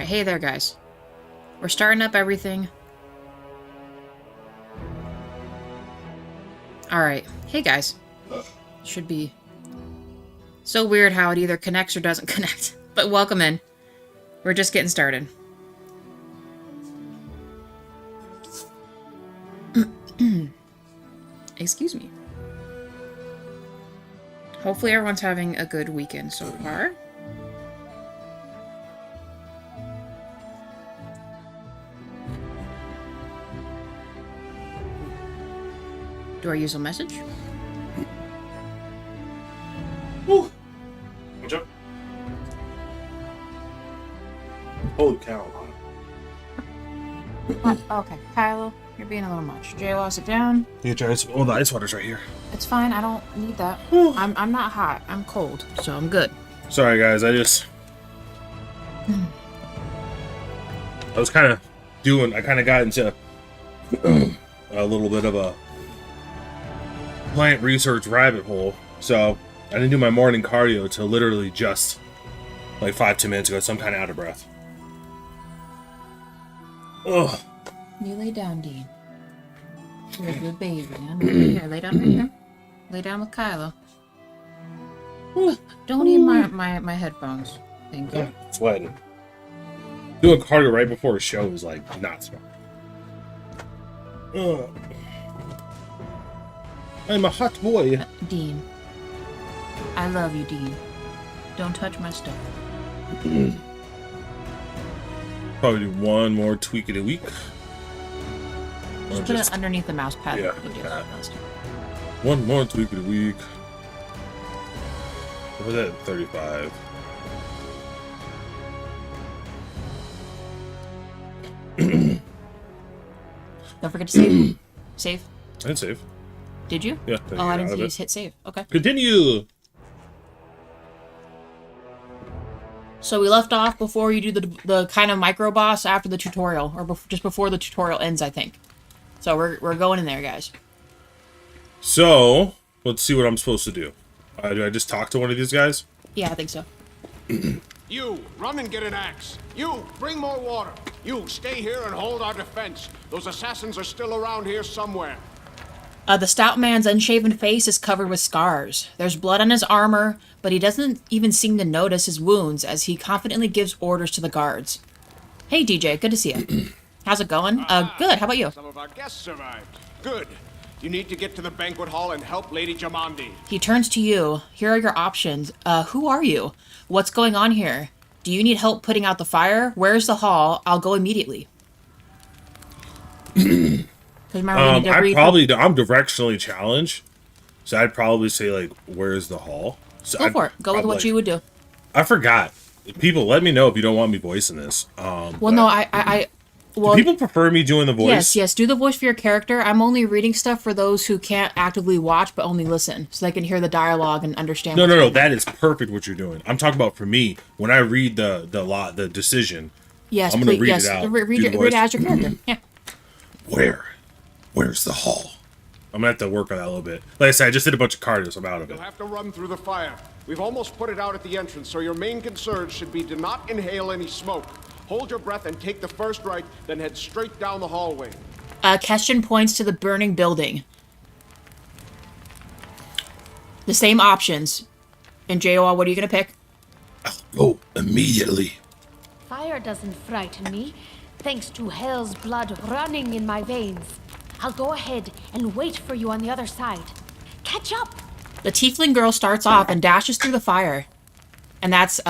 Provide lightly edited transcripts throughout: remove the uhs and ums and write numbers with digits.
Alright, hey there, guys. We're starting up everything. Alright, hey guys. Should be so weird how it either connects or doesn't connect. But welcome in. We're just getting started. Excuse me. Hopefully everyone's having a good weekend so far. Do I use a message? Woo! What's up? Holy cow. Okay, Kylo, you're being a little much. JWoww, sit down. You try ice. Oh, the ice water's right here. It's fine, I don't need that. I'm not hot, I'm cold, so I'm good. Sorry, guys. I was kind of got into a little bit of a plant research rabbit hole. So I didn't do my morning cardio till literally just like 5-10 minutes ago, so I'm kind of out of breath. Ugh. You lay down, Dean. You're a good baby, man. Here, lay down right here. Lay down with Kylo. Don't eat my headphones. Thank you. Yeah, sweating. Doing cardio right before a show is like not smart. Ugh. I'm a hot boy. Dean. I love you, Dean. Don't touch my stuff. Probably do one more tweak of the week. Just put it underneath the mouse pad. Yeah. One more tweak of the week. What was that? 35. Don't forget to save. Save. I didn't save. Did you? Yeah. Oh, I didn't see you hit save. Okay. Continue. So we left off before you do the kind of micro boss after the tutorial, or just before the tutorial ends, I think. So we're going in there, guys. So let's see what I'm supposed to do. Do I just talk to one of these guys? Yeah, I think so. You, run and get an axe. You, bring more water. You, stay here and hold our defense. Those assassins are still around here somewhere. The stout man's unshaven face is covered with scars. There's blood on his armor, but he doesn't even seem to notice his wounds as he confidently gives orders to the guards. Hey, DJ, good to see you. How's it going? Good. How about you? Some of our guests survived. Good. You need to get to the banquet hall and help Lady Jamandi. He turns to you. Here are your options. Who are you? What's going on here? Do you need help putting out the fire? Where's the hall? I'll go immediately. I'm directionally challenged, so I'd probably say like, "Where's the hall?" So Go for it. Go with what you would do. I forgot. People, let me know if you don't want me voicing this. Well, no, do people prefer me doing the voice? Yes. Do the voice for your character. I'm only reading stuff for those who can't actively watch but only listen, so they can hear the dialogue and understand. No. That is perfect. What you're doing. I'm talking about for me when I read the decision. Yes, I'm gonna read yes. it out. Read it as your character. Yeah. Where's the hall? I'm gonna have to work on that a little bit. Like I said, I just did a bunch of cardio, so I'm out of it. You'll have to run through the fire. We've almost put it out at the entrance, so your main concern should be to not inhale any smoke. Hold your breath and take the first right, then head straight down the hallway. Keston points to the burning building. The same options. And JOL, what are you gonna pick? I'll go immediately. Fire doesn't frighten me, thanks to hell's blood running in my veins. I'll go ahead and wait for you on the other side. Catch up! The tiefling girl starts off and dashes through the fire. And that's,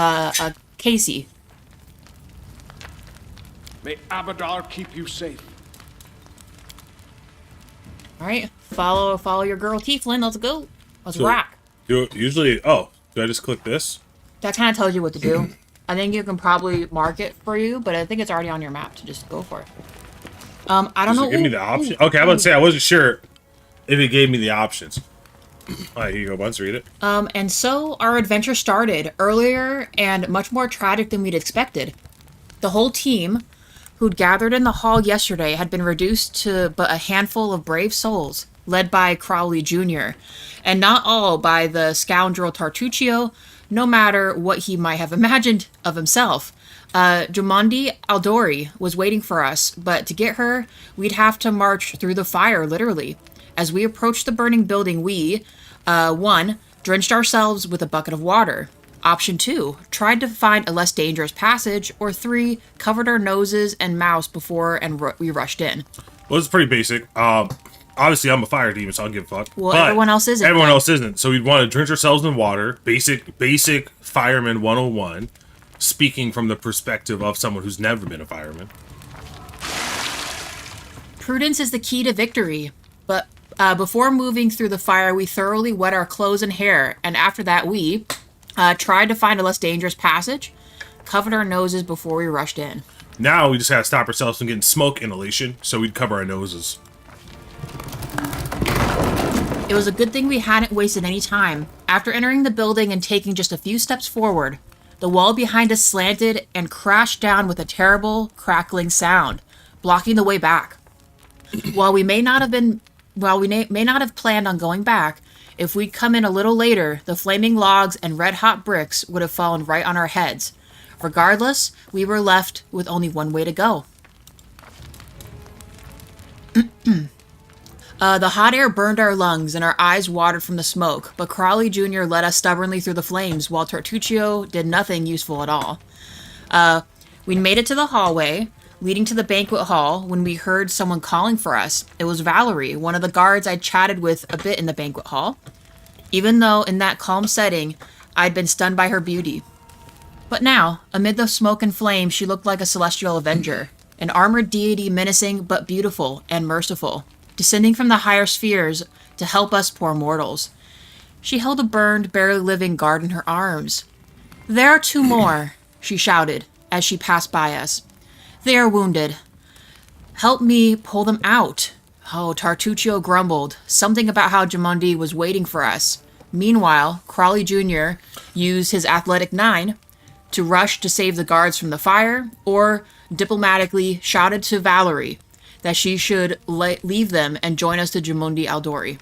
Casey. May Abadar keep you safe. Alright, follow your girl tiefling, let's go. Let's rock. Do I just click this? That kind of tells you what to do. I think you can probably mark it for you, but I think it's already on your map, so just go for it. I don't know. Give me the option. Okay, I'm about to say I wasn't sure if it gave me the options. All right, here you go, Buns, read it. And so our adventure started earlier and much more tragic than we'd expected. The whole team, who'd gathered in the hall yesterday, had been reduced to but a handful of brave souls, led by Crowley Jr., and not all by the scoundrel Tartuccio, no matter what he might have imagined of himself. Jumondi Aldori was waiting for us, but to get her, we'd have to march through the fire, literally. As we approached the burning building, we, 1, drenched ourselves with a bucket of water. Option 2, tried to find a less dangerous passage, or 3, covered our noses and mouths before we rushed in. Well, it's pretty basic. Obviously, I'm a fire demon, so I don't give a fuck. Well, but everyone else isn't. Everyone else isn't. So we'd want to drench ourselves in water. Basic fireman 101. Speaking from the perspective of someone who's never been a fireman. Prudence is the key to victory. But before moving through the fire, we thoroughly wet our clothes and hair. And after that, we tried to find a less dangerous passage, covered our noses before we rushed in. Now we just gotta stop ourselves from getting smoke inhalation, so we'd cover our noses. It was a good thing we hadn't wasted any time. After entering the building and taking just a few steps forward, the wall behind us slanted and crashed down with a terrible, crackling sound, blocking the way back. While we may not have planned on going back, if we'd come in a little later, the flaming logs and red-hot bricks would have fallen right on our heads. Regardless, we were left with only one way to go. The hot air burned our lungs and our eyes watered from the smoke, but Crawley Jr. led us stubbornly through the flames while Tartuccio did nothing useful at all. We made it to the hallway leading to the banquet hall when we heard someone calling for us. It was Valerie, one of the guards I'd chatted with a bit in the banquet hall, even though in that calm setting I'd been stunned by her beauty. But now, amid the smoke and flame, she looked like a celestial avenger, an armored deity menacing but beautiful and merciful, descending from the higher spheres to help us poor mortals. She held a burned, barely living guard in her arms. "There are 2 more," she shouted as she passed by us. "They are wounded. Help me pull them out." Oh, Tartuccio grumbled, something about how Jumondi was waiting for us. Meanwhile, Crawley Jr. used his athletic 9 to rush to save the guards from the fire, or diplomatically shouted to Valerie that she should leave them and join us to Jumondi Aldori.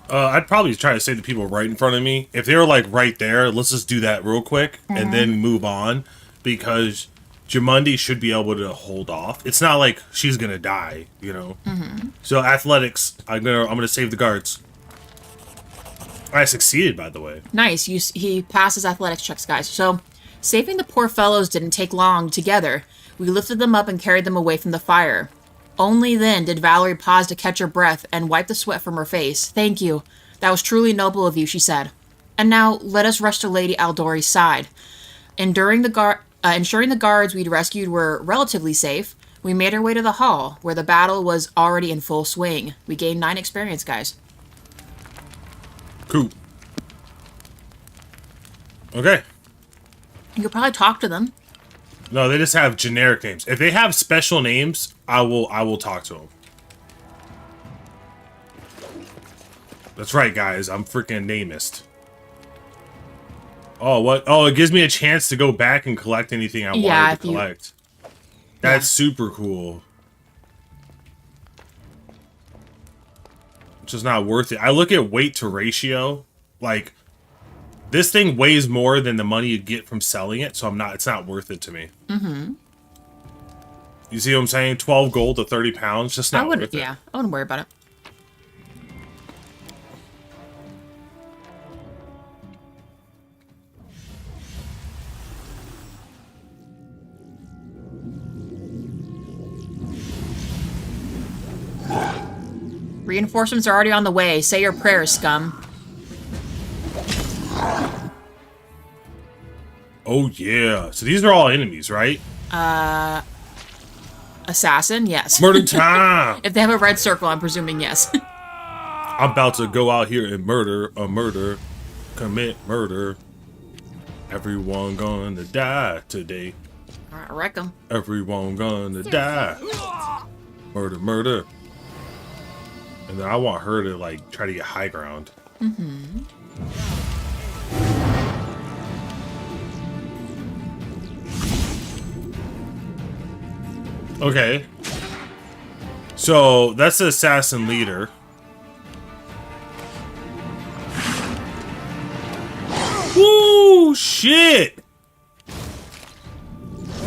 I'd probably try to save the people right in front of me. If they were like right there, let's just do that real quick and then move on, because Jumondi should be able to hold off. It's not like she's gonna die, you know. So athletics, I'm gonna save the guards. I succeeded, by the way. Nice. He passes athletics checks, guys. So, saving the poor fellows didn't take long. Together, we lifted them up and carried them away from the fire. Only then did Valerie pause to catch her breath and wipe the sweat from her face. "Thank you. That was truly noble of you," she said. "And now, let us rush to Lady Aldori's side." Ensuring the guards we'd rescued were relatively safe, we made our way to the hall, where the battle was already in full swing. We gained 9 experience, guys. Cool. Okay. You could probably talk to them. No, they just have generic names. If they have special names, I will talk to them. That's right, guys. I'm freaking namist. Oh, what? Oh, it gives me a chance to go back and collect anything I wanted to collect. That's super cool. Which is not worth it. I look at weight to ratio. Like, this thing weighs more than the money you get from selling it, so it's not worth it to me. You see what I'm saying? 12 gold to 30 pounds, just not worth it. Yeah, I wouldn't worry about it. Reinforcements are already on the way. Say your prayers, scum. Oh, yeah. So these are all enemies, right? Assassin? Yes. Murder time! If they have a red circle, I'm presuming yes. I'm about to go out here and commit murder. Everyone gonna die today. Alright, wreck them. Everyone gonna die. Murder, murder. And then I want her to, like, try to get high ground. Okay. So, that's the assassin leader. Woo! Shit!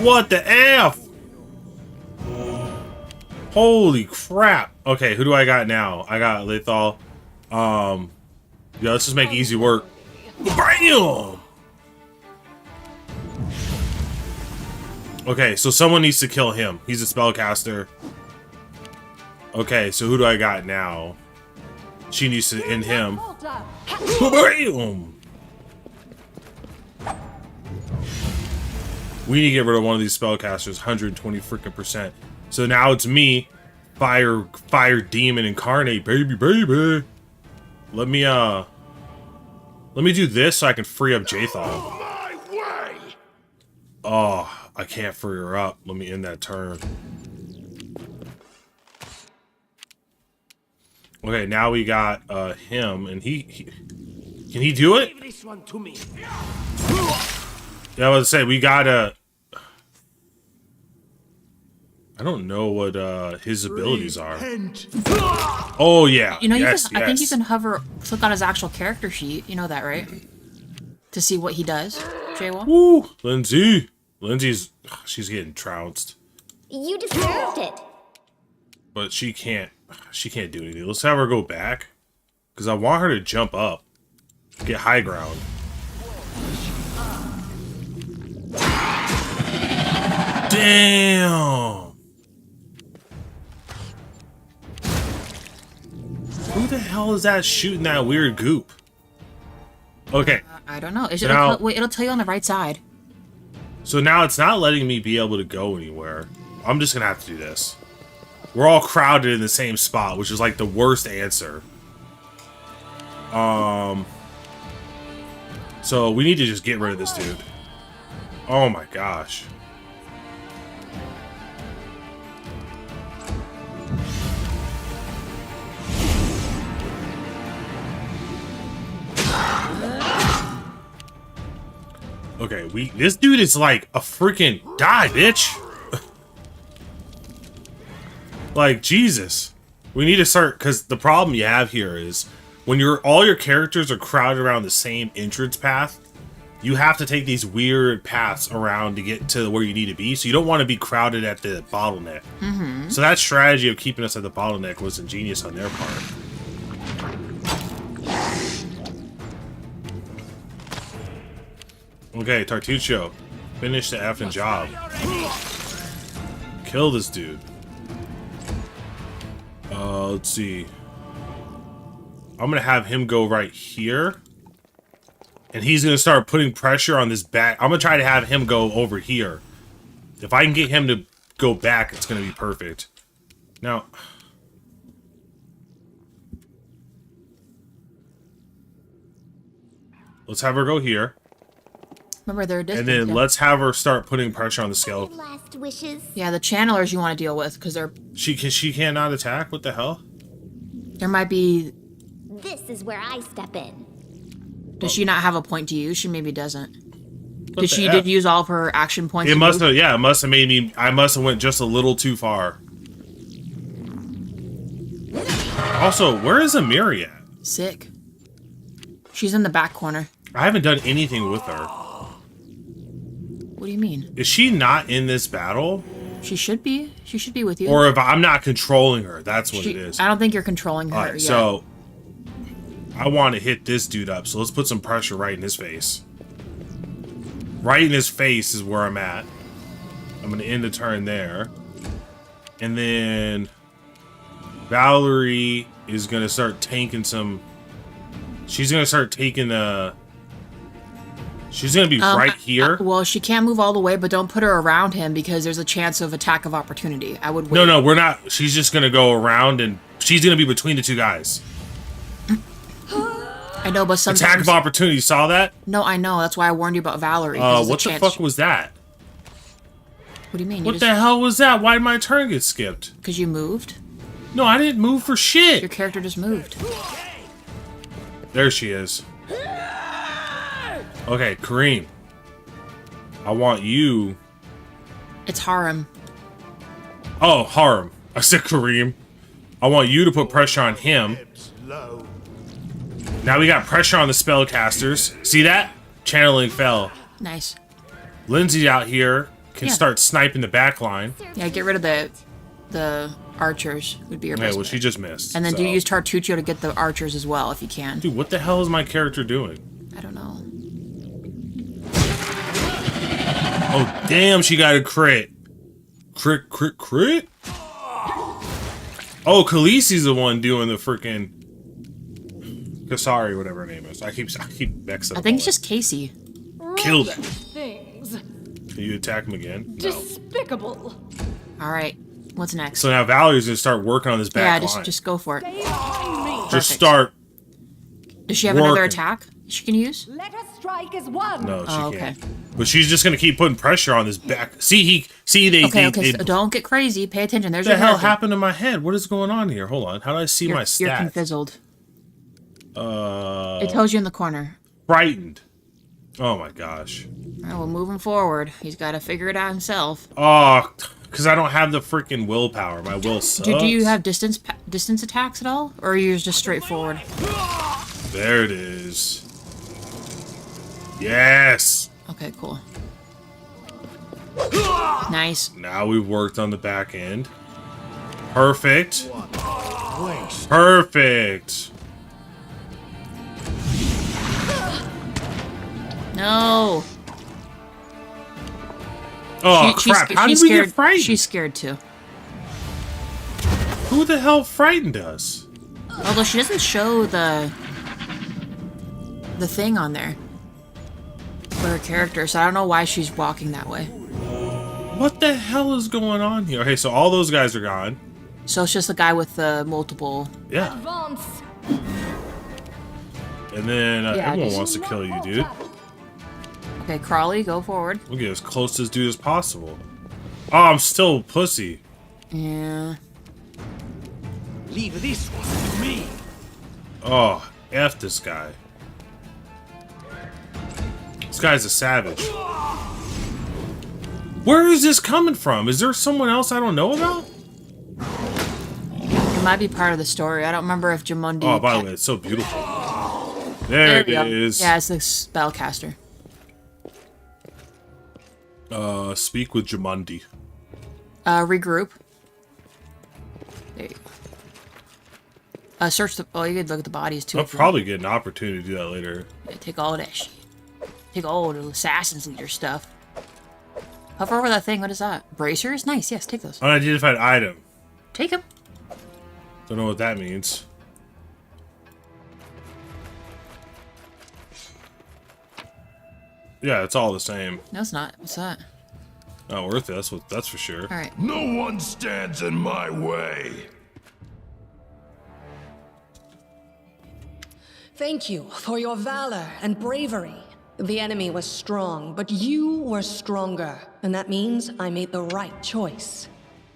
What the F? Holy crap. Okay, who do I got now? I got Lethal. Yeah, let's just make easy work. Bam! Okay, so someone needs to kill him. He's a spellcaster. Okay, so who do I got now? She needs to end him. Bam! We need to get rid of one of these spellcasters, 120 freaking %. So now it's me, fire demon incarnate, baby. Let me do this so I can free up Jathal. Oh, I can't free her up. Let me end that turn. Okay, now we got him, and he can he do it? This one to me. Yeah, I was to say we gotta. I don't know what his abilities are. Oh yeah. You know, yes, I think you can click on his actual character sheet. You know that, right? To see what he does. Jaywall. Woo, she's getting trounced, You deserved it. but she can't do anything. Let's have her go back, because I want her to jump up, get high ground. Damn. Who the hell is that shooting that weird goop? Okay. I don't know. Now- Wait, it'll tell you on the right side. So now it's not letting me be able to go anywhere. I'm just gonna have to do this. We're all crowded in the same spot, which is like the worst answer. So we need to just get rid of this dude. Oh my gosh. Okay, this dude is like a freaking die, bitch. Like, Jesus. We need to start, because the problem you have here is when all your characters are crowded around the same entrance path, you have to take these weird paths around to get to where you need to be. So you don't want to be crowded at the bottleneck. Mm-hmm. So that strategy of keeping us at the bottleneck was ingenious on their part. Okay, Tartuccio, finish the effing job. Kill this dude. Let's see. I'm gonna have him go right here, and he's gonna start putting pressure on this back. I'm gonna try to have him go over here. If I can get him to go back, it's gonna be perfect. Now, let's have her go here. Remember, they're a distance. And then let's have her start putting pressure on the skeleton. Last wishes. Yeah, the channelers you want to deal with, because She cannot attack? What the hell? there might be... This is where I step in. Does she not have a point to use? She maybe doesn't. What Did the she F? did use all of her action points? It to must move? have, yeah, it must have made me, I must have went just a little too far. Also, where is Amiri at? Sick. She's in the back corner. I haven't done anything with her. What do you mean? Is she not in this battle? She should be. She should be with you. Or if I'm not controlling her, that's what it is. I don't think you're controlling her Alright, yet. so I want to hit this dude up, so let's put some pressure right in his face. Right in his face is where I'm at. I'm going to end the turn there. And then Valerie is going to start tanking some... She's going to start taking the... She's going to be right here. Well, she can't move all the way, but don't put her around him because there's a chance of attack of opportunity. I would wait. No, we're not. She's just going to go around and she's going to be between the two guys. I know, but sometimes... Attack of opportunity, saw that? No, I know. That's why I warned you about Valerie. 'cause What there's a the chance fuck was that? What do you mean? What the hell was that? Why did my turn get skipped? Because you moved? No, I didn't move for shit. Your character just moved. There she is. Okay, Kareem. I want you... It's Harem. Oh, Harem. I said Kareem. I want you to put pressure on him. Now we got pressure on the spellcasters. See that? Channeling fell. Nice. Lindsay out here can Yeah. start sniping the back line. Yeah, get rid of the archers would be your Okay, best well, bet. she just missed. And then so. do use Tartuccio to get the archers as well, if you can. Dude, what the hell is my character doing? I don't know. Oh, damn, she got a crit. Crit? Oh, Khaleesi's the one doing the freaking Kasari, whatever her name is. I keep mixing I up think all it's just Casey. Kill that. Things. that. Can you attack him again? No. Despicable. All right. What's next? So now Valerie's gonna start working on this back yeah, line. just go for it. Stay behind me. Just perfect. start. Does she have another working. attack she can use? Let us strike as one. No, she Oh, can't. okay. But she's just gonna keep putting pressure on this back. See, they. Okay, they so don't get crazy. Pay attention. There's What the your hell character. happened to my head? What is going on here? Hold on. How do I see my You're stats? confizzled. It tells you in the corner. Frightened. Oh my gosh. All right, well, moving forward, he's got to figure it out himself. Oh, because I don't have the freaking willpower. My will sucks. Do you have distance attacks at all, or are you just straightforward? There it is. Yes. Okay, cool. Nice. Now we've worked on the back end. Perfect. Perfect. No. Oh crap! How did we get frightened? She's scared too. Who the hell frightened us? Although she doesn't show the thing on there for her character, so I don't know why she's walking that way. What the hell is going on here? Okay, so all those guys are gone. So it's just the guy with the multiple. Yeah. Advance. And then Yeah, everyone just- wants to kill you, dude. Okay, Crawley, go forward. We'll get as close to this dude as possible. Oh, I'm still pussy. Yeah. Leave this one to me. Oh, F this guy. This guy's a savage. Where is this coming from? Is there someone else I don't know about? It might be part of the story. I don't remember if Jamundi. Oh, by the way, it's so beautiful. There it we go. is. Yeah, it's the spellcaster. Speak with Jamundi. Regroup. There you go. Search the. Oh, you could look at the bodies too. I'll if you probably get an opportunity to do that later. want. Yeah, take all that shit. Take all the Assassin's Leader stuff. Hover over that thing. What is that? Bracers? Nice. Yes, take those. Unidentified item. Take them. Don't know what that means. Yeah, it's all the same. No, it's not. What's that? Not worth it. That's for sure. All right. No one stands in my way. Thank you for your valor and bravery. The enemy was strong, but you were stronger, and that means I made the right choice.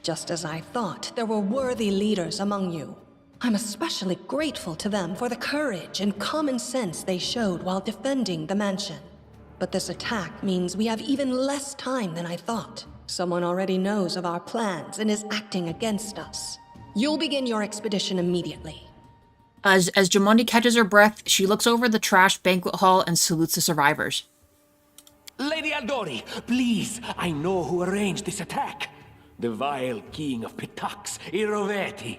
Just as I thought, there were worthy leaders among you. I'm especially grateful to them for the courage and common sense they showed while defending the mansion. But this attack means we have even less time than I thought. Someone already knows of our plans and is acting against us. You'll begin your expedition immediately. As Jamundi catches her breath, she looks over the trashed banquet hall and salutes the survivors. Lady Aldori, please, I know who arranged this attack. The vile king of Pitax, Iroveti.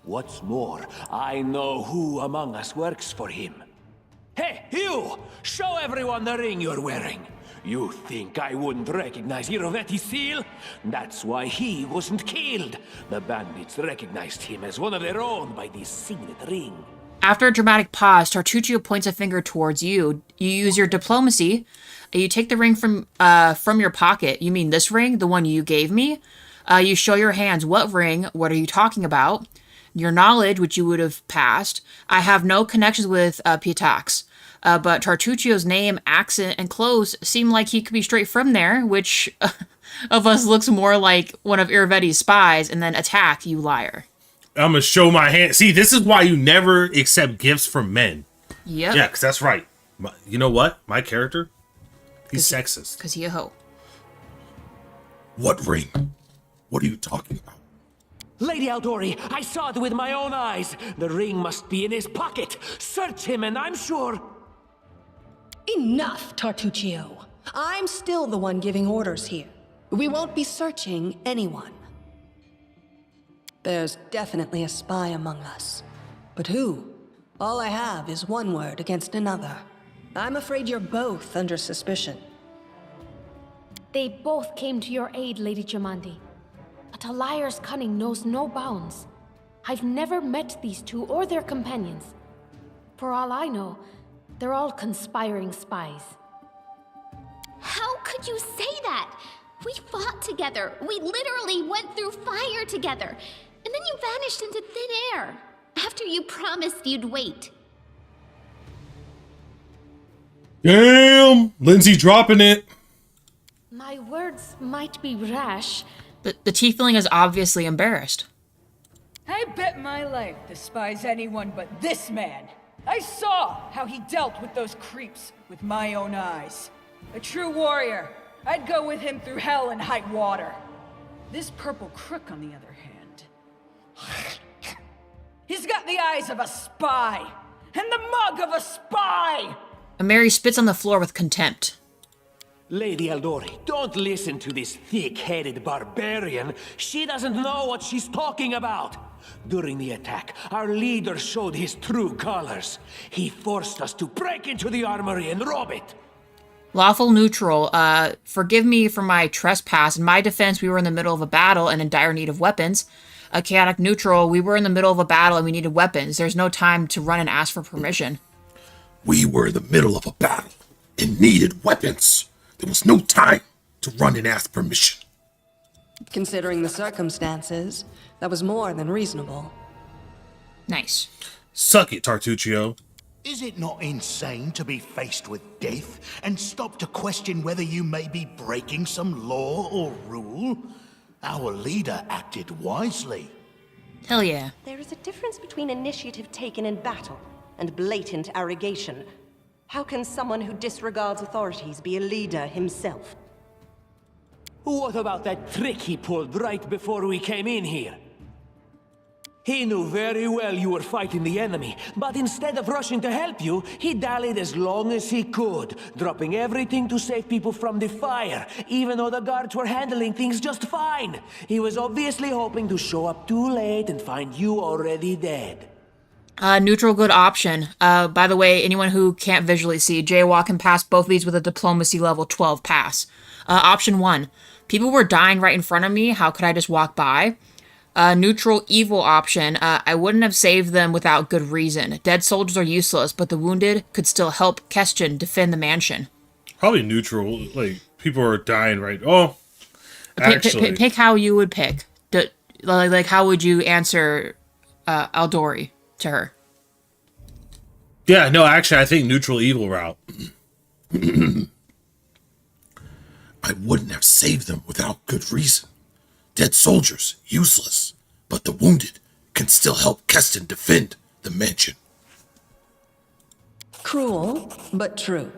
What's more, I know who among us works for him. Hey, you! Show everyone the ring you're wearing. You think I wouldn't recognize Iroveti's seal? That's why he wasn't killed. The bandits recognized him as one of their own by this signet ring. After a dramatic pause, Tartuccio points a finger towards you. You use your diplomacy. You take the ring from your pocket. You mean this ring? The one you gave me? You show your hands. What ring? What are you talking about? Your knowledge, which you would have passed. I have no connections with Pitax. But Tartuccio's name, accent, and clothes seem like he could be straight from there, which of us looks more like one of Iroveti's spies, and then attack, you liar. I'm gonna show my hand. See, this is why you never accept gifts from men. Yep. Yeah, because that's right. You know what? My character, he's sexist. Because he a hoe. What ring? What are you talking about? Lady Aldori, I saw it with my own eyes. The ring must be in his pocket. Search him and I'm sure... Enough, Tartuccio. I'm still the one giving orders here. We won't be searching anyone. There's definitely a spy among us. But who? All I have is one word against another. I'm afraid you're both under suspicion. They both came to your aid, Lady Jamandi. But a liar's cunning knows no bounds. I've never met these two or their companions. For all I know, they're all conspiring spies. How could you say that? We fought together. We literally went through fire together. And then you vanished into thin air. After you promised you'd wait. Damn! Lindsay dropping it. My words might be rash. The tiefling is obviously embarrassed. I bet my life despise anyone but this man. I saw how he dealt with those creeps with my own eyes. A true warrior. I'd go with him through hell and high water. This purple crook, on the other hand. He's got the eyes of a spy, and the mug of a spy! And Mary spits on the floor with contempt. Lady Aldori, don't listen to this thick-headed barbarian. She doesn't know what she's talking about. During the attack, our leader showed his true colors. He forced us to break into the armory and rob it. Lawful neutral, forgive me for my trespass. In my defense, we were in the middle of a battle and in dire need of weapons. Chaotic neutral, we were in the middle of a battle and we needed weapons. There's no time to run and ask for permission. We were in the middle of a battle and needed weapons. There was no time to run and ask permission. Considering the circumstances, that was more than reasonable. Nice. Suck it, Tartuccio. Is it not insane to be faced with death and stop to question whether you may be breaking some law or rule? Our leader acted wisely. Hell yeah. There is a difference between initiative taken in battle and blatant arrogation. How can someone who disregards authorities be a leader himself? What about that trick he pulled right before we came in here? He knew very well you were fighting the enemy, but instead of rushing to help you, he dallied as long as he could, dropping everything to save people from the fire, even though the guards were handling things just fine. He was obviously hoping to show up too late and find you already dead. Neutral, good option. By the way, anyone who can't visually see, Jaywalk can pass both of these with a diplomacy level 12 pass. Option 1. People were dying right in front of me. How could I just walk by? Neutral, evil option. I wouldn't have saved them without good reason. Dead soldiers are useless, but the wounded could still help Keston defend the mansion. Probably neutral. Like, people are dying right... Oh, actually... Pick how you would pick. Like, how would you answer Aldori to her? Yeah, no, actually, I think neutral evil route. I wouldn't have saved them without good reason. Dead soldiers, useless, but the wounded can still help Keston defend the mansion. Cruel, but true.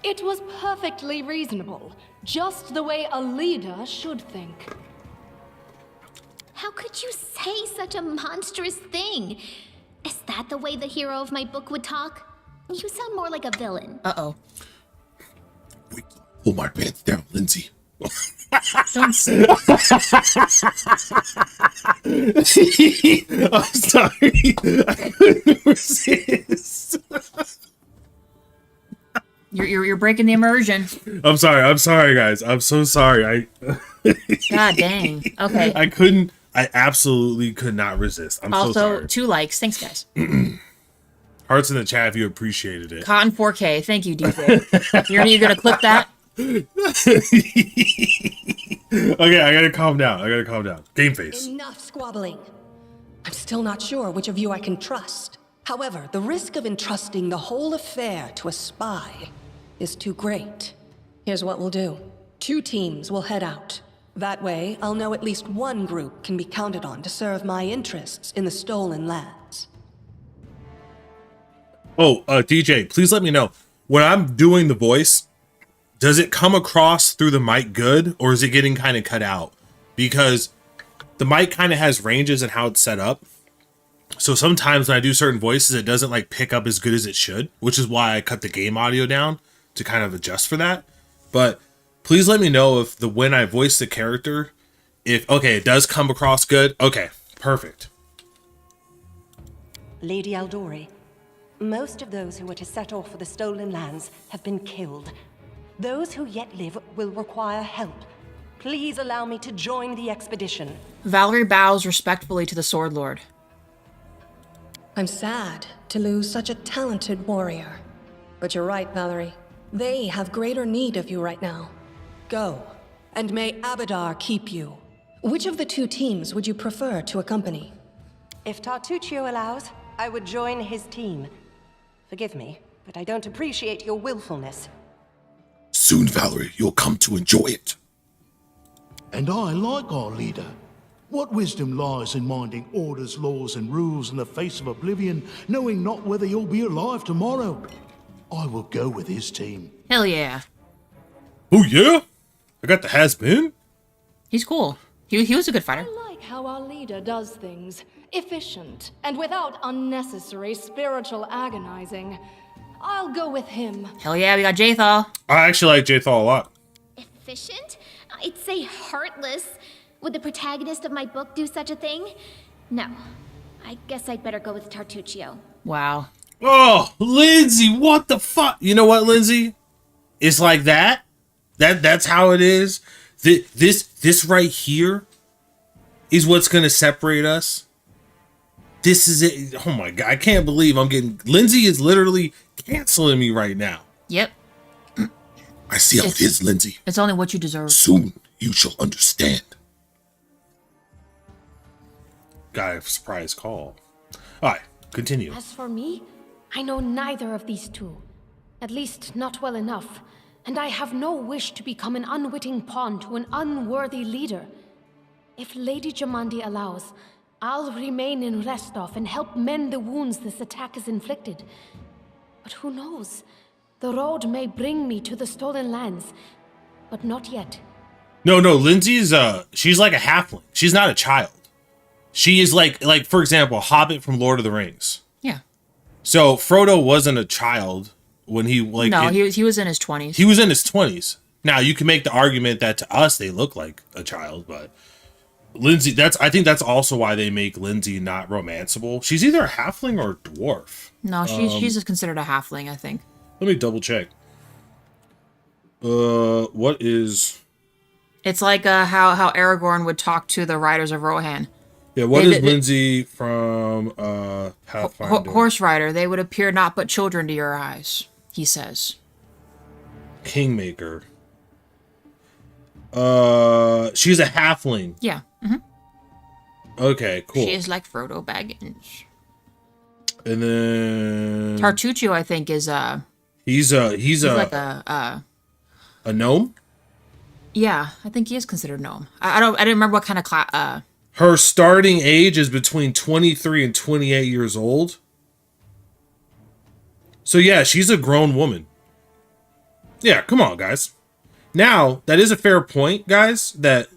It was perfectly reasonable. Just the way a leader should think. How could you say such a monstrous thing? Is that the way the hero of my book would talk? You sound more like a villain. Uh-oh. Wait, pull my pants down, Lindsay. Don't say I'm sorry. I couldn't resist. You're breaking the immersion. I'm sorry, guys. I'm so sorry. God dang. Okay. I absolutely could not resist. I'm so sorry. Also, 2 likes. Thanks, guys. Hearts in the chat if you appreciated it. Cotton 4K. Thank you, DJ. You're gonna clip that? Okay, I gotta calm down. Game face. Enough squabbling. I'm still not sure which of you I can trust. However, the risk of entrusting the whole affair to a spy is too great. Here's what we'll do. 2 teams will head out. That way, I'll know at least one group can be counted on to serve my interests in the stolen lands. Oh, DJ, please let me know. When I'm doing the voice, does it come across through the mic good, or is it getting kind of cut out? Because the mic kind of has ranges and how it's set up. So sometimes when I do certain voices, it doesn't like pick up as good as it should, which is why I cut the game audio down to kind of adjust for that. But Please let me know if when I voice the character, if okay, it does come across good. Okay, perfect. Lady Aldori, most of those who were to set off for the stolen lands have been killed. Those who yet live will require help. Please allow me to join the expedition. Valerie bows respectfully to the Sword Lord. I'm sad to lose such a talented warrior. But you're right, Valerie. They have greater need of you right now. Go, and may Abadar keep you. Which of the two teams would you prefer to accompany? If Tartuccio allows, I would join his team. Forgive me, but I don't appreciate your willfulness. Soon, Valerie, you'll come to enjoy it. And I like our leader. What wisdom lies in minding orders, laws, and rules in the face of oblivion, knowing not whether you'll be alive tomorrow? I will go with his team. Hell yeah. Oh yeah? I got the has-been? He's cool. He was a good fighter. I like how our leader does things. Efficient, and without unnecessary spiritual agonizing. I'll go with him. Hell yeah, we got Jathal. I actually like Jathal a lot. Efficient? I'd say heartless. Would the protagonist of my book do such a thing? No. I guess I'd better go with Tartuccio. Wow. Oh, Lindsay, what the fuck? You know what, Lindsay? It's like that. That's how it is. This right here is what's gonna separate us. This is it. Oh my god, I can't believe I'm getting. Lindsay is literally canceling me right now. Yep. I see how it is, Lindsay. It's only what you deserve. Soon you shall understand. Got a surprise call. Alright, continue. As for me, I know neither of these two. At least not well enough. And I have no wish to become an unwitting pawn to an unworthy leader. If Lady Jamandi allows, I'll remain in Restov and help mend the wounds this attack has inflicted. But who knows? The road may bring me to the stolen lands, but not yet. No, Lindsay's she's like a halfling. She's not a child. She is like for example, Hobbit from Lord of the Rings. Yeah. So Frodo wasn't a child when he like No, he was in his 20s. He was in his 20s. Now you can make the argument that to us they look like a child, but Lindsay, I think that's also why they make Lindsay not romanceable. She's either a halfling or a dwarf. No, she's considered a halfling, I think. Let me double check. What is? It's like how Aragorn would talk to the riders of Rohan. Yeah, what is Lindsay from Pathfinder? Horse rider. They would appear not but children to your eyes, he says. Kingmaker. She's a halfling. Yeah. Mm-hmm. Okay, cool. She is like Frodo Baggins. And then Tartuccio, I think, is he's like a gnome. Yeah, I think he is considered gnome. I didn't remember what kind of class. Her starting age is between 23 and 28 years old. So yeah, she's a grown woman. Yeah, come on, guys. Now, that is a fair point, guys, that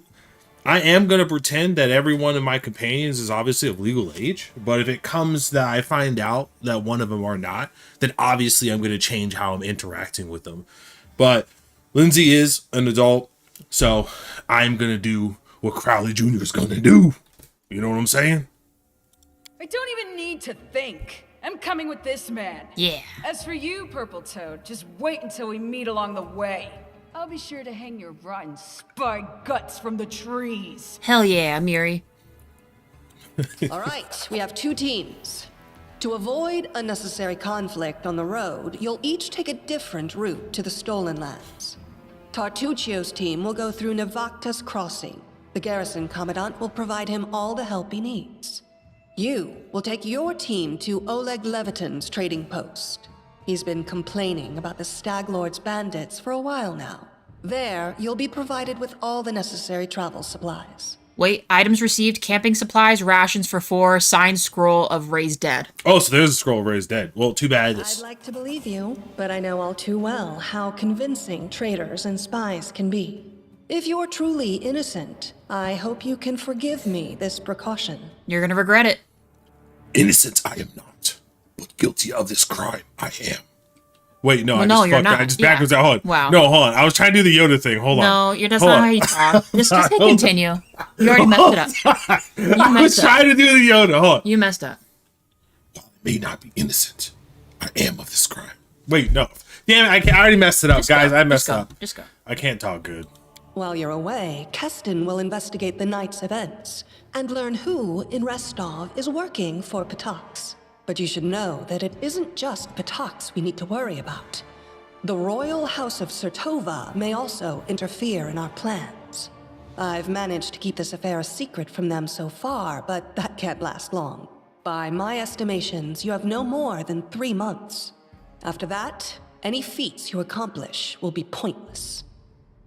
I am going to pretend that every one of my companions is obviously of legal age, but if it comes that I find out that one of them are not, then obviously I'm going to change how I'm interacting with them. But Lindsay is an adult, so I'm going to do what Crowley Jr. is going to do. You know what I'm saying? I don't even need to think. I'm coming with this man. Yeah. As for you, Purple Toad, just wait until we meet along the way. I'll be sure to hang your rotten spy guts from the trees. Hell yeah, Miri. All right, we have two teams. To avoid unnecessary conflict on the road, you'll each take a different route to the stolen lands. Tartuccio's team will go through Navacta's crossing. The garrison commandant will provide him all the help he needs. You will take your team to Oleg Leviton's trading post. He's been complaining about the Stag Lord's bandits for a while now. There, you'll be provided with all the necessary travel supplies. Wait, items received, camping supplies, rations for 4, signed scroll of Raised Dead. Oh, so there's a scroll of Raised Dead. Well, too bad. I'd like to believe you, but I know all too well how convincing traitors and spies can be. If you're truly innocent, I hope you can forgive me this precaution. You're gonna regret it. Innocent I am not, but guilty of this crime I am. Wait, no, Well, I no, just you're fucked not. I just Yeah. backed hold on. Wow. No, hold on. I was trying to do the Yoda thing. Hold on. No, that's Hold not on. how you talk. Just hit continue. You already messed it up. You I was messed up. trying to do the Yoda. Hold on. You messed up. While I may not be innocent, I am of this crime. Wait, no. Damn it, I already messed it up, Just guys. go. I messed Just go. up. Just go. I can't talk good. While you're away, Keston will investigate the night's events and learn who in Restov is working for Patax. But you should know that it isn't just Patax we need to worry about. The royal house of Sertova may also interfere in our plans. I've managed to keep this affair a secret from them so far, but that can't last long. By my estimations, you have no more than 3 months. After that, any feats you accomplish will be pointless.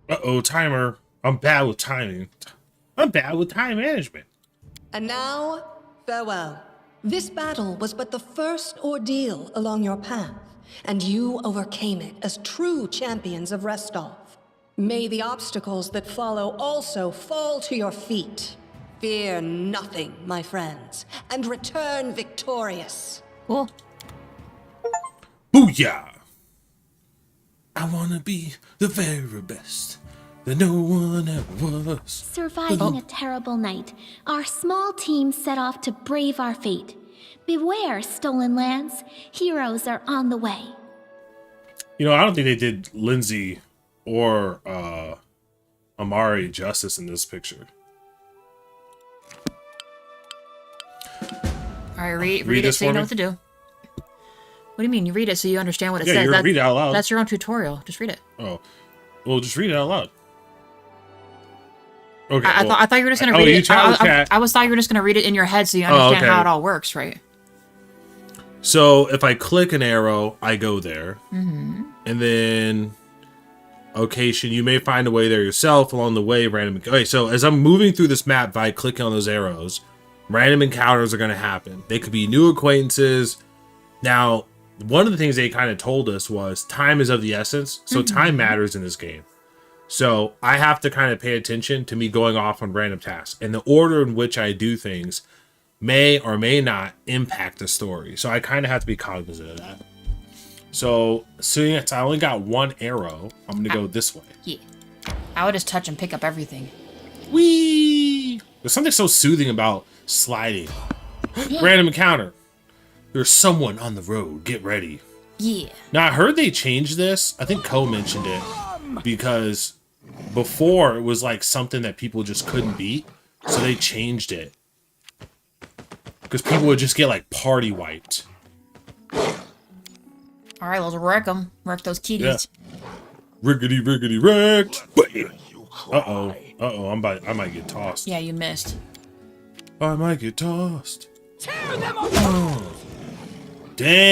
Uh-oh, timer. I'm bad with timing. I'm bad with time management. And now, farewell. This battle was but the first ordeal along your path, and you overcame it as true champions of Restov. May the obstacles that follow also fall to your feet. Fear nothing, my friends, and return victorious. Cool. Booyah! I wanna be the very best that no one ever was. Surviving a terrible night, our small team set off to brave our fate. Beware, stolen lands. Heroes are on the way. You know, I don't think they did Lindsay or Amari justice in this picture. All right, read Read it this so you for know me? what to do. What do you mean? You read it so you understand what it Yeah, says. you read it out loud. That's your own tutorial. Just read it. Oh, well, just read it out loud. Okay. I thought you were just gonna oh, read you it. chat with chat. I thought you were just gonna read it in your head so you understand okay. how it all works, right? So if I click an arrow, I go there. Mm-hmm. And then, location, you may find a way there yourself. Along the way, random... Okay, so as I'm moving through this map by clicking on those arrows, random encounters are going to happen. They could be new acquaintances. Now, one of the things they kind of told us was time is of the essence. So time matters in this game. So I have to kind of pay attention to me going off on random tasks. And the order in which I do things may or may not impact the story. So I kind of have to be cognizant of that. So seeing as I only got one arrow, I'm going to go this way. Yeah. I would just touch and pick up everything. Whee! There's something so soothing about sliding. Random encounter. There's someone on the road. Get ready. Yeah. Now, I heard they changed this. I think Ko mentioned it. Because before, it was like something that people just couldn't beat. So they changed it. Because people would just get like party wiped. All right, let's wreck them. Wreck those kitties. Yeah. Riggedy, riggedy, wrecked. Uh-oh. Uh-oh, I might get tossed. Yeah, you missed. I might get tossed. Oh. Damn.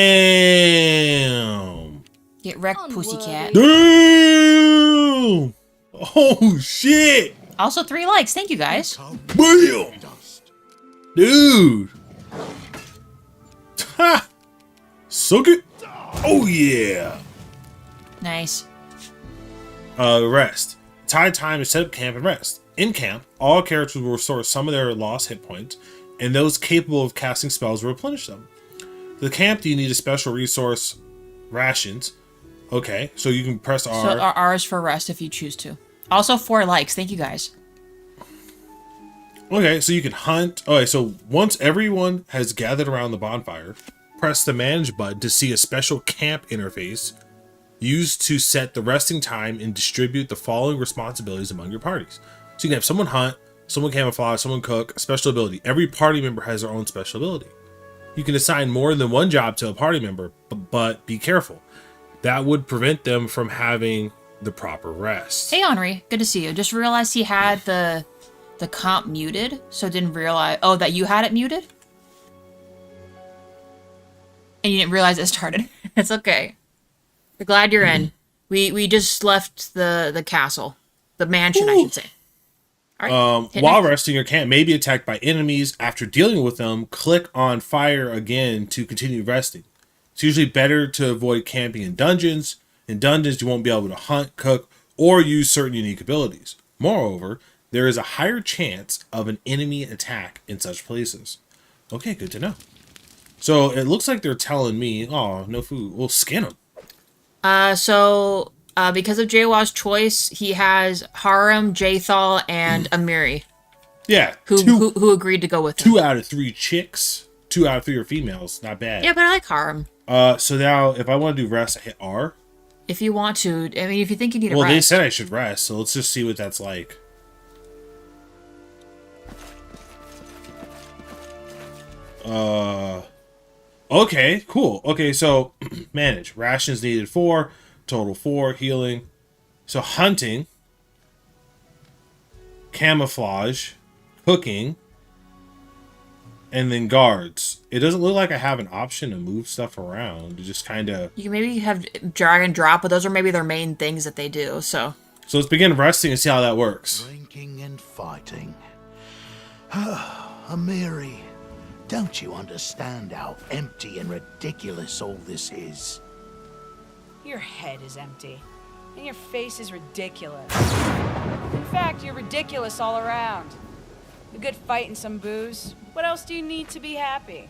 Get wrecked, pussycat. Damn. Oh, shit. Also, 3 likes. Thank you, guys. Bam. Dude. Ha. Suck it. Oh, yeah. Nice. Rest. Tide time to set up camp and rest. In camp, all characters will restore some of their lost hit points, and those capable of casting spells will replenish them. For the camp, do you need a special resource? Rations. Okay, so you can press R. So R is for rest if you choose to. Also 4 likes. Thank you, guys. Okay, so you can hunt. Okay, so once everyone has gathered around the bonfire, press the manage button to see a special camp interface used to set the resting time and distribute the following responsibilities among your parties. So you can have someone hunt, someone camouflage, someone cook, a special ability. Every party member has their own special ability. You can assign more than one job to a party member, but be careful. That would prevent them from having the proper rest. Hey, Henri. Good to see you. Just realized he had the comp muted, so didn't realize... Oh, that you had it muted? And you didn't realize it started. It's okay. We're glad you're in. We just left the castle. The mansion, I should say. All right, While resting, your camp may be attacked by enemies. After dealing with them, click on fire again to continue resting. It's usually better to avoid camping in dungeons. In dungeons, you won't be able to hunt, cook, or use certain unique abilities. Moreover, there is a higher chance of an enemy attack in such places. Okay, good to know. So it looks like they're telling me, oh, no food. We'll skin them. Because of Jawa's choice, he has Harem, Jathal, and Amiri, Yeah. who agreed to go with him. 2 out of 3 chicks. 2 out of 3 are females. Not bad. Yeah, but I like Harem. So now, if I want to do rest, I hit R. If you want to, I mean, if you think you need a Well, rest. they said I should rest, so let's just see what that's like. Okay, cool. Okay, so manage. Rations needed 4, total 4, healing. So hunting, camouflage, cooking, and then guards. It doesn't look like I have an option to move stuff around. To just kind of... You can maybe have drag and drop, but those are maybe their main things that they do, so... So let's begin resting and see how that works. Drinking and fighting. Amiri, don't you understand how empty and ridiculous all this is? Your head is empty, and your face is ridiculous. In fact, you're ridiculous all around. A good fight and some booze. What else do you need to be happy?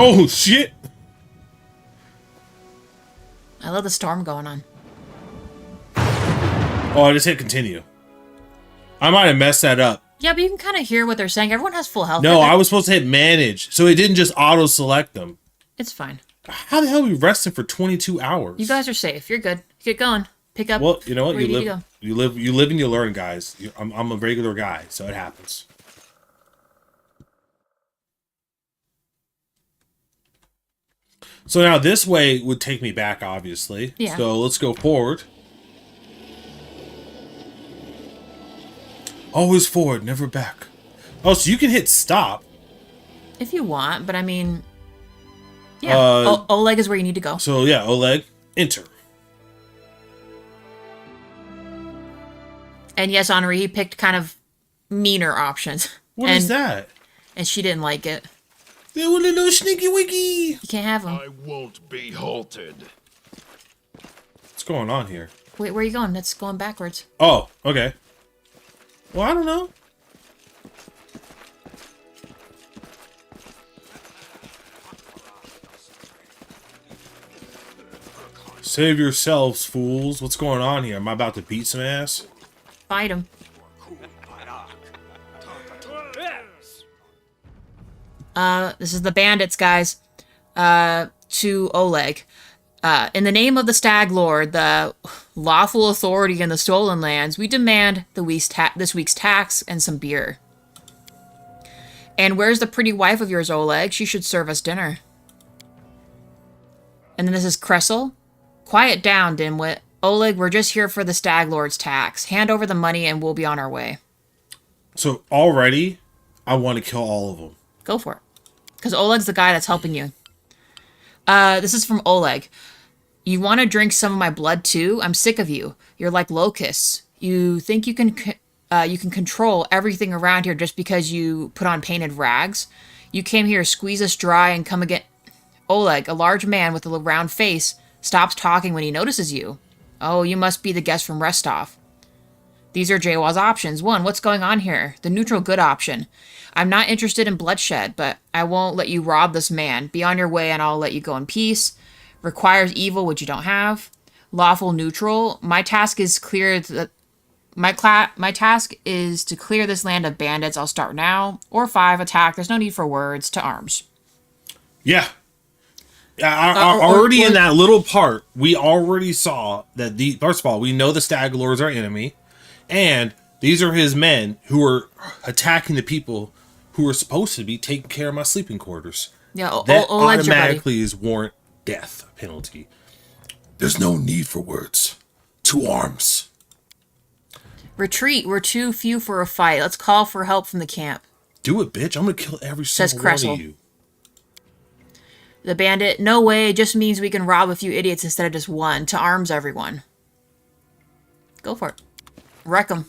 Oh, shit! I love the storm going on. Oh, I just hit continue. I might have messed that up. Yeah, but you can kind of hear what they're saying. Everyone has full health. No, I was supposed to hit manage, so it didn't just auto-select them. It's fine. How the hell are we resting for 22 hours? You guys are safe. You're good. Get going. Pick up. Well, you know what? where You need to live, go. you live and you learn, guys. I'm a regular guy, so it happens. So now this way would take me back, obviously. Yeah. So let's go forward. Always forward, never back. Oh, so you can hit stop. If you want, but I mean... Yeah, Oleg is where you need to go. So yeah, Oleg, enter. And yes, Henri, he picked kind of meaner options. What is that? And she didn't like it. They want a little sneaky wiggy. You can't have them. I won't be halted. What's going on here? Wait, where are you going? That's going backwards. Oh, okay. Well, I don't know. Save yourselves, fools. What's going on here? Am I about to beat some ass? Fight him. This is the bandits, guys. To Oleg. In the name of the Stag Lord, the lawful authority in the stolen lands, we demand this week's tax and some beer. And where's the pretty wife of yours, Oleg? She should serve us dinner. And then this is Kressel. Quiet down, dimwit. Oleg, we're just here for the Stag Lord's tax. Hand over the money and we'll be on our way. So already, I want to kill all of them. Go for it. Because Oleg's the guy that's helping you. This is from Oleg. You want to drink some of my blood too? I'm sick of you. You're like locusts. You think you can control everything around here just because you put on painted rags? You came here, squeeze us dry, and come again. Oleg, a large man with a round face, stops talking when he notices you. Oh, you must be the guest from Restov. These are Jawa's options. 1. What's going on here? The neutral good option. I'm not interested in bloodshed, but I won't let you rob this man. Be on your way and I'll let you go in peace. Requires evil, which you don't have. Lawful neutral. My task is my task is to clear this land of bandits. I'll start now. Or 5. Attack. There's no need for words. To arms. Yeah. Already in that little part, we already saw that first of all, we know the Stag Lords are enemy, and these are his men who are attacking the people who are supposed to be taking care of my sleeping quarters. Yeah, that Oleg's your buddy. automatically is warrant death penalty. There's no need for words. To arms. Retreat. We're too few for a fight. Let's call for help from the camp. Do it, bitch. I'm gonna kill every Says single one Kressel. of you. The bandit. No way. It just means we can rob a few idiots instead of just one. To arms, everyone. Go for it. Wreck them.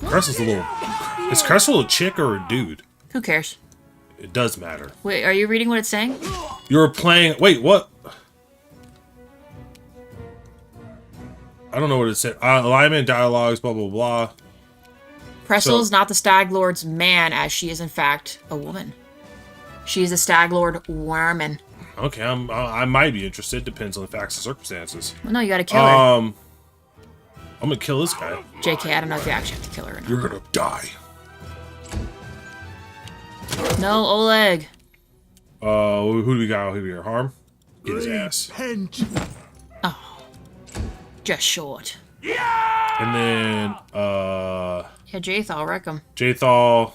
Kressel's a little... Is Kressel a chick or a dude? Who cares? It does matter. Wait, are you reading what it's saying? You're playing... Wait, what? I don't know what it said. Alignment, dialogues, blah, blah, blah. Pressel's not the Stag Lord's man, as she is in fact a woman. She is a Stag Lord woman. Okay, I might be interested. Depends on the facts and circumstances. Well, no, you gotta kill her. I'm gonna kill this guy. JK, I don't know if you actually have to kill her or not. You're gonna die. No, Oleg. Who do we got over here? Harm? Get his ass. Repent. Oh. Just short. And then, Yeah, Jathal, wreck him. Jathal.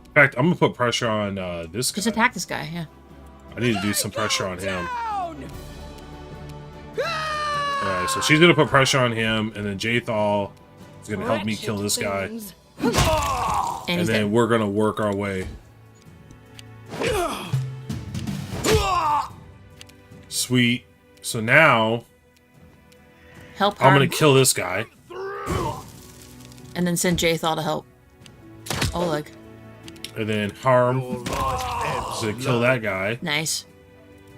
In fact, I'm gonna put pressure on this guy. Just attack this guy, yeah. I need to do some pressure on him. Alright, so she's gonna put pressure on him, and then Jathal is gonna help me kill this guy. And then we're gonna work our way. Sweet. So now help Harm. I'm gonna kill this guy. And then send Jathal to help Oleg. And then Harm is gonna kill that guy. Nice.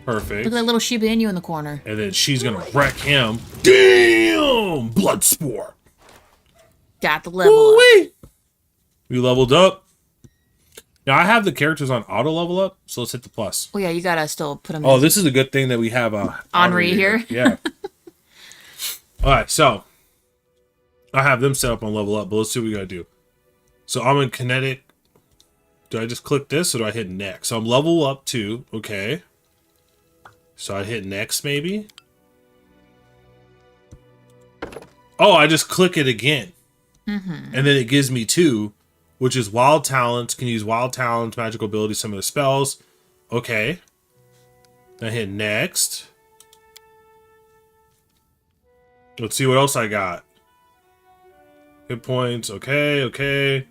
Perfect. Look at that little Shiba Inu in the corner. And then she's gonna wreck him. Damn! Blood sport. Got the level up. We leveled up. Now I have the characters on auto level up, so let's hit the plus. Oh yeah, you gotta still put them Oh, in. this is a good thing that we have Henri here. Yeah. Alright, so I have them set up on level up, but let's see what we gotta do. So I'm in Kinetic. Do I just click this or do I hit next? So I'm level up 2, okay. So I hit next maybe. Oh, I just click it again. And then it gives me 2, which is wild talents. Can use wild talents, magical abilities, some of the spells. Okay. Then I hit next. Let's see what else I got. Hit points. Okay, okay.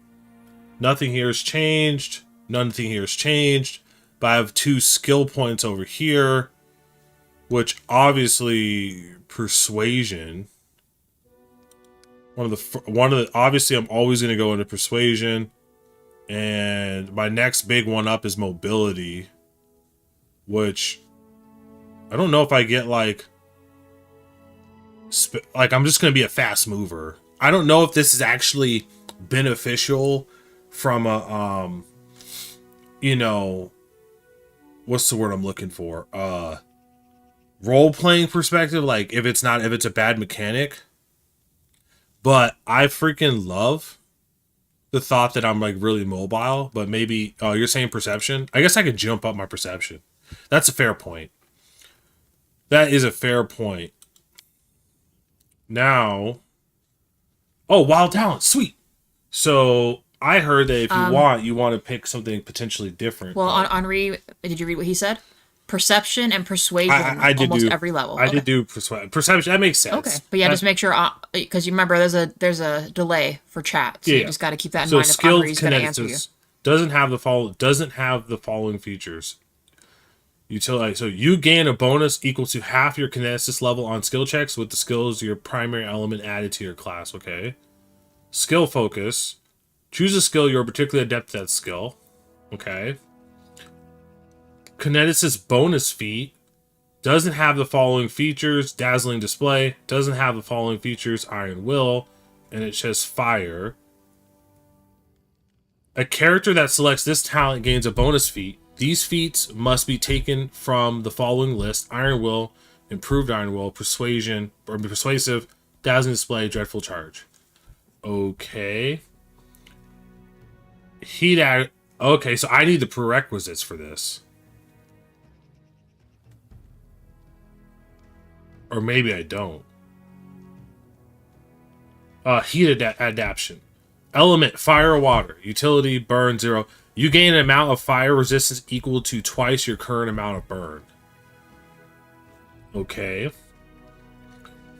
Nothing here has changed. Nothing here has changed. But I have 2 skill points over here, which obviously persuasion. Obviously I'm always going to go into persuasion, and my next big one up is mobility, which I don't know if I get like I'm just going to be a fast mover. I don't know if this is actually beneficial from a you know, what's the word I'm looking for? Role-playing perspective, like if it's a bad mechanic. But I freaking love the thought that I'm like really mobile, but maybe, oh, you're saying perception? I guess I could jump up my perception. That's a fair point. That is a fair point. Now, oh, wild talent, sweet. So I heard that if you want to pick something potentially different. Well, on Henri, did you read what he said? Perception and persuasion I did almost do, every level. I did do perception. That makes sense. Okay, but yeah, just make sure because you remember there's a delay for chat, so you just got to keep that in mind. If Henri's going to answer you, doesn't have the following features. Utility. So you gain a bonus equal to half your kineticist level on skill checks with the skills your primary element added to your class. Okay. Skill focus. Choose a skill you're particularly adept at that skill. Okay. Kineticist bonus feat. Doesn't have the following features. Dazzling display. Doesn't have the following features. Iron will. And it says fire. A character that selects this talent gains a bonus feat. These feats must be taken from the following list: Iron Will, Improved Iron Will, Persuasion, or Persuasive, Dazzling Display, Dreadful Charge. Okay. Okay, so I need the prerequisites for this. Or maybe I don't. Heat adaptation. Element, fire or water. Utility, burn 0. You gain an amount of fire resistance equal to twice your current amount of burn. Okay.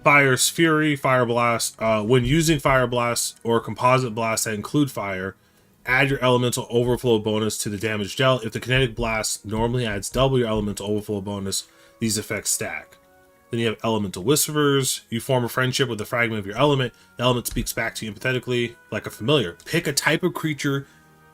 Fire's Fury, Fire Blast. When using Fire Blast or Composite Blast that include fire, add your Elemental Overflow bonus to the damage dealt. If the Kinetic Blast normally adds double your Elemental Overflow bonus, these effects stack. Then you have Elemental Whispers. You form a friendship with a fragment of your element. The element speaks back to you empathetically like a familiar. Pick a type of creature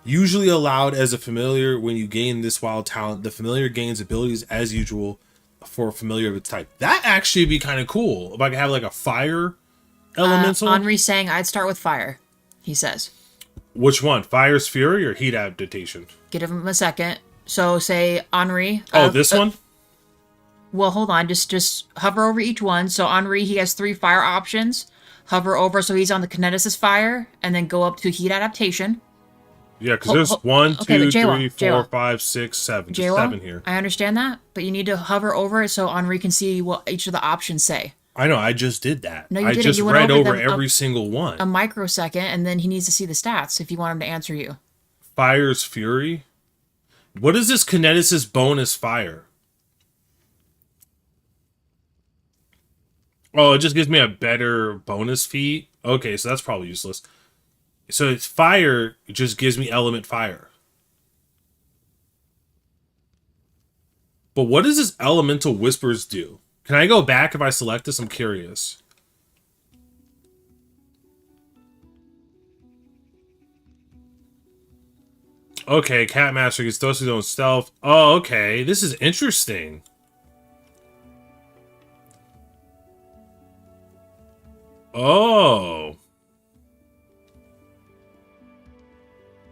usually allowed as a familiar. When you gain this wild talent, the familiar gains abilities as usual for a familiar of its type. That actually be kind of cool. If I could have like a fire elemental. Henri's saying I'd start with fire, he says. Which one? Fire's Fury or Heat Adaptation? Give him a second. So say Henri. Oh, this one? Well, hold on. Just hover over each one. So Henri, he has 3 fire options. Hover over so he's on the Kineticist fire, and then go up to Heat Adaptation. Yeah, because there's 1, 2, okay, 3, 4, 5, 6, 7. There's 7 here. I understand that, but you need to hover over it so Henri can see what each of the options say. I know, I just did that. No, you I didn't. just You went read over over them every single one. A microsecond, and then he needs to see the stats if you want him to answer you. Fire's Fury? What is this Kineticist bonus fire? Oh, it just gives me a better bonus feat? Okay, so that's probably useless. So it's fire, it just gives me element fire. But what does this Elemental Whispers do? Can I go back if I select this? I'm curious. Okay, Cat Master gets those who don't stealth. Oh, okay. This is interesting. Oh.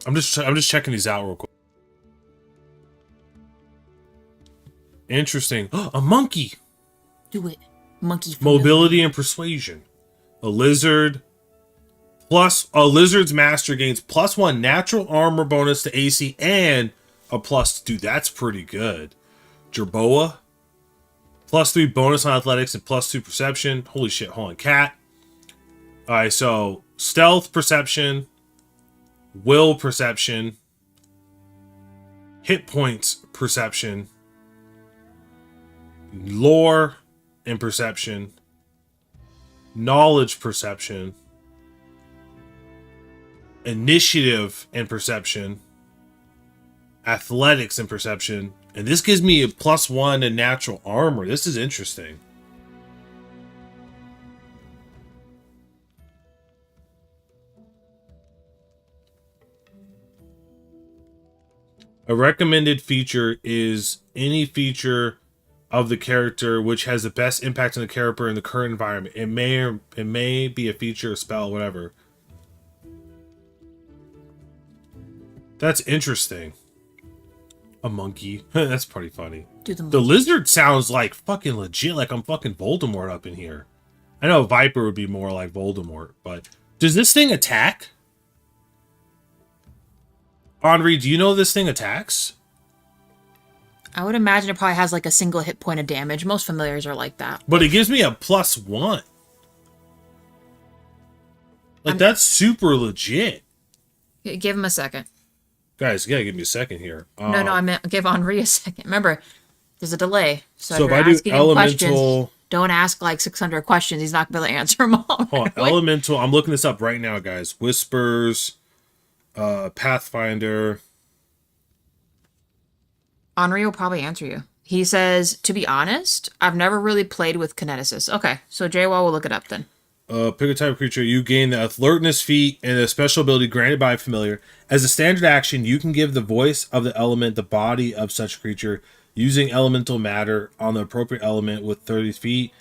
I'm just checking these out real quick. Interesting. A monkey. Do it. Monkey. Mobility and persuasion. A lizard. A lizard's master gains +1 natural armor bonus to AC and a dude, that's pretty good. Jerboa. +3 bonus on athletics and +2 perception. Holy shit, hold on. Cat. Alright, so stealth, perception, will, perception, hit points, perception, lore and perception, knowledge, perception, initiative and perception, athletics and perception, and this gives me a +1 in natural armor. This is interesting. A recommended feature is any feature of the character which has the best impact on the character in the current environment. It may be a feature, a spell, whatever. That's interesting. A monkey. That's pretty funny. The lizard sounds like fucking legit, like I'm fucking Voldemort up in here. I know Viper would be more like Voldemort, but does this thing attack? Henri, do you know this thing attacks? I would imagine it probably has like a single hit point of damage. Most familiars are like that. But it gives me a +1. Like, that's super legit. Give him a second. Guys, you gotta give me a second here. No, I meant give Henri a second. Remember, there's a delay. So if I do elemental... don't ask like 600 questions. He's not going to be able to answer them all. Hold on, elemental, I'm looking this up right now, guys. Whispers... Pathfinder. Henri will probably answer you. He says, to be honest, I've never really played with Kineticists. Okay, so JWall will look it up then. Pick a type of creature. You gain the alertness feat and a special ability granted by a familiar. As a standard action, you can give the voice of the element the body of such creature using elemental matter on the appropriate element with 30 feet.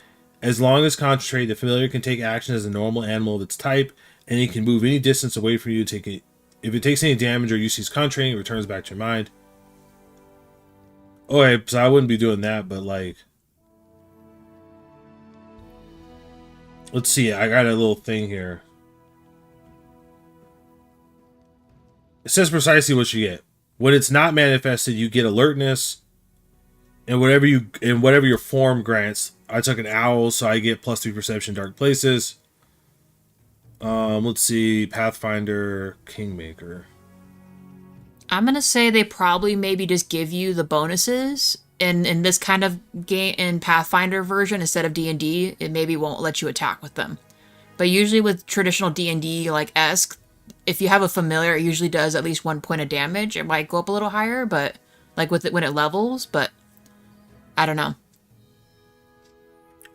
As long as concentrated, the familiar can take action as a normal animal of its type, and it can move any distance away from you to take it. If it takes any damage or you cease concentrating, it returns back to your mind. Okay, so I wouldn't be doing that, but like... Let's see, I got a little thing here. It says precisely what you get. When it's not manifested, you get alertness, and whatever your form grants. I took an owl, so I get +3 perception dark places. Let's see, Pathfinder, Kingmaker. I'm gonna say they probably maybe just give you the bonuses in this kind of game in Pathfinder version instead of D&D. It maybe won't let you attack with them, but usually with traditional D&D like esque, if you have a familiar, it usually does at least 1 point of damage. It might go up a little higher, but like with it when it levels. But I don't know.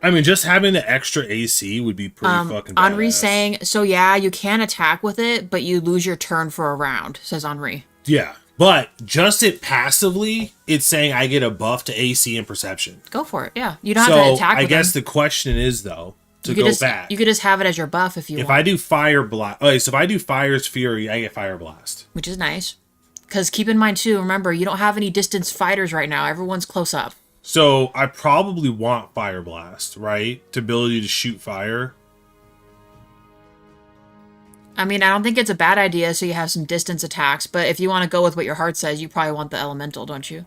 I mean, just having the extra AC would be pretty fucking badass. Henri's saying, so yeah, you can attack with it, but you lose your turn for a round, says Henri. Yeah, but just it passively, it's saying I get a buff to AC and perception. Go for it, yeah. You don't have to attack with I guess the question is, though, to go back. You could just have it as your buff if you want. If I do Fire Blast... Okay, so if I do Fire's Fury, I get Fire Blast. Which is nice. Because keep in mind, too, remember, you don't have any distance fighters right now. Everyone's close up. So I probably want Fire Blast, right? The ability to shoot fire. I mean, I don't think it's a bad idea, so you have some distance attacks. But if you want to go with what your heart says, you probably want the elemental, don't you?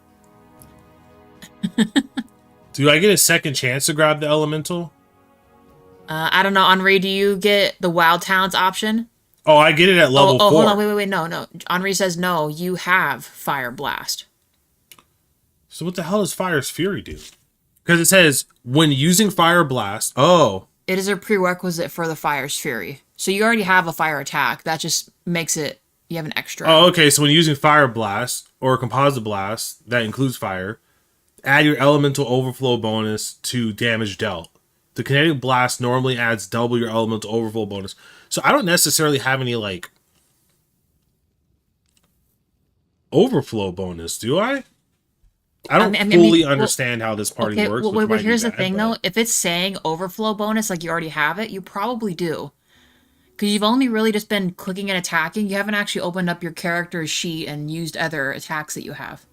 Do I get a second chance to grab the elemental? I don't know. Henri, do you get the Wild Talents option? Oh, I get it at level 4. Hold on. Wait. No. Henri says no. You have Fire Blast. So what the hell does Fire's Fury do? Because it says, when using Fire Blast... Oh. It is a prerequisite for the Fire's Fury. So you already have a fire attack. That just makes it... You have an extra. Oh, okay. So when using Fire Blast or Composite Blast, that includes fire, add your Elemental Overflow bonus to damage dealt. The Kinetic Blast normally adds double your Elemental Overflow bonus. So I don't necessarily have any, like, overflow bonus, do I? I don't fully understand how this party works. Well, here's the thing, though. If it's saying overflow bonus, like you already have it, you probably do. Because you've only really just been clicking and attacking. You haven't actually opened up your character's sheet and used other attacks that you have.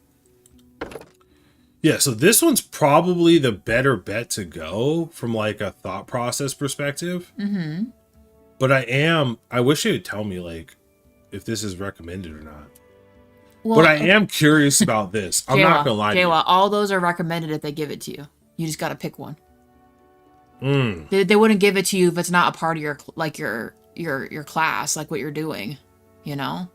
Yeah, so this one's probably the better bet to go from, like, a thought process perspective. Mm-hmm. But I wish they would tell me, like, if this is recommended or not. Well, but I am curious about this. I'm not gonna lie to you. All those are recommended if they give it to you. You just gotta pick one. They wouldn't give it to you if it's not a part of your class, like what you're doing. You know.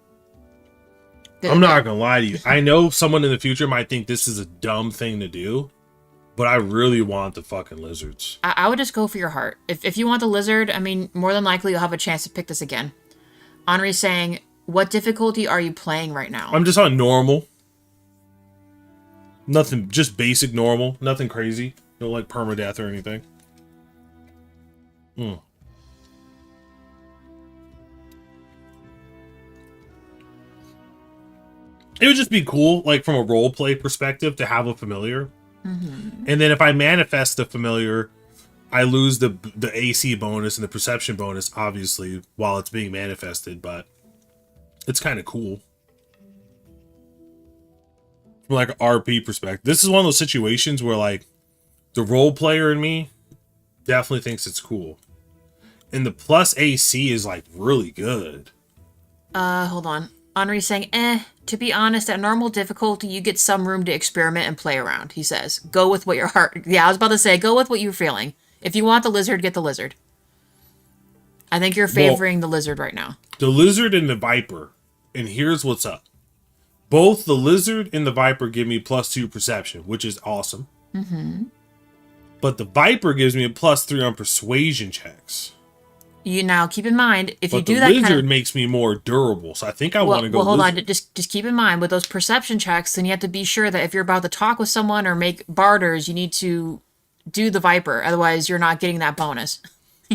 I'm not gonna lie to you. I know someone in the future might think this is a dumb thing to do, but I really want the fucking lizards. I would just go for your heart. If you want the lizard, I mean, more than likely you'll have a chance to pick this again. Henri's saying, what difficulty are you playing right now? I'm just on normal. Nothing, just basic normal. Nothing crazy. No, like, permadeath or anything. It would just be cool, like, from a roleplay perspective, to have a familiar. Mm-hmm. And then if I manifest the familiar, I lose the AC bonus and the perception bonus, obviously, while it's being manifested, but it's kind of cool. From, like, an RP perspective. This is one of those situations where, like, the role player in me definitely thinks it's cool. And the plus AC is, like, really good. Hold on. Henri's saying, to be honest, at normal difficulty, you get some room to experiment and play around, he says. Go with what your heart... Yeah, I was about to say, go with what you're feeling. If you want the lizard, get the lizard. I think you're favoring the lizard right now. The lizard and the viper. And here's what's up. Both the lizard and the viper give me +2 perception, which is awesome. Mm-hmm. But the viper gives me a +3 on persuasion checks. You now keep in mind, if you do that, the lizard makes me more durable, so I think I want to go. Well, hold lizard. on. Just keep in mind with those perception checks, then you have to be sure that if you're about to talk with someone or make barters, you need to do the viper. Otherwise, you're not getting that bonus.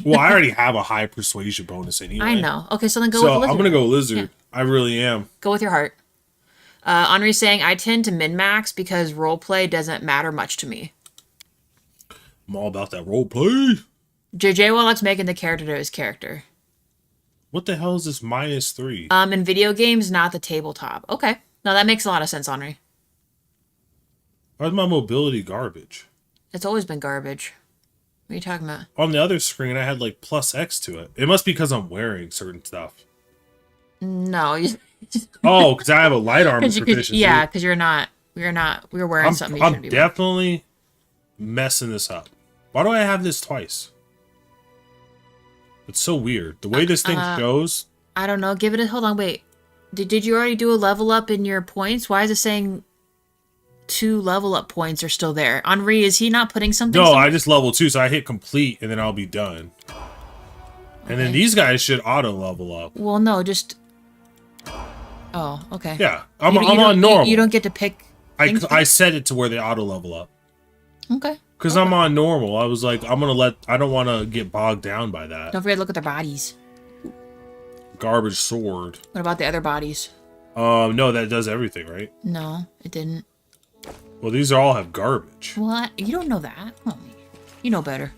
Well, I already have a high persuasion bonus anyway. I know. Okay, so then go with the lizard. I'm gonna go lizard. Yeah. I really am. Go with your heart. Henri's saying, I tend to min-max because roleplay doesn't matter much to me. I'm all about that roleplay. JJ Wallach's making the character to his character. What the hell is this -3? In video games, not the tabletop. Okay. No, that makes a lot of sense, Henri. Why's my mobility garbage? It's always been garbage. What are you talking about? On the other screen, I had like +X to it. It must be because I'm wearing certain stuff. No. Oh, because I have a light armor proficiency. Yeah, because we're wearing something you shouldn't be wearing. I'm definitely messing this up. Why do I have this twice? It's so weird. The way this thing goes. I don't know. Give it a... Hold on, wait. Did you already do a level up in your points? Why is it saying 2 level up points are still there? Henri, is he not putting something? No, I just level 2, so I hit complete, and then I'll be done. Okay. And then these guys should auto level up. Well, no, just... Oh, okay. Yeah, I'm on normal. You don't get to pick... I set it to where they auto level up. Okay. Because I'm on normal. I was like, I don't want to get bogged down by that. Don't forget to look at their bodies. Garbage sword. What about the other bodies? No, that does everything, right? No, it didn't. Well, these all have garbage. What? You don't know that. Oh, you know better.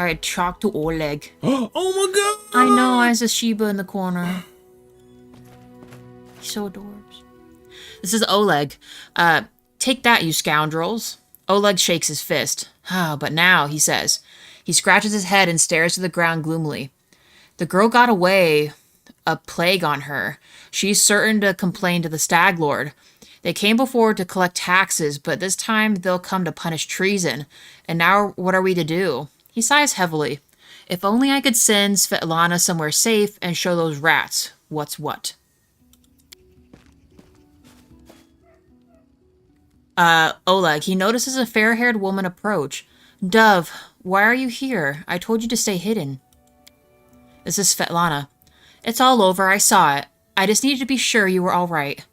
Alright, talk to Oleg. Oh my god! I know, as a Sheba in the corner. He's so adorable. This is Oleg. Take that, you scoundrels. Oleg shakes his fist. Ah, but now, he says. He scratches his head and stares to the ground gloomily. The girl got away, a plague on her. She's certain to complain to the Stag Lord. They came before to collect taxes, but this time they'll come to punish treason. And now what are we to do? He sighs heavily. If only I could send Svetlana somewhere safe and show those rats what's what. Oleg, he notices a fair-haired woman approach. Dove, why are you here? I told you to stay hidden. This is Svetlana. It's all over, I saw it. I just needed to be sure you were all right.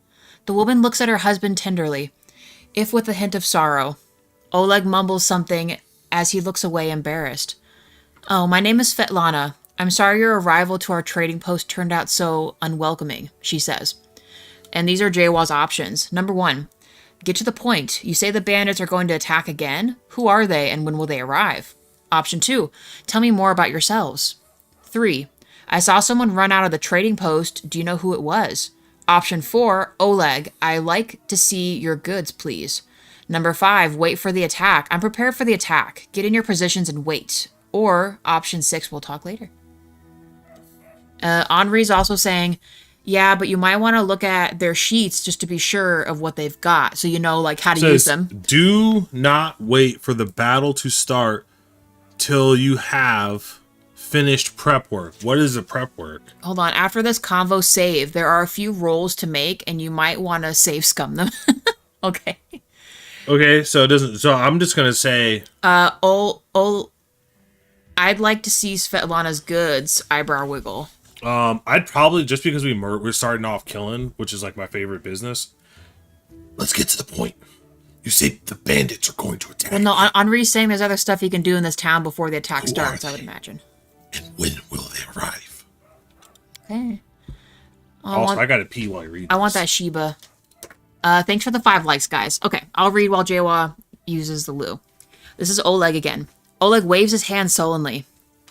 The woman looks at her husband tenderly, if with a hint of sorrow. Oleg mumbles something as he looks away embarrassed. Oh, my name is Svetlana. I'm sorry your arrival to our trading post turned out so unwelcoming, she says. And these are Jaywal's options. Number 1. Get to the point. You say the bandits are going to attack again? Who are they and when will they arrive? Option 2. Tell me more about yourselves. 3. I saw someone run out of the trading post. Do you know who it was? Option 4. Oleg, I like to see your goods, please. Number 5. Wait for the attack. I'm prepared for the attack. Get in your positions and wait. Or option 6. We'll talk later. Henri's also saying, yeah, but you might want to look at their sheets just to be sure of what they've got, so you know like how to use them. Do not wait for the battle to start till you have finished prep work. What is the prep work? Hold on. After this convo save, there are a few rolls to make, and you might want to save scum them. Okay. Okay, so it doesn't. So I'm just gonna say. I'd like to see Svetlana's goods. Eyebrow wiggle. I'd probably, just because we're starting off killing, which is like my favorite business. Let's get to the point. You say the bandits are going to attack. Well, no, Henri's saying there's other stuff he can do in this town before the attack starts, I would imagine. And when will they arrive? Okay. I gotta pee while I read I want that Sheba. Thanks for the 5 likes, guys. Okay, I'll read while Jawa uses the loo. This is Oleg again. Oleg waves his hand sullenly.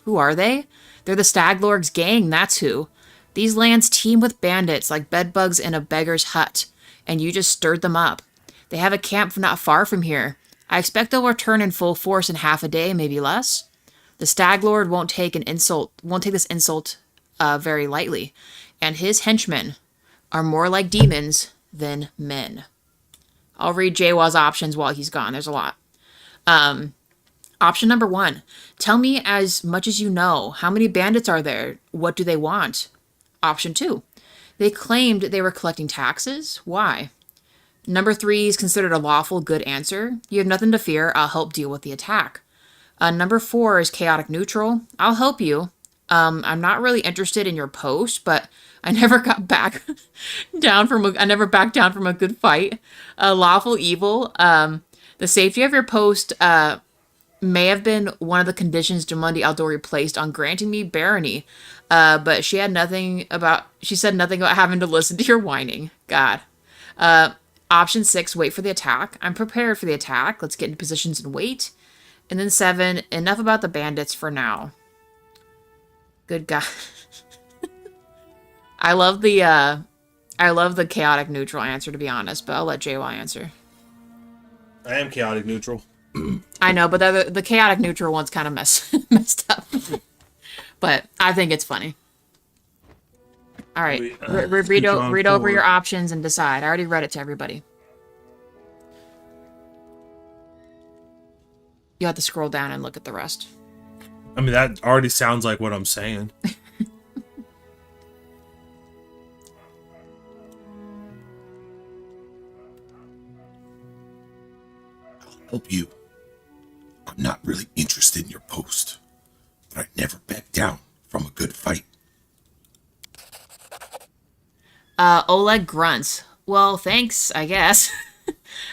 Who are they? They're the Stag Lord's gang, that's who. These lands teem with bandits like bedbugs in a beggar's hut, and you just stirred them up. They have a camp not far from here. I expect they'll return in full force in half a day, maybe less. The Stag Lord won't take this insult very lightly, and his henchmen are more like demons than men. I'll read Jawa's options while he's gone. There's a lot. Option number 1. Tell me as much as you know. How many bandits are there? What do they want? Option 2. They claimed they were collecting taxes. Why? Number 3 is considered a lawful good answer. You have nothing to fear. I'll help deal with the attack. Number 4 is chaotic neutral. I'll help you. I'm not really interested in your post, but I never got back down from a good fight. Lawful evil. The safety of your post may have been one of the conditions Jamandi Aldori placed on granting me barony, but she said nothing about having to listen to your whining. God. Option 6, wait for the attack. I'm prepared for the attack. Let's get into positions and wait. And then 7, enough about the bandits for now. Good God. I love the chaotic neutral answer, to be honest, but I'll let JY answer. I am chaotic neutral. I know, but the chaotic neutral one's kind of messed up. But I think it's funny. All right, read over your options and decide. I already read it to everybody. You have to scroll down and look at the rest. I mean, that already sounds like what I'm saying. I'll help you. I'm not really interested in your post, but I never back down from a good fight. Oleg grunts. Well, thanks, I guess.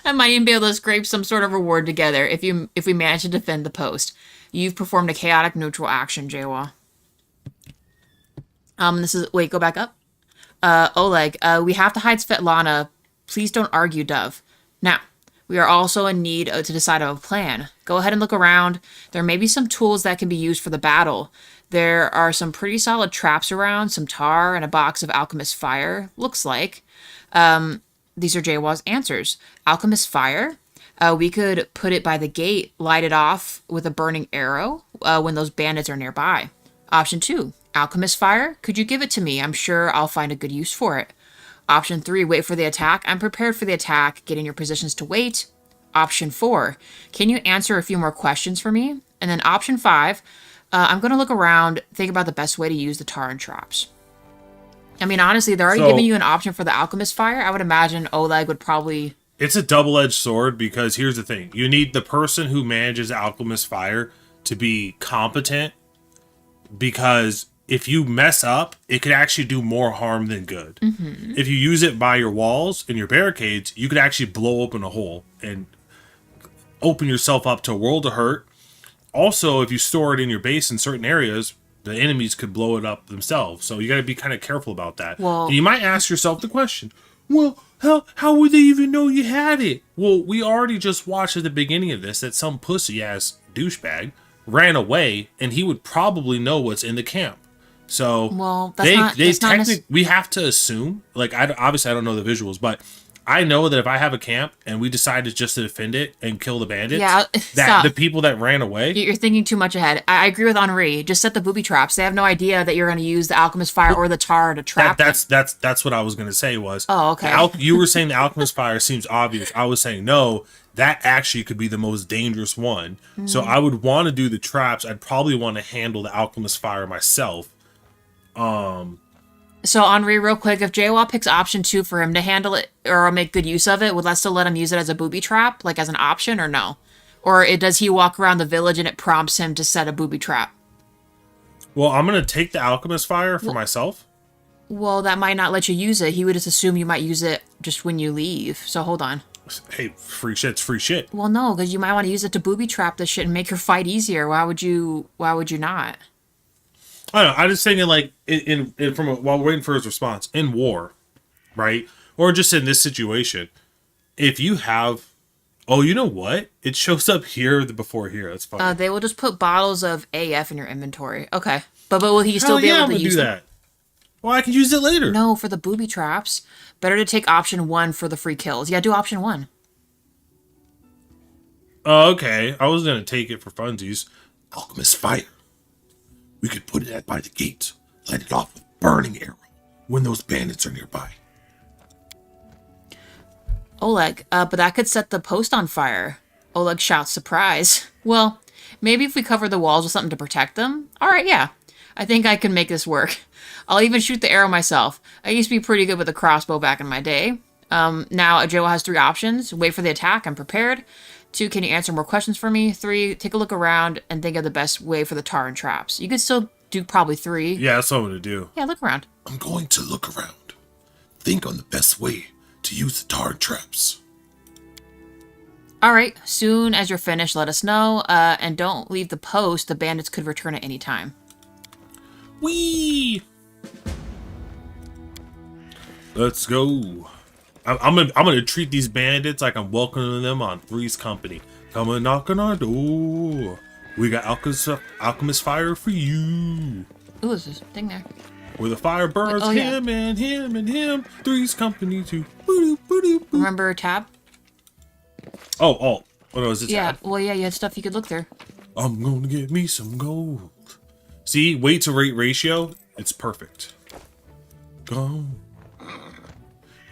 I might even be able to scrape some sort of reward together if we manage to defend the post. You've performed a chaotic neutral action, Jawa. Wait, go back up. Oleg, we have to hide Svetlana. Please don't argue, Dove. Now, We are also in need to decide on a plan. Go ahead and look around. There may be some tools that can be used for the battle. There are some pretty solid traps around, some tar, and a box of alchemist fire, looks like. These are Jaywal's answers. Alchemist fire? We could put it by the gate, light it off with a burning arrow when those bandits are nearby. Option 2, alchemist fire? Could you give it to me? I'm sure I'll find a good use for it. Option 3, wait for the attack. I'm prepared for the attack. Get in your positions to wait. Option 4, can you answer a few more questions for me? And then option 5, I'm going to look around, think about the best way to use the tar and traps. I mean, honestly, they're already giving you an option for the alchemist fire. I would imagine Oleg would probably... It's a double-edged sword because here's the thing. You need the person who manages alchemist fire to be competent, because if you mess up, it could actually do more harm than good. If you use it by your walls and your barricades, you could actually blow open a hole and open yourself up to a world of hurt. Also, if you store it in your base in certain areas, the enemies could blow it up themselves. So you got to be kind of careful about that. Well, and you might ask yourself the question, well, how would they even know you had it? Well, we already just watched at the beginning of this that some pussy-ass douchebag ran away, and he would probably know what's in the camp. So well, we have to assume, like, obviously I don't know the visuals, but I know that if I have a camp and we decided just to defend it and kill the bandits, the people that ran away... You're thinking too much ahead. I agree with Henri. Just set the booby traps. They have no idea that you're going to use the alchemist fire or the tar to trap them. That's what I was going to say was... Oh, okay. You were saying the alchemist fire seems obvious. I was saying, no, that actually could be the most dangerous one. So I would want to do the traps. I'd probably want to handle the alchemist fire myself. So, Henri, real quick, if Jaywall picks option 2 for him to handle it or make good use of it, would that still let him use it as a booby trap, like as an option, or no? Or does he walk around the village and it prompts him to set a booby trap? Well, I'm going to take the alchemist fire for myself. Well, that might not let you use it. He would just assume you might use it just when you leave. So, hold on. Hey, free shit's free shit. Well, no, because you might want to use it to booby trap this shit and make your fight easier. Why would you not? I don't know. I'm just thinking, like, while we're waiting for his response, in war, right? Or just in this situation, if you have... Oh, you know what? It shows up here before here. That's funny. They will just put bottles of AF in your inventory. Okay. But will he still be able to use that? Well, I can use it later. No, for the booby traps. Better to take option 1 for the free kills. Yeah, do option 1. Oh, okay. I was going to take it for funsies. Alchemist fire. We could put it by the gate, light it off with burning arrow when those bandits are nearby. Oleg, but that could set the post on fire. Oleg shouts, surprise. Well, maybe if we cover the walls with something to protect them? Alright, yeah. I think I can make this work. I'll even shoot the arrow myself. I used to be pretty good with a crossbow back in my day. Now, Joe has 3 options. Wait for the attack, I'm prepared. 2, can you answer more questions for me? 3, take a look around and think of the best way for the tar and traps. You could still do probably 3. Yeah, that's what I'm going to do. Yeah, look around. I'm going to look around. Think on the best way to use the tar and traps. Alright, soon as you're finished, let us know. And don't leave the post. The bandits could return at any time. Whee! Let's go. I'm gonna treat these bandits like I'm welcoming them on Three's Company. Come and knock on our door. We got alchemist fire for you. Ooh, there's this thing there. Where the fire burns him and him and him. Three's Company too. Remember tab? Oh no, is it tab? Yeah, well, yeah, you had stuff you could look through. I'm gonna get me some gold. See, weight to rate ratio, it's perfect. Go.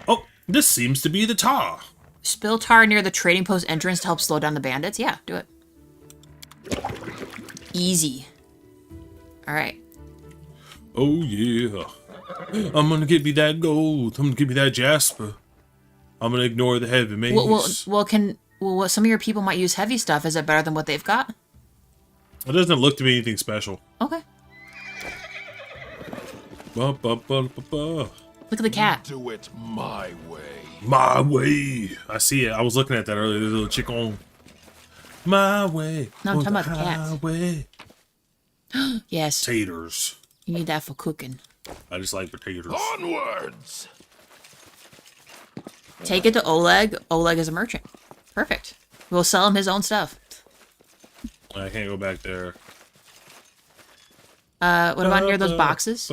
Oh, this seems to be the tar. Spill tar near the trading post entrance to help slow down the bandits? Yeah, do it. Easy. Alright. Oh, yeah. I'm gonna get me that gold. I'm gonna get me that jasper. I'm gonna ignore the heavy mace. Well, some of your people might use heavy stuff. Is it better than what they've got? It doesn't look to me anything special. Okay. Look at the cat. Do it my way. My way. I see it. I was looking at that earlier. There's a little chicken. My way. No, I'm talking about the cat. Way. Yes. Taters. You need that for cooking. I just like potatoes. Onwards. Take it to Oleg. Oleg is a merchant. Perfect. We'll sell him his own stuff. I can't go back there. What about near those boxes?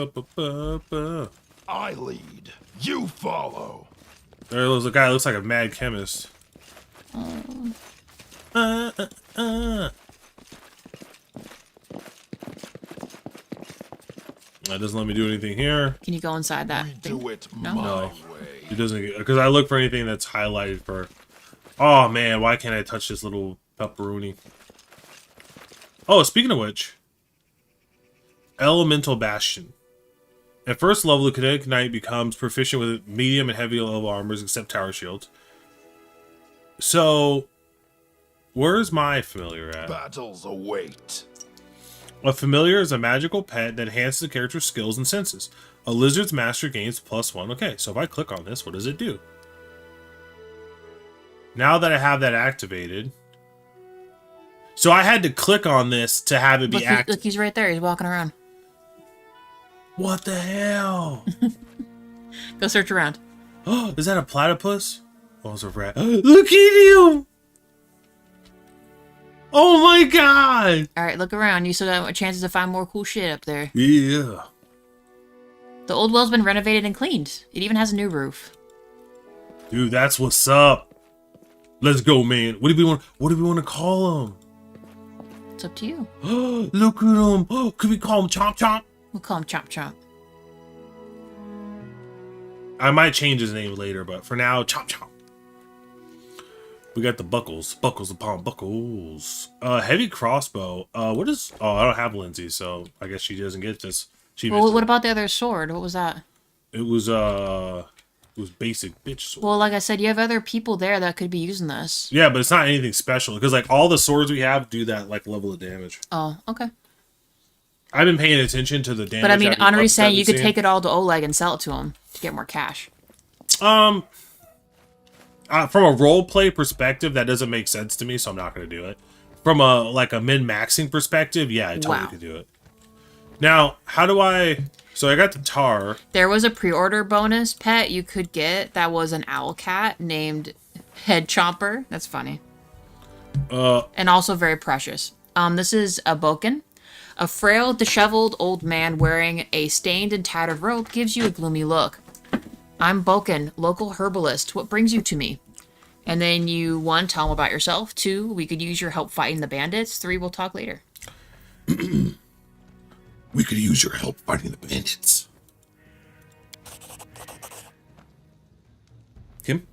I lead. You follow. There's a guy who looks like a mad chemist. That doesn't let me do anything here. Can you go inside that thing? Do it No? my No. way. It doesn't, because I look for anything that's highlighted for. Oh man, why can't I touch this little pepperoni? Oh, speaking of which, Elemental Bastion. At first level, the Kinetic Knight becomes proficient with medium and heavy level armors, except tower shields. So, where's my familiar at? Battles await. A familiar is a magical pet that enhances the character's skills and senses. A lizard's master gains +1. Okay, so if I click on this, what does it do? Now that I have that activated... So I had to click on this to have it be active. Look, he's right there. He's walking around. What the hell? Go search around. Oh, is that a platypus? Oh, it's a rat. Look at him! Oh my god! Alright, look around. You still got chances to find more cool shit up there. Yeah. The old well's been renovated and cleaned. It even has a new roof. Dude, that's what's up. Let's go, man. What do we want to call him? It's up to you. Look at him. Oh, could we call him Chomp Chomp? We'll call him Chomp Chomp. I might change his name later, but for now, Chomp Chomp. We got the buckles. Buckles upon buckles. Heavy crossbow. What is... Oh, I don't have Lindsay, so I guess she doesn't get this. She Well, missed what it. about the other sword? What was that? It was basic bitch sword. Well, like I said, you have other people there that could be using this. Yeah, but it's not anything special because like all the swords we have do that like level of damage. Oh, okay. I've been paying attention to the damage. But I mean, Henri's saying you could seeing. take it all to Oleg and sell it to him to get more cash. From a role play perspective, that doesn't make sense to me, so I'm not going to do it. From a min maxing perspective, yeah, I totally could do it. Now, how do I? So I got the tar. There was a pre-order bonus pet you could get that was an owl cat named Head Chomper. That's funny. And also very precious. This is a Boken. A frail, disheveled old man wearing a stained and tattered robe gives you a gloomy look. I'm Boken, local herbalist. What brings you to me? And then you, 1, tell him about yourself. 2, we could use your help fighting the bandits. 3, we'll talk later. We could use your help fighting the bandits. Kim?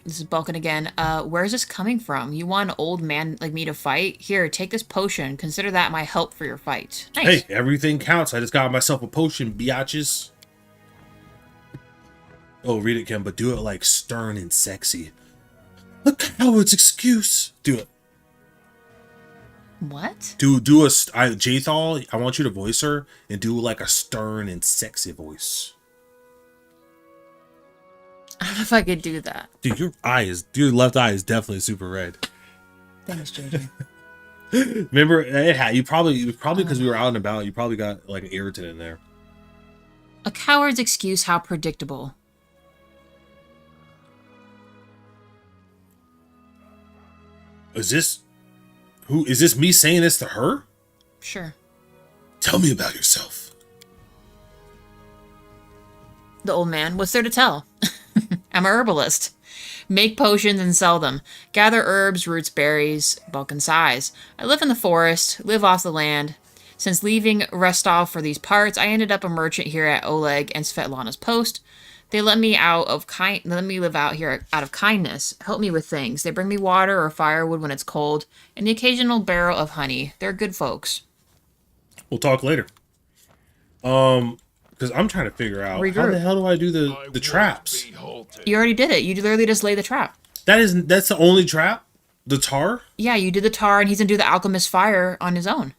This is Boken again. Where's this coming from? You want an old man like me to fight? Here, take this potion. Consider that my help for your fight. Nice. Hey, everything counts. I just got myself a potion, biatches. Oh, read it, Kim, but do it like stern and sexy. A coward's excuse. Do it. What? Do a Jathal. I want you to voice her and do like a stern and sexy voice. I don't know if I could do that. Dude, your left eye is definitely super red. Thanks, JJ. Remember, it was probably because we were out and about. You probably got like an irritant in there. A coward's excuse, how predictable. Is this me saying this to her? Sure. Tell me about yourself. The old man, what's there to tell? I'm a herbalist. Make potions and sell them. Gather herbs, roots, berries, bulk and size. I live in the forest, live off the land. Since leaving Restov for these parts, I ended up a merchant here at Oleg and Svetlana's post. They let me live out here out of kindness, help me with things. They bring me water or firewood when it's cold, and the occasional barrel of honey. They're good folks. We'll talk later. Because I'm trying to figure out how the hell do I do the traps? You already did it. You literally just lay the trap. That's the only trap? The tar? Yeah, you did the tar, and he's gonna do the alchemist fire on his own.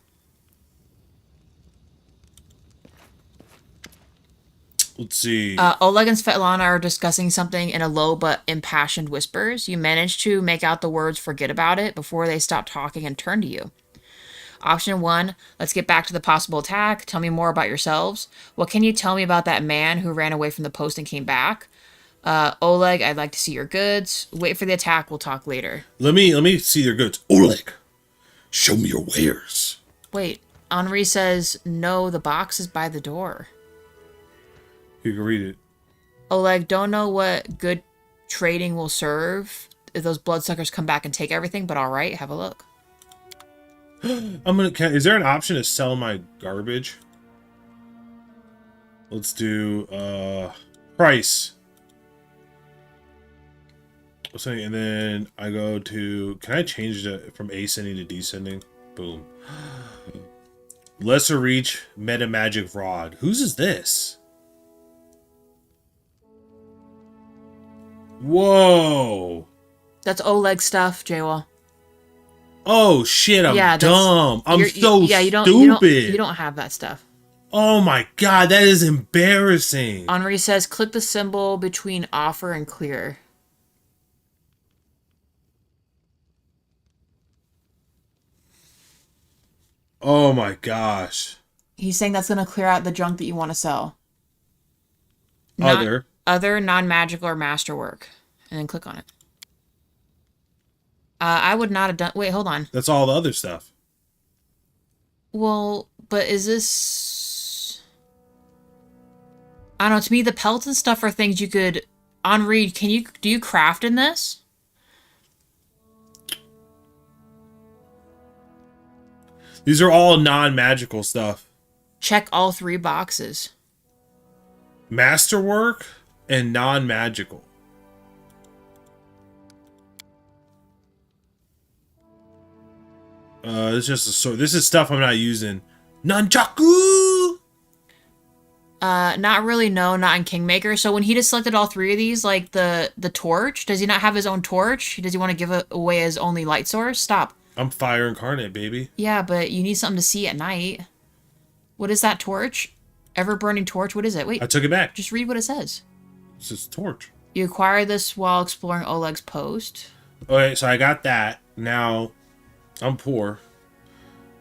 Let's see. Oleg and Svetlana are discussing something in a low but impassioned whispers. You manage to make out the words "forget about it" before they stop talking and turn to you. Option 1, let's get back to the possible attack. Tell me more about yourselves. What can you tell me about that man who ran away from the post and came back? Oleg, I'd like to see your goods. Wait for the attack. We'll talk later. Let me see your goods. Oleg, show me your wares. Wait. Henri says, no, the box is by the door. You can read it. Oleg, don't know what good trading will serve if those bloodsuckers come back and take everything, but all right, have a look. Is there an option to sell my garbage? Let's do price. And then I go to, can I change it from ascending to descending? Boom. Lesser reach meta magic rod. Whose is this? Whoa. That's Oleg stuff, Jaywall. Oh shit, I'm dumb. I'm so stupid. You don't have that stuff. Oh my god, that is embarrassing. Henri says, click the symbol between offer and clear. Oh my gosh. He's saying that's going to clear out the junk that you want to sell. Other non-magical or masterwork. And then click on it. I would not have done... Wait, hold on. That's all the other stuff. Well, but is this... I don't know. To me, the pelts and stuff are things you could... Henri, do you craft in this? These are all non-magical stuff. Check all 3 boxes. Masterwork and non-magical. It's just a sword. This is stuff I'm not using. Nunchaku! Not really, no, not in Kingmaker. So when he just selected all 3 of these, like the torch, does he not have his own torch? Does he want to give away his only light source? Stop. I'm fire incarnate, baby. Yeah, but you need something to see at night. What is that torch? Ever-burning torch? What is it? Wait. I took it back. Just read what it says. This is torch. You acquire this while exploring Oleg's post. Okay, so I got that. Now, I'm poor.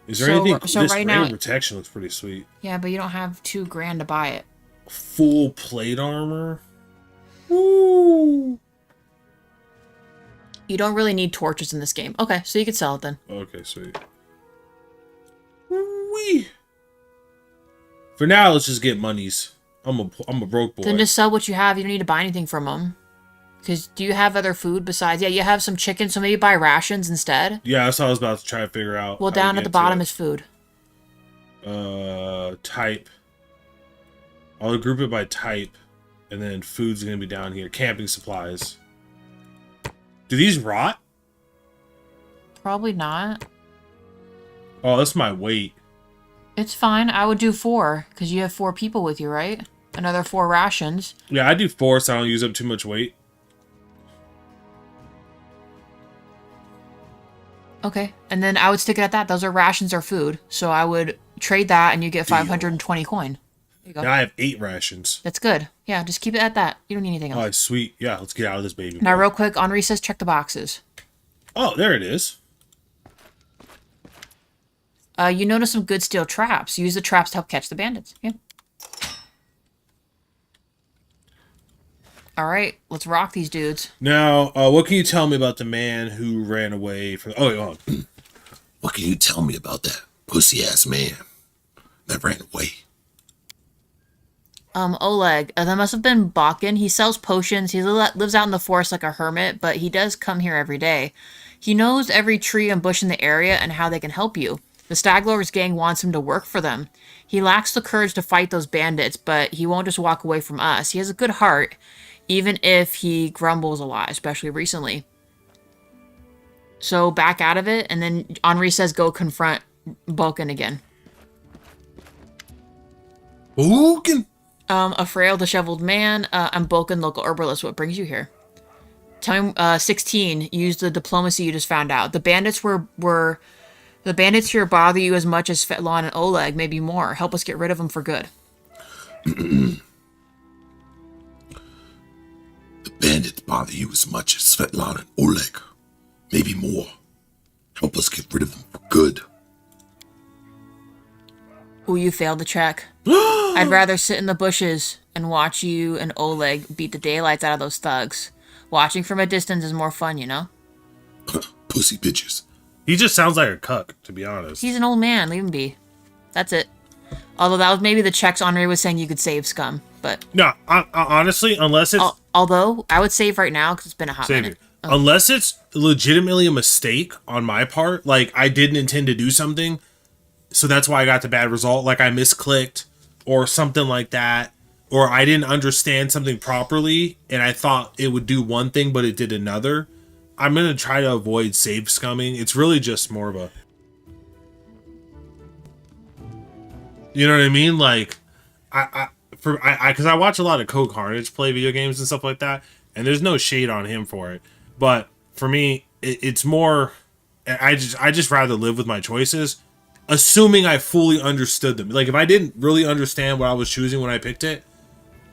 Is there anything... So this right now... protection looks pretty sweet. Yeah, but you don't have $2 grand to buy it. Full plate armor? Woo! You don't really need torches in this game. Okay, so you can sell it then. Okay, sweet. Wee. For now, let's just get monies. I'm a broke boy. Then just sell what you have. You don't need to buy anything from them. Because do you have other food besides... Yeah, you have some chicken, so maybe buy rations instead. Yeah, that's what I was about to try to figure out. Well, down at the bottom is food. Type. I'll group it by type. And then food's going to be down here. Camping supplies. Do these rot? Probably not. Oh, that's my weight. It's fine. I would do 4, because you have 4 people with you, right? Another 4 rations. Yeah, I do 4 so I don't use up too much weight. Okay. And then I would stick it at that. Those are rations or food. So I would trade that and you get 520 coin. There you go. Now I have 8 rations. That's good. Yeah, just keep it at that. You don't need anything else. Oh, sweet. Yeah, let's get out of this baby. Now, real quick, Henri says check the boxes. Oh, there it is. You notice some good steel traps. Use the traps to help catch the bandits. Yeah. All right, let's rock these dudes. Now, what can you tell me about the man who ran away from... Oh, hold on. What can you tell me about that pussy-ass man that ran away? Oleg, that must have been Bakken. He sells potions. He lives out in the forest like a hermit, but he does come here every day. He knows every tree and bush in the area and how they can help you. The Staglovers gang wants him to work for them. He lacks the courage to fight those bandits, but he won't just walk away from us. He has a good heart, even if he grumbles a lot, especially recently. So back out of it, and then Henri says go confront Bakken again. Bakken? A frail, disheveled man. I'm Bakken, local herbalist. What brings you here? Tell me, 16. Use the diplomacy you just found out. The bandits the bandits here bother you as much as Svetlana and Oleg, maybe more. Help us get rid of them for good. The bandits bother you as much as Svetlana and Oleg, maybe more. Help us get rid of them for good. Ooh, you failed the check. I'd rather sit in the bushes and watch you and Oleg beat the daylights out of those thugs. Watching from a distance is more fun, you know? Pussy bitches. He just sounds like a cuck, to be honest. He's an old man. Leave him be. That's it. Although that was maybe the checks Henri was saying you could save Scum, but... No, honestly, unless it's... Although, I would save right now because it's been a hot minute. Unless it's legitimately a mistake on my part, like I didn't intend to do something, so that's why I got the bad result, like I misclicked or something like that, or I didn't understand something properly and I thought it would do one thing but it did another, I'm going to try to avoid save scumming. It's really just more of a... You know what I mean? Like, because I watch a lot of Code Carnage play video games and stuff like that, and there's no shade on him for it. But for me, it's more, I just rather live with my choices, assuming I fully understood them. Like, if I didn't really understand what I was choosing when I picked it,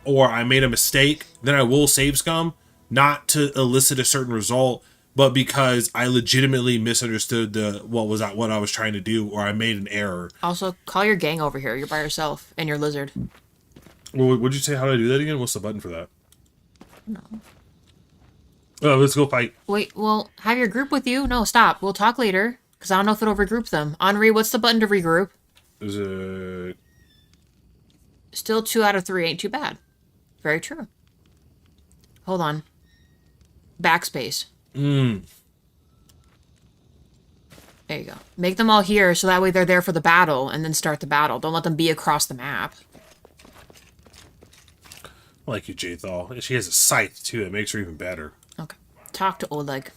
or I made a mistake, then I will save Scum, not to elicit a certain result, but because I legitimately misunderstood what I was trying to do, or I made an error. Also, call your gang over here. You're by yourself, and your lizard. Well, what'd you say? How do I do that again? What's the button for that? No. Oh, let's go fight. Wait, well, have your group with you? No, stop. We'll talk later, because I don't know if it'll regroup them. Henri, what's the button to regroup? Is it... Still 2 out of 3 ain't too bad. Very true. Hold on. Backspace. There you go. Make them all here, so that way they're there for the battle, and then start the battle. Don't let them be across the map. I like you, Jthal. She has a scythe, too. It makes her even better. Okay. Talk to Oleg.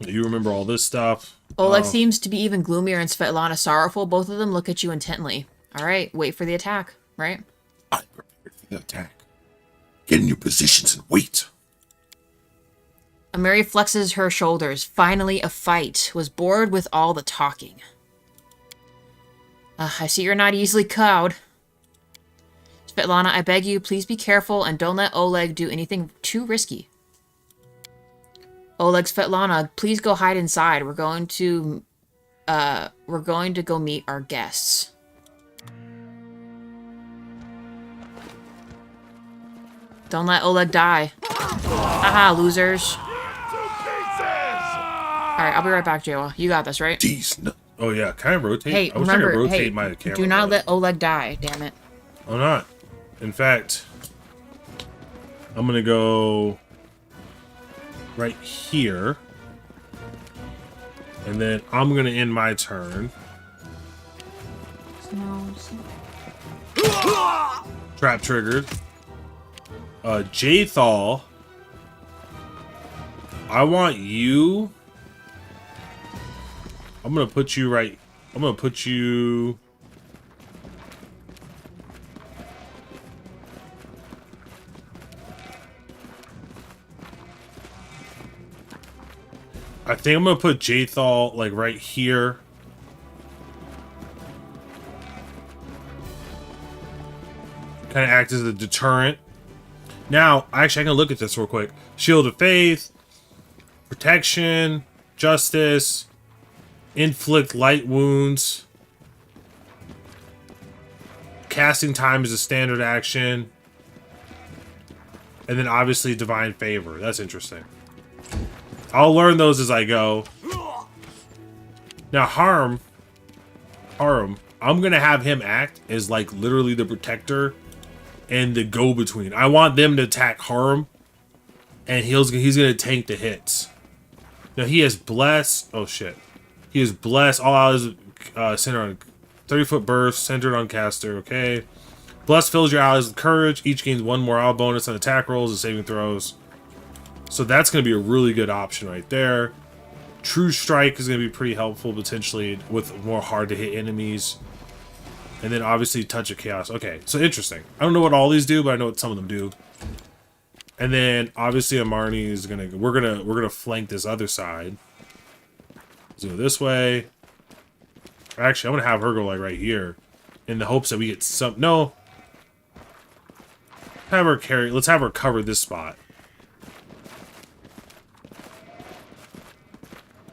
You remember all this stuff? Oleg seems to be even gloomier and Svetlana sorrowful. Both of them look at you intently. All right, wait for the attack, right? I'm prepared for the attack. Get in your positions and wait. Amiri flexes her shoulders. Finally, a fight. Was bored with all the talking. I see you're not easily cowed. Svetlana, I beg you, please be careful and don't let Oleg do anything too risky. Oleg, Svetlana, please go hide inside. We're going to go meet our guests. Don't let Oleg die. Haha, losers. Alright, I'll be right back, Jawa. You got this, right? Oh, yeah. Can I rotate? Hey, I wish I could remember, rotate my camera. do not let Oleg die, damn it. I'm not. In fact, I'm going to go right here. And then I'm going to end my turn. Trap triggered. Jthal. I want you. I'm going to put you right. I'm going to put you. I think I'm going to put Jthal like right here. Kind of act as a deterrent. Now, actually, I can look at this real quick. Shield of Faith, Protection, Justice, Inflict Light Wounds, Casting Time is a standard action, and then obviously Divine Favor. That's interesting. I'll learn those as I go. Now, Harm, I'm going to have him act as like literally the protector and the go-between. I want them to attack Harm, and he's going to tank the hits. Now, he has Bless. Oh, shit. He has Bless. All allies centered on 30-foot burst, centered on caster. Okay. Bless fills your allies with courage. Each gains 1 morale bonus on attack rolls and saving throws. So that's going to be a really good option right there. True Strike is going to be pretty helpful, potentially, with more hard-to-hit enemies. And then, obviously, Touch of Chaos. Okay, so interesting. I don't know what all these do, but I know what some of them do. And then, obviously, Amarni is going to... We're gonna flank this other side. Let's go this way. Actually, I'm going to have her go, like, right here. In the hopes that we get some... No. Have her carry... Let's have her cover this spot.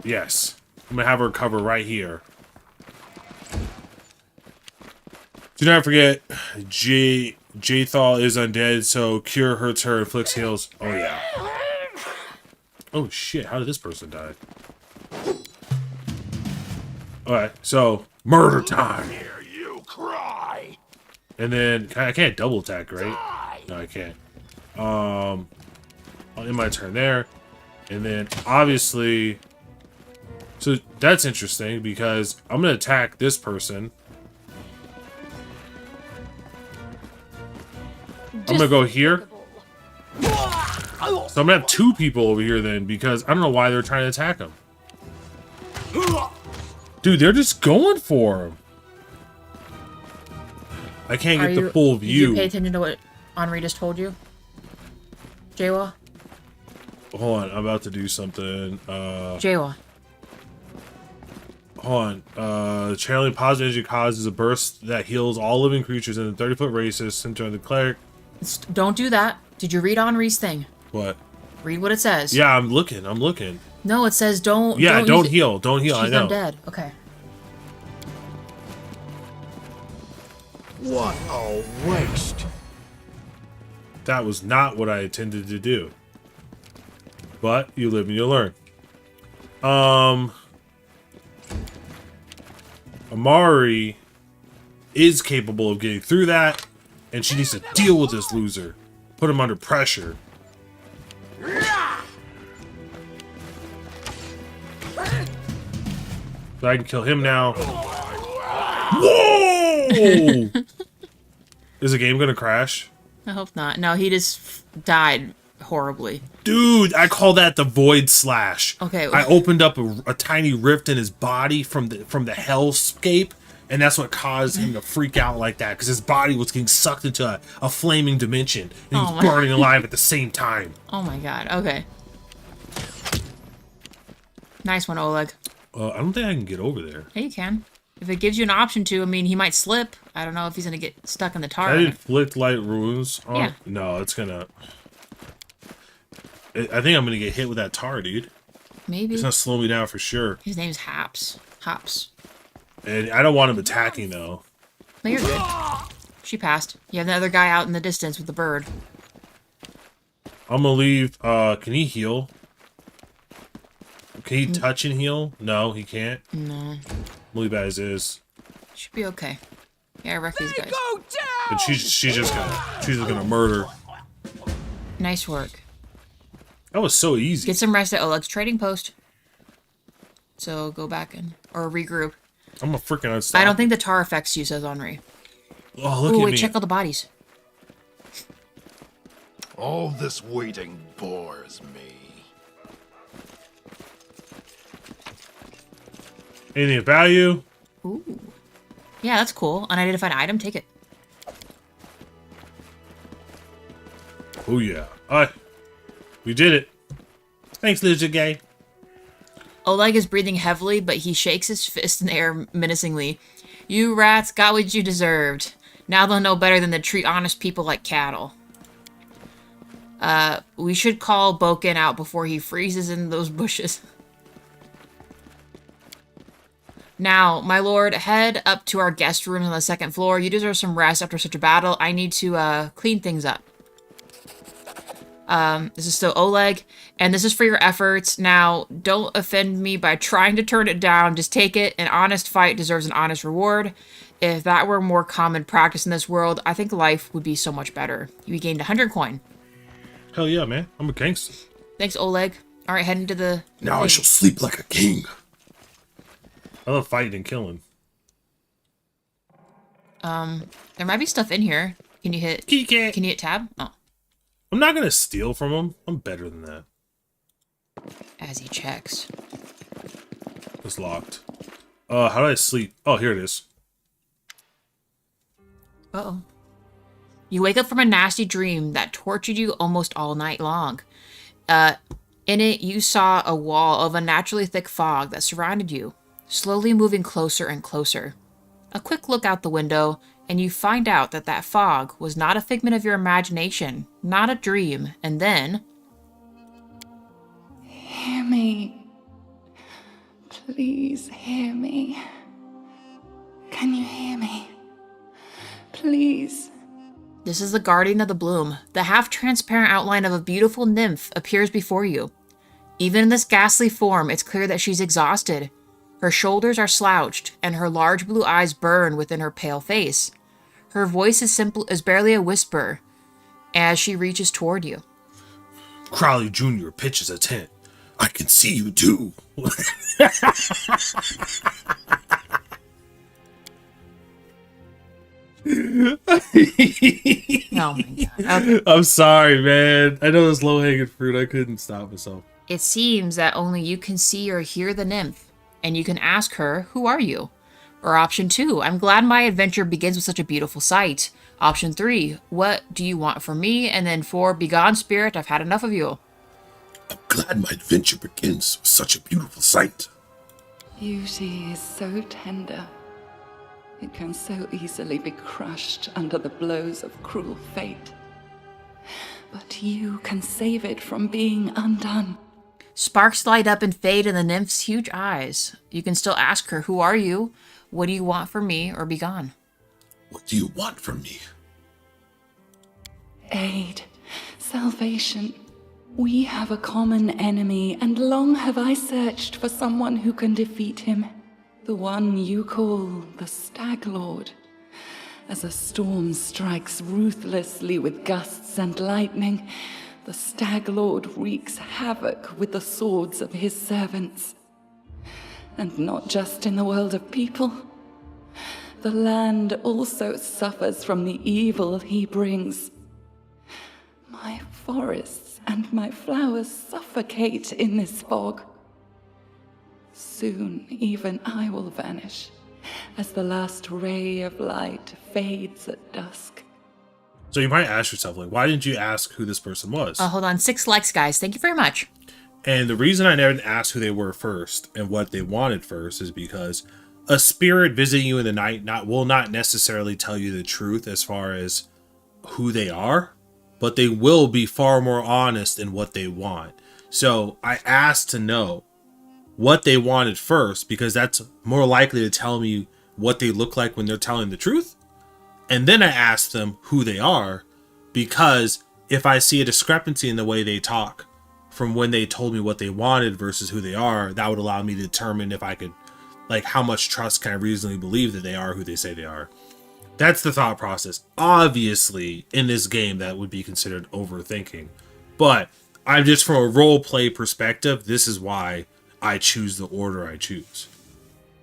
Yes. I'm going to have her cover right here. Do not forget, Jathal is undead, so cure hurts her, inflicts heals. Oh yeah. Oh shit, how did this person die? Alright, so murder time. Hear you cry. And then I can't double attack, right? No, I can't. I'll end my turn there. And then obviously, so that's interesting because I'm gonna attack this person. I'm gonna go here. So I'm gonna have two people over here then because I don't know why they're trying to attack him. Dude, they're just going for him. I can't get the full view. Did you pay attention to what Henri just told you? Jawa? Hold on, I'm about to do something. Jawa. Hold on. Channeling positive energy causes a burst that heals all living creatures in a 30-foot radius center of the cleric. Don't do that. Did you read Henri's thing? What? Read what it says. Yeah, I'm looking. No, it says don't. Yeah, don't heal. Don't heal. She's I know. undead. Okay. What a waste. That was not what I intended to do. But you live and you learn. Amari is capable of getting through that, and she needs to deal with this loser. Put him under pressure. So I can kill him now. Whoa! Is the game gonna crash? I hope not. No, he just died horribly. Dude, I call that the void slash. Okay. I opened up a tiny rift in his body from the hellscape, and that's what caused him to freak out like that, because his body was getting sucked into a flaming dimension, and he was burning alive at the same time. Oh my god. Okay. Nice one, Oleg. I don't think I can get over there. Yeah, you can. If it gives you an option to, I mean, he might slip. I don't know if he's gonna get stuck in the tar. I inflict light wounds. Oh, yeah. No, it's gonna... I think I'm gonna get hit with that tar, dude. Maybe. It's gonna slow me down for sure. His name's Haps. Hops. And I don't want him attacking, though. No, you're good. She passed. You have the other guy out in the distance with the bird. I'm gonna leave... can he heal? Can he touch and heal? No, he can't. No. Leave as is. Should be okay. Yeah, I wrecked these guys. And she's just gonna murder. Nice work. That was so easy. Get some rest at Oleg's trading post. So go back or regroup. I'm a freaking unstoppable. I don't think the tar affects you, says Henri. Oh, look at me. Wait, check all the bodies. All this waiting bores me. Anything of value? Ooh. Yeah, that's cool. Unidentified item, take it. Oh yeah. Alright. We did it. Thanks, Lizard Guy. Oleg is breathing heavily, but he shakes his fist in the air menacingly. You rats got what you deserved. Now they'll know better than to treat honest people like cattle. We should call Boken out before he freezes in those bushes. Now, my lord, head up to our guest rooms on the second floor. You deserve some rest after such a battle. I need to clean things up. This is so Oleg, and this is for your efforts. Now, don't offend me by trying to turn it down. Just take it. An honest fight deserves an honest reward. If that were more common practice in this world, I think life would be so much better. You gained 100 coin. Hell yeah, man. I'm a gangster. Thanks, Oleg. All right, head into the... Now I shall sleep like a king. I love fighting and killing. There might be stuff in here. Can you hit... Keycat. Can you hit tab? Oh. I'm not gonna steal from him. I'm better than that. As he checks. It's locked. How do I sleep? Oh, here it is. Uh-oh. You wake up from a nasty dream that tortured you almost all night long. In it, you saw a wall of unnaturally thick fog that surrounded you, slowly moving closer and closer. A quick look out the window, and you find out that that fog was not a figment of your imagination, not a dream, and then... Hear me. Please hear me. Can you hear me? Please. This is the Guardian of the Bloom. The half-transparent outline of a beautiful nymph appears before you. Even in this ghastly form, it's clear that she's exhausted. Her shoulders are slouched, and her large blue eyes burn within her pale face. Her voice is barely a whisper as she reaches toward you. Crowley Jr. pitches a tent. I can see you too. Oh my god. Okay. I'm sorry, man. I know it's low-hanging fruit. I couldn't stop myself. It seems that only you can see or hear the nymph, and you can ask her, who are you? Or option 2, I'm glad my adventure begins with such a beautiful sight. Option 3, what do you want from me? And then 4, begone spirit, I've had enough of you. I'm glad my adventure begins with such a beautiful sight. Beauty is so tender. It can so easily be crushed under the blows of cruel fate. But you can save it from being undone. Sparks light up and fade in the nymph's huge eyes. You can still ask her, who are you? What do you want from me? Or begone. What do you want from me? Aid, salvation. We have a common enemy, and long have I searched for someone who can defeat him. The one you call the Stag Lord. As a storm strikes ruthlessly with gusts and lightning, the Stag Lord wreaks havoc with the swords of his servants. And not just in the world of people. The land also suffers from the evil he brings. My forests and my flowers suffocate in this fog. Soon, even I will vanish, as the last ray of light fades at dusk. So you might ask yourself, like, why didn't you ask who this person was? Hold on, 6 likes, guys. Thank you very much. And the reason I never asked who they were first and what they wanted first is because a spirit visiting you in the night will not necessarily tell you the truth as far as who they are, but they will be far more honest in what they want. So I asked to know what they wanted first because that's more likely to tell me what they look like when they're telling the truth. And then I asked them who they are because if I see a discrepancy in the way they talk from when they told me what they wanted versus who they are, that would allow me to determine if I could, like, how much trust can I reasonably believe that they are who they say they are. That's the thought process. Obviously, in this game, that would be considered overthinking. But I'm just from a role play perspective, this is why I choose the order I choose.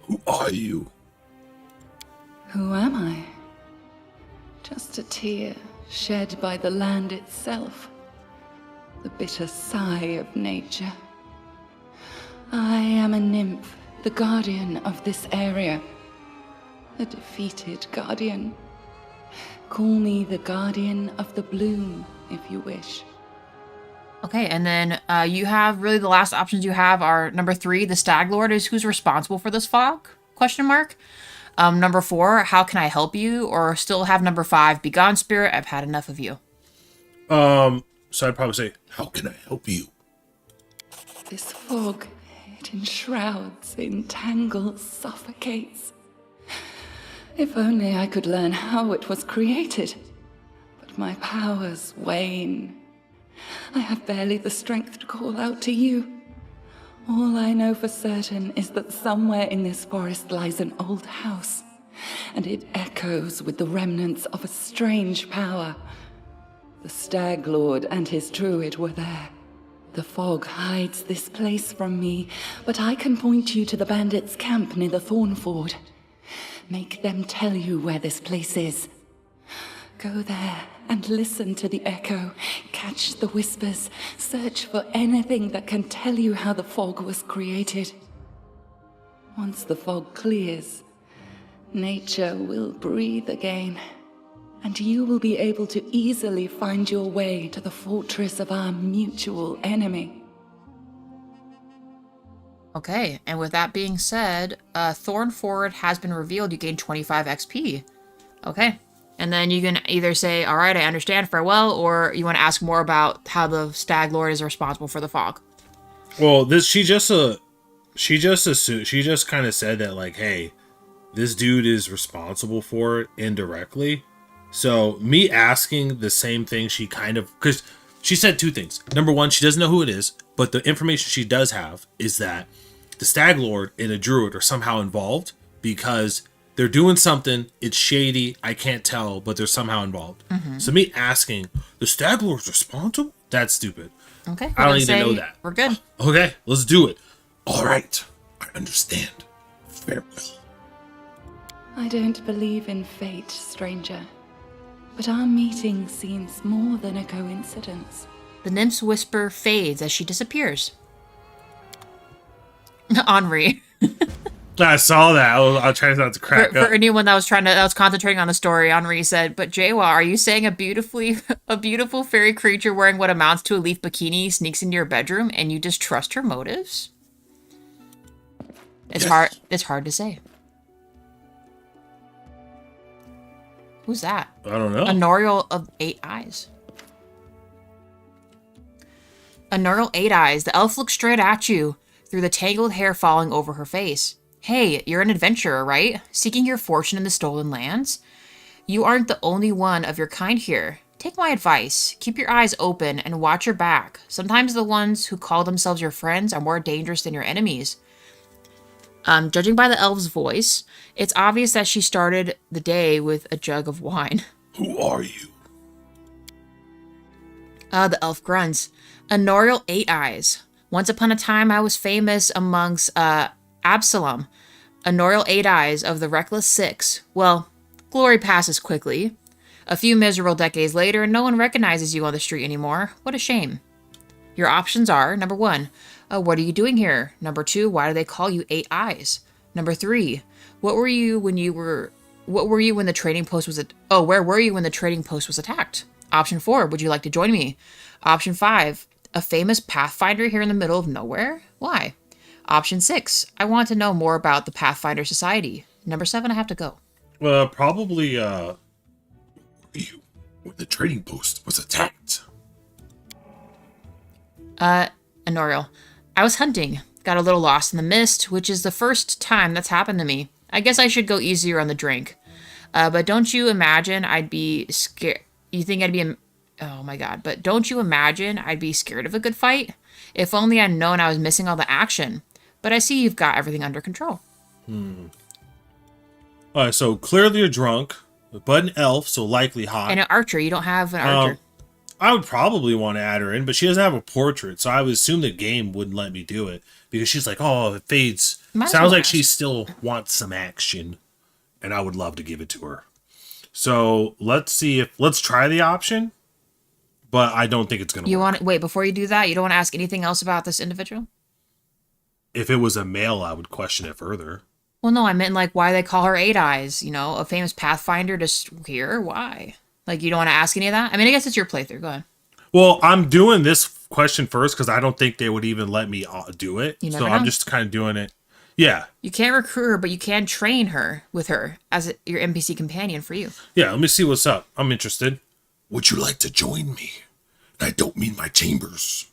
Who are you? Who am I? Just a tear shed by the land itself. The bitter sigh of nature. I am a nymph, the guardian of this area. A defeated guardian. Call me the guardian of the bloom, if you wish. Okay, and then you have really the last options you have are number 3, the Stag Lord is who's responsible for this fog? Question mark. Number 4, how can I help you? Or still have number 5, begone spirit, I've had enough of you. So I'd probably say, how can I help you? This fog, it enshrouds, entangles, suffocates. If only I could learn how it was created. But my powers wane. I have barely the strength to call out to you. All I know for certain is that somewhere in this forest lies an old house, and it echoes with the remnants of a strange power. The Stag Lord and his druid were there. The fog hides this place from me, but I can point you to the bandits' camp near the Thornford. Make them tell you where this place is. Go there and listen to the echo, catch the whispers, search for anything that can tell you how the fog was created. Once the fog clears, nature will breathe again, and you will be able to easily find your way to the fortress of our mutual enemy. Okay, and with that being said, Thornford has been revealed. You gain 25 XP. Okay. And then you can either say, all right, I understand, farewell, or you want to ask more about how the Stag Lord is responsible for the fog. well, she just kind of said that, like, hey, this dude is responsible for it indirectly. So me asking the same thing, she kind of, because she said two things. Number one, she doesn't know who it is, but the information she does have is that the Stag Lord and a Druid are somehow involved because they're doing something. It's shady. I can't tell, but they're somehow involved. So me asking, the Stag Lord's responsible? That's stupid. Okay. I don't need to know that. We're good. Okay, let's do it. All right, I understand. Farewell. I don't believe in fate, stranger. But our meeting seems more than a coincidence. The nymph's whisper fades as she disappears. Henri. I saw that. I'll try not to crack up. For anyone that was concentrating on the story, Henri said, "But Jawa, are you saying a beautiful fairy creature wearing what amounts to a leaf bikini sneaks into your bedroom and you distrust her motives?" It's hard. It's hard to say. Who's that? I don't know. A Noriel of 8 eyes. A Noriel 8 eyes. The elf looks straight at you through the tangled hair falling over her face. Hey, you're an adventurer, right? Seeking your fortune in the stolen lands? You aren't the only one of your kind here. Take my advice. Keep your eyes open and watch your back. Sometimes the ones who call themselves your friends are more dangerous than your enemies. Judging by the elf's voice, it's obvious that she started the day with a jug of wine. Who are you? The elf grunts. A Noriel 8 eyes. Once upon a time, I was famous amongst, Absalom. A Noriel 8 eyes of the Reckless Six. Well, glory passes quickly. A few miserable decades later, no one recognizes you on the street anymore. What a shame. Your options are, number 1, what are you doing here? Number 2, why do they call you 8 eyes? Number 3, where were you when the trading post was attacked? Option 4, would you like to join me? Option 5, a famous Pathfinder here in the middle of nowhere? Why? Option 6, I want to know more about the Pathfinder Society. Number 7, I have to go. Probably, You, when the trading post was attacked. Noriel. I was hunting. Got a little lost in the mist, which is the first time that's happened to me. I guess I should go easier on the drink. But don't you imagine I'd be scared? You think I'd be... Oh my god. But don't you imagine I'd be scared of a good fight? If only I'd known I was missing all the action. But I see you've got everything under control. Alright, so clearly you're drunk, but an elf, so likely hot. And an archer. You don't have an archer. I would probably want to add her in, but she doesn't have a portrait, so I would assume the game wouldn't let me do it. Because she's like, oh, it fades. Sounds like she still wants some action. And I would love to give it to her. So let's try the option. But I don't think it's going to work. Wait, before you do that, you don't want to ask anything else about this individual? If it was a male, I would question it further. Well, no, I meant like why they call her 8 eyes, a famous Pathfinder just here? Why? Like, you don't want to ask any of that? I mean, I guess it's your playthrough. Go ahead. Well, I'm doing this question first because I don't think they would even let me do it. So I'm just kind of doing it. Yeah. You can't recruit her, but you can train her with her as your NPC companion for you. Yeah, let me see what's up. I'm interested. Would you like to join me? And I don't mean my chambers.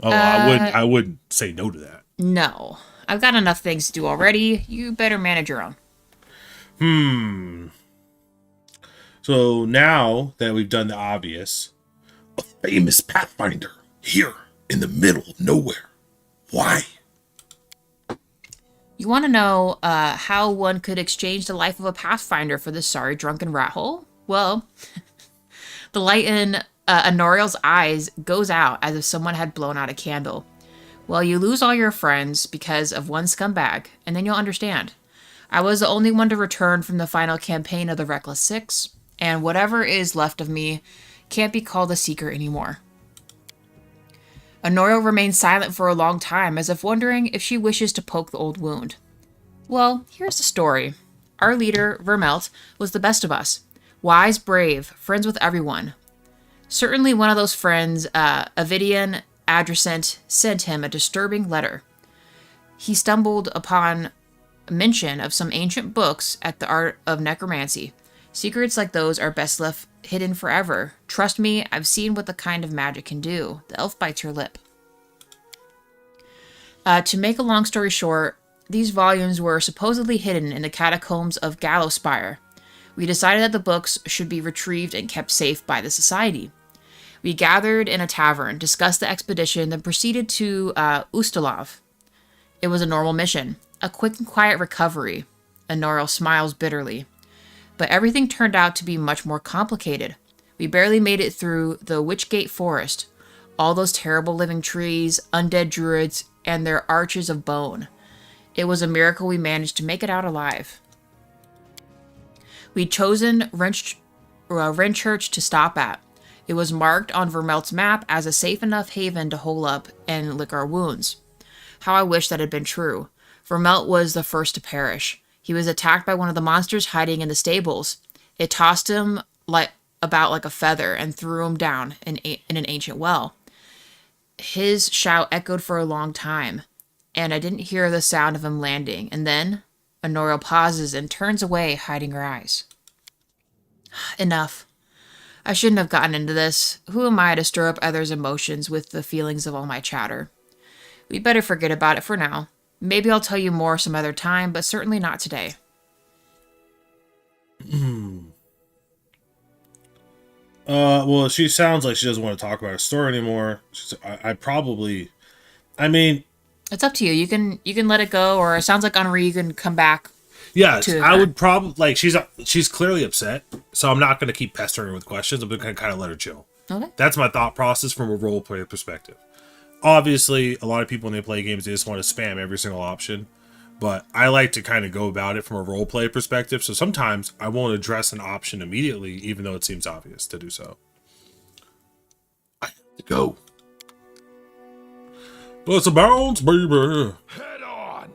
Oh, I wouldn't say no to that. No. I've got enough things to do already. You better manage your own. So now that we've done the obvious, a famous Pathfinder here in the middle of nowhere. Why? You want to know how one could exchange the life of a Pathfinder for this sorry drunken rat hole? Well, the light in Noriel's eyes goes out as if someone had blown out a candle. Well, you lose all your friends because of one scumbag, and then you'll understand. I was the only one to return from the final campaign of the Reckless Six, and whatever is left of me can't be called a seeker anymore. Noriel remains silent for a long time, as if wondering if she wishes to poke the old wound. Well, here's the story. Our leader, Vermelt, was the best of us. Wise, brave, friends with everyone. Certainly one of those friends, Avidian Adrescent, sent him a disturbing letter. He stumbled upon mention of some ancient books at the art of necromancy. Secrets like those are best left hidden forever. Trust me, I've seen what the kind of magic can do. The elf bites her lip. To make a long story short, these volumes were supposedly hidden in the catacombs of Gallowspire, We decided that the books should be retrieved and kept safe by the Society. We gathered in a tavern, discussed the expedition, then proceeded to Ustalav. It was a normal mission, a quick and quiet recovery. Honoriel smiles bitterly. But everything turned out to be much more complicated. We barely made it through the Witchgate Forest. All those terrible living trees, undead druids, and their arches of bone. It was a miracle we managed to make it out alive. We'd chosen Renchurch to stop at. It was marked on Vermelt's map as a safe enough haven to hole up and lick our wounds. How I wish that had been true. Vermelt was the first to perish. He was attacked by one of the monsters hiding in the stables. It tossed him about like a feather and threw him down in an ancient well. His shout echoed for a long time, and I didn't hear the sound of him landing. And then Honoriel pauses and turns away, hiding her eyes. Enough. I shouldn't have gotten into this. Who am I to stir up others' emotions with the feelings of all my chatter? We better forget about it for now. Maybe I'll tell you more some other time, but certainly not today. Well, she sounds like she doesn't want to talk about her story anymore. I mean, it's up to you. You can let it go, or it sounds like Henri, you can come back. Yeah, I would probably like she's clearly upset, so I'm not going to keep pestering her with questions. I'm going to kind of let her chill. Okay. That's my thought process from a role player perspective. Obviously, a lot of people when they play games, they just want to spam every single option. But I like to kind of go about it from a role play perspective. So sometimes I won't address an option immediately, even though it seems obvious to do so. I have to go. Let's bounce, baby. Head on.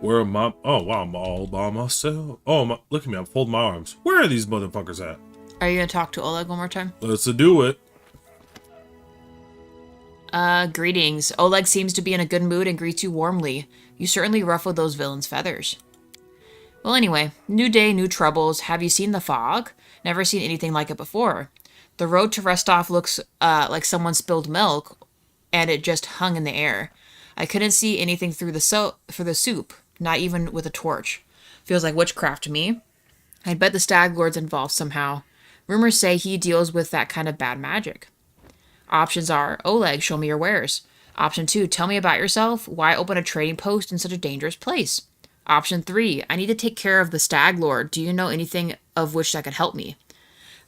Where am I? Oh, wow, I'm all by myself. Oh, look at me. I'm folding my arms. Where are these motherfuckers at? Are you going to talk to Oleg one more time? Let's do it. Greetings. Oleg seems to be in a good mood and greets you warmly. You certainly ruffled those villains' feathers. Well, anyway, new day, new troubles. Have you seen the fog? Never seen anything like it before. The road to Restov looks like someone spilled milk, and it just hung in the air. I couldn't see anything through the soup, not even with a torch. Feels like witchcraft to me. I'd bet the Stag Lord's involved somehow. Rumors say he deals with that kind of bad magic. Options are, Oleg, show me your wares. Option 2, tell me about yourself. Why open a trading post in such a dangerous place? Option 3, I need to take care of the Stag Lord. Do you know anything of which that could help me?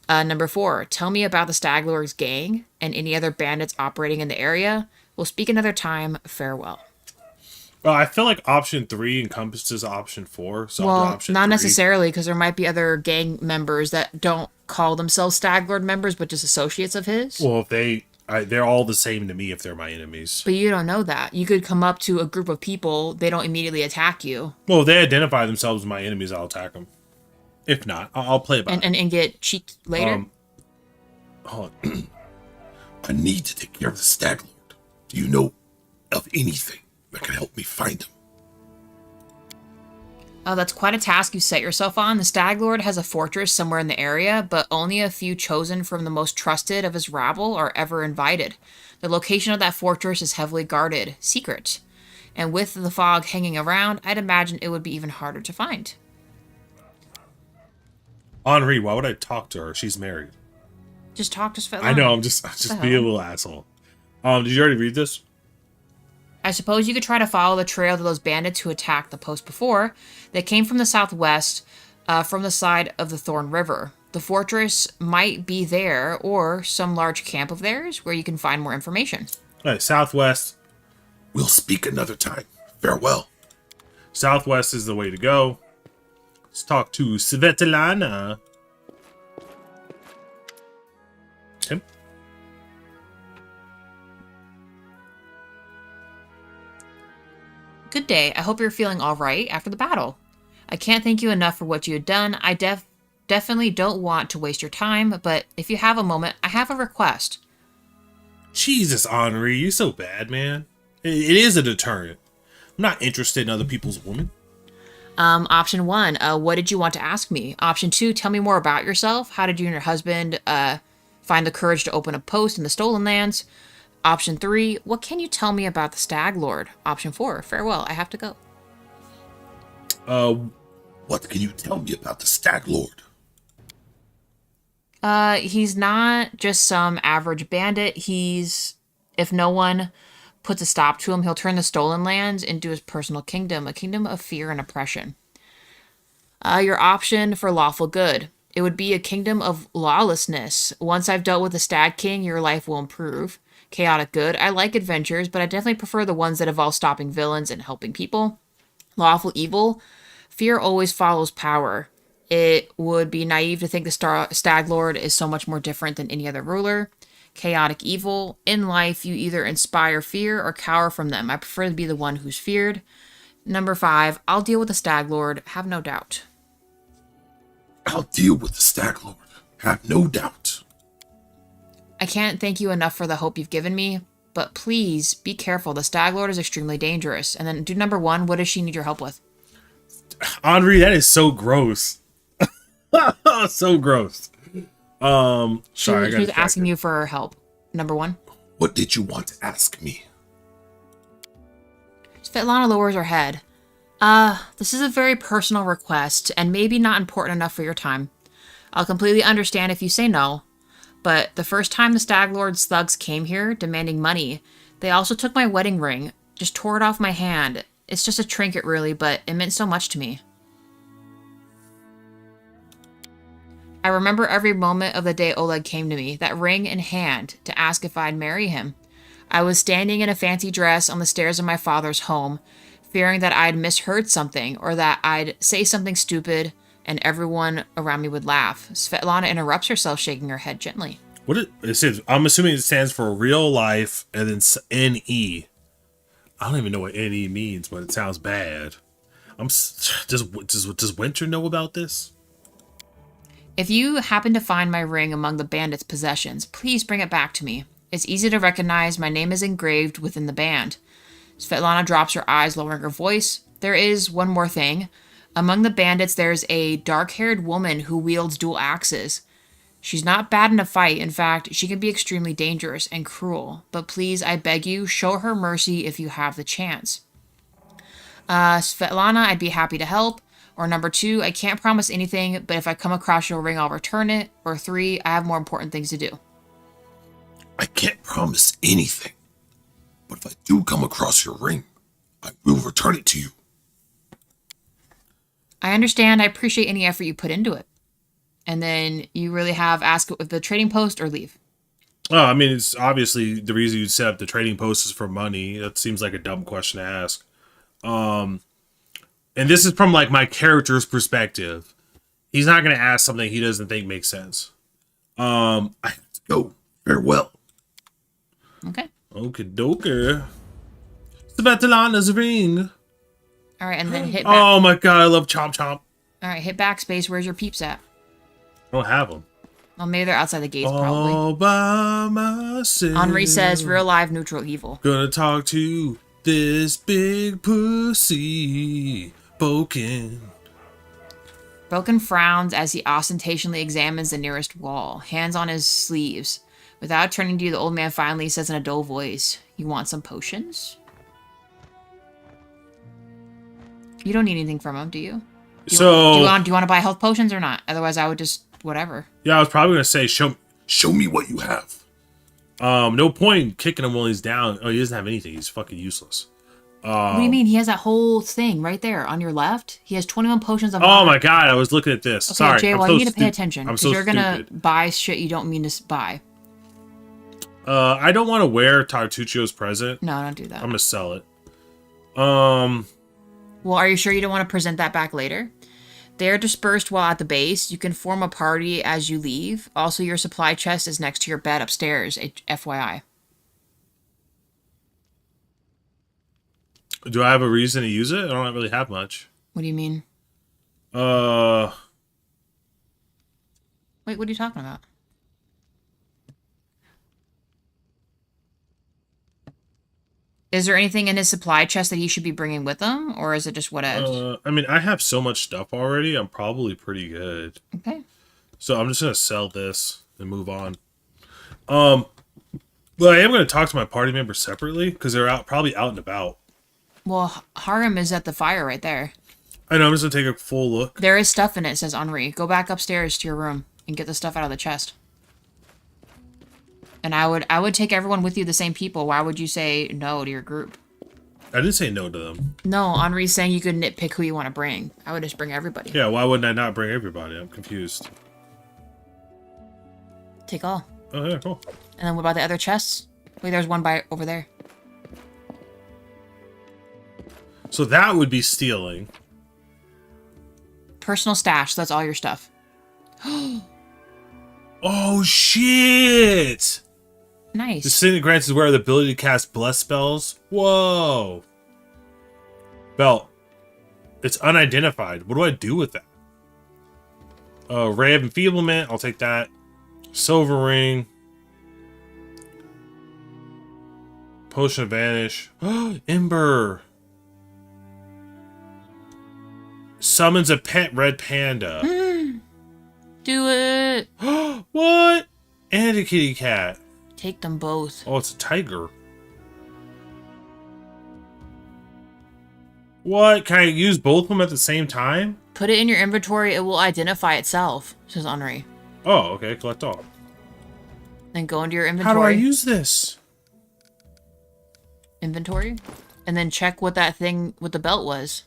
Number 4, tell me about the Stag Lord's gang and any other bandits operating in the area. We'll speak another time. Farewell. Well, I feel like option 3 encompasses option 4. So well, option not 3. necessarily, because there might be other gang members that don't call themselves Stag Lord members, but just associates of his. Well, if they're all the same to me if they're my enemies. But you don't know that. You could come up to a group of people, they don't immediately attack you. Well, if they identify themselves as my enemies, I'll attack them. If not, I'll play about it. And get cheeked later? Hold on. I need to take care of the Stag Lord. Do you know of anything that can help me find him? Oh, that's quite a task you set yourself on. The Stag Lord has a fortress somewhere in the area, but only a few chosen from the most trusted of his rabble are ever invited. The location of that fortress is heavily guarded, secret. And with the fog hanging around, I'd imagine it would be even harder to find. Henri, why would I talk to her? She's married. Just talk to Svetlana. I know, I'm just being a little asshole. Did you already read this? I suppose you could try to follow the trail of those bandits who attacked the post before. They came from the southwest, from the side of the Thorn River. The fortress might be there, or some large camp of theirs, where you can find more information. All right, southwest. We'll speak another time. Farewell. Southwest is the way to go. Let's talk to Svetlana. Tim? Good day. I hope you're feeling all right after the battle. I can't thank you enough for what you had done. I definitely don't want to waste your time, but if you have a moment, I have a request. Jesus, Henri, you're so bad, man. It is a deterrent. I'm not interested in other people's women. Option 1, what did you want to ask me? Option 2, tell me more about yourself. How did you and your husband find the courage to open a post in the Stolen Lands? Option 3, what can you tell me about the Stag Lord? Option 4, farewell, I have to go. What can you tell me about the Stag Lord? He's not just some average bandit. If no one puts a stop to him, he'll turn the stolen lands into his personal kingdom, a kingdom of fear and oppression. Your option for lawful good. It would be a kingdom of lawlessness. Once I've dealt with the Stag King, your life will improve. Chaotic good. I like adventures, but I definitely prefer the ones that involve stopping villains and helping people. Lawful evil. Fear always follows power. It would be naive to think the Stag Lord is so much more different than any other ruler. Chaotic evil. In life, you either inspire fear or cower from them. I prefer to be the one who's feared. Number 5, I'll deal with the Stag Lord, have no doubt. I'll deal with the Stag Lord, have no doubt. I can't thank you enough for the hope you've given me, but please be careful. The Stag Lord is extremely dangerous. And then do number 1, what does she need your help with? Henri, that is so gross. So gross. Sorry, she was asking you for her help. Number 1. What did you want to ask me? Svetlana lowers her head. This is a very personal request, and maybe not important enough for your time. I'll completely understand if you say no, but the first time the Stag Lord's thugs came here, demanding money, they also took my wedding ring, just tore it off my hand. It's just a trinket, really, but it meant so much to me. I remember every moment of the day Oleg came to me, that ring in hand, to ask if I'd marry him. I was standing in a fancy dress on the stairs of my father's home, fearing that I'd misheard something or that I'd say something stupid and everyone around me would laugh. Svetlana interrupts herself, shaking her head gently. It says, I'm assuming it stands for real life and then NE. I don't even know what NE means, but it sounds bad. Does Winter know about this? If you happen to find my ring among the bandits' possessions, please bring it back to me. It's easy to recognize. My name is engraved within the band. Svetlana drops her eyes, lowering her voice. There is one more thing. Among the bandits, there's a dark-haired woman who wields dual axes. She's not bad in a fight. In fact, she can be extremely dangerous and cruel. But please, I beg you, show her mercy if you have the chance. Svetlana, I'd be happy to help. Or number 2, I can't promise anything, but if I come across your ring, I'll return it. Or 3, I have more important things to do. I can't promise anything, but if I do come across your ring, I will return it to you. I understand. I appreciate any effort you put into it. And then you really have ask it with the trading post or leave. Oh, I mean, it's obviously the reason you set up the trading post is for money. That seems like a dumb question to ask. And this is from like my character's perspective. He's not going to ask something he doesn't think makes sense. I have to go. Farewell. Okay. Okie dokie. Svetlana's ring. All right, and then hit back. Oh my god, I love Chomp Chomp. All right, hit backspace. Where's your peeps at? I don't have them. Well, maybe they're outside the gates, probably. All by myself. Henri says, real live, neutral evil. Gonna talk to this big pussy. Boken. Boken frowns as he ostentatiously examines the nearest wall, hands on his sleeves. Without turning to you, the old man finally says in a dull voice, you want some potions? You don't need anything from him, do you? Do you want to buy health potions or not? Otherwise, I would just whatever. Yeah, I was probably gonna say show me what you have. No point in kicking him while he's down. Oh, he doesn't have anything. He's fucking useless. What do you mean? He has that whole thing right there on your left. He has 21 potions of water. Oh my god, I was looking at this. Okay, Sorry, Jay, well, you need to pay attention because you're gonna stupid. buy shit you don't mean to buy. I don't want to wear Tartuccio's present. No, don't do that. I'm gonna sell it. Well, are you sure you don't want to present that back later? They're dispersed while at the base. You can form a party as you leave. Also, your supply chest is next to your bed upstairs, FYI. Do I have a reason to use it? I don't really have much. What do you mean? Wait, what are you talking about? Is there anything in his supply chest that he should be bringing with him? Or is it just whatevs? I mean, I have so much stuff already. I'm probably pretty good. Okay. So I'm just going to sell this and move on. But I am going to talk to my party members separately because they're probably out and about. Well, Harem is at the fire right there. I know, I'm just going to take a full look. There is stuff in it, says Henri. Go back upstairs to your room. and get the stuff out of the chest. And I would take everyone with you, the same people. Why would you say no to your group? I didn't say no to them. No, Henri's saying you could nitpick who you want to bring. I would just bring everybody. Yeah, why wouldn't I not bring everybody? I'm confused. Take all. Oh, yeah, cool. And then what about the other chests? Wait, there's one by over there. So that would be stealing. Personal stash. That's all your stuff. Oh, shit! Nice. The Signet grants is where the ability to cast bless spells. Whoa. Belt. It's unidentified. What do I do with that? Ray of Enfeeblement. I'll take that. Silver Ring. Potion of Vanish. Ember. Summons a pet red panda. Do it. What? And a kitty cat. Take them both. Oh, it's a tiger. What? Can I use both of them at the same time? Put it in your inventory. It will identify itself, says Henri. Oh, okay. Collect all. Then go into your inventory. How do I use this? Inventory? And then check what that thing with the belt was.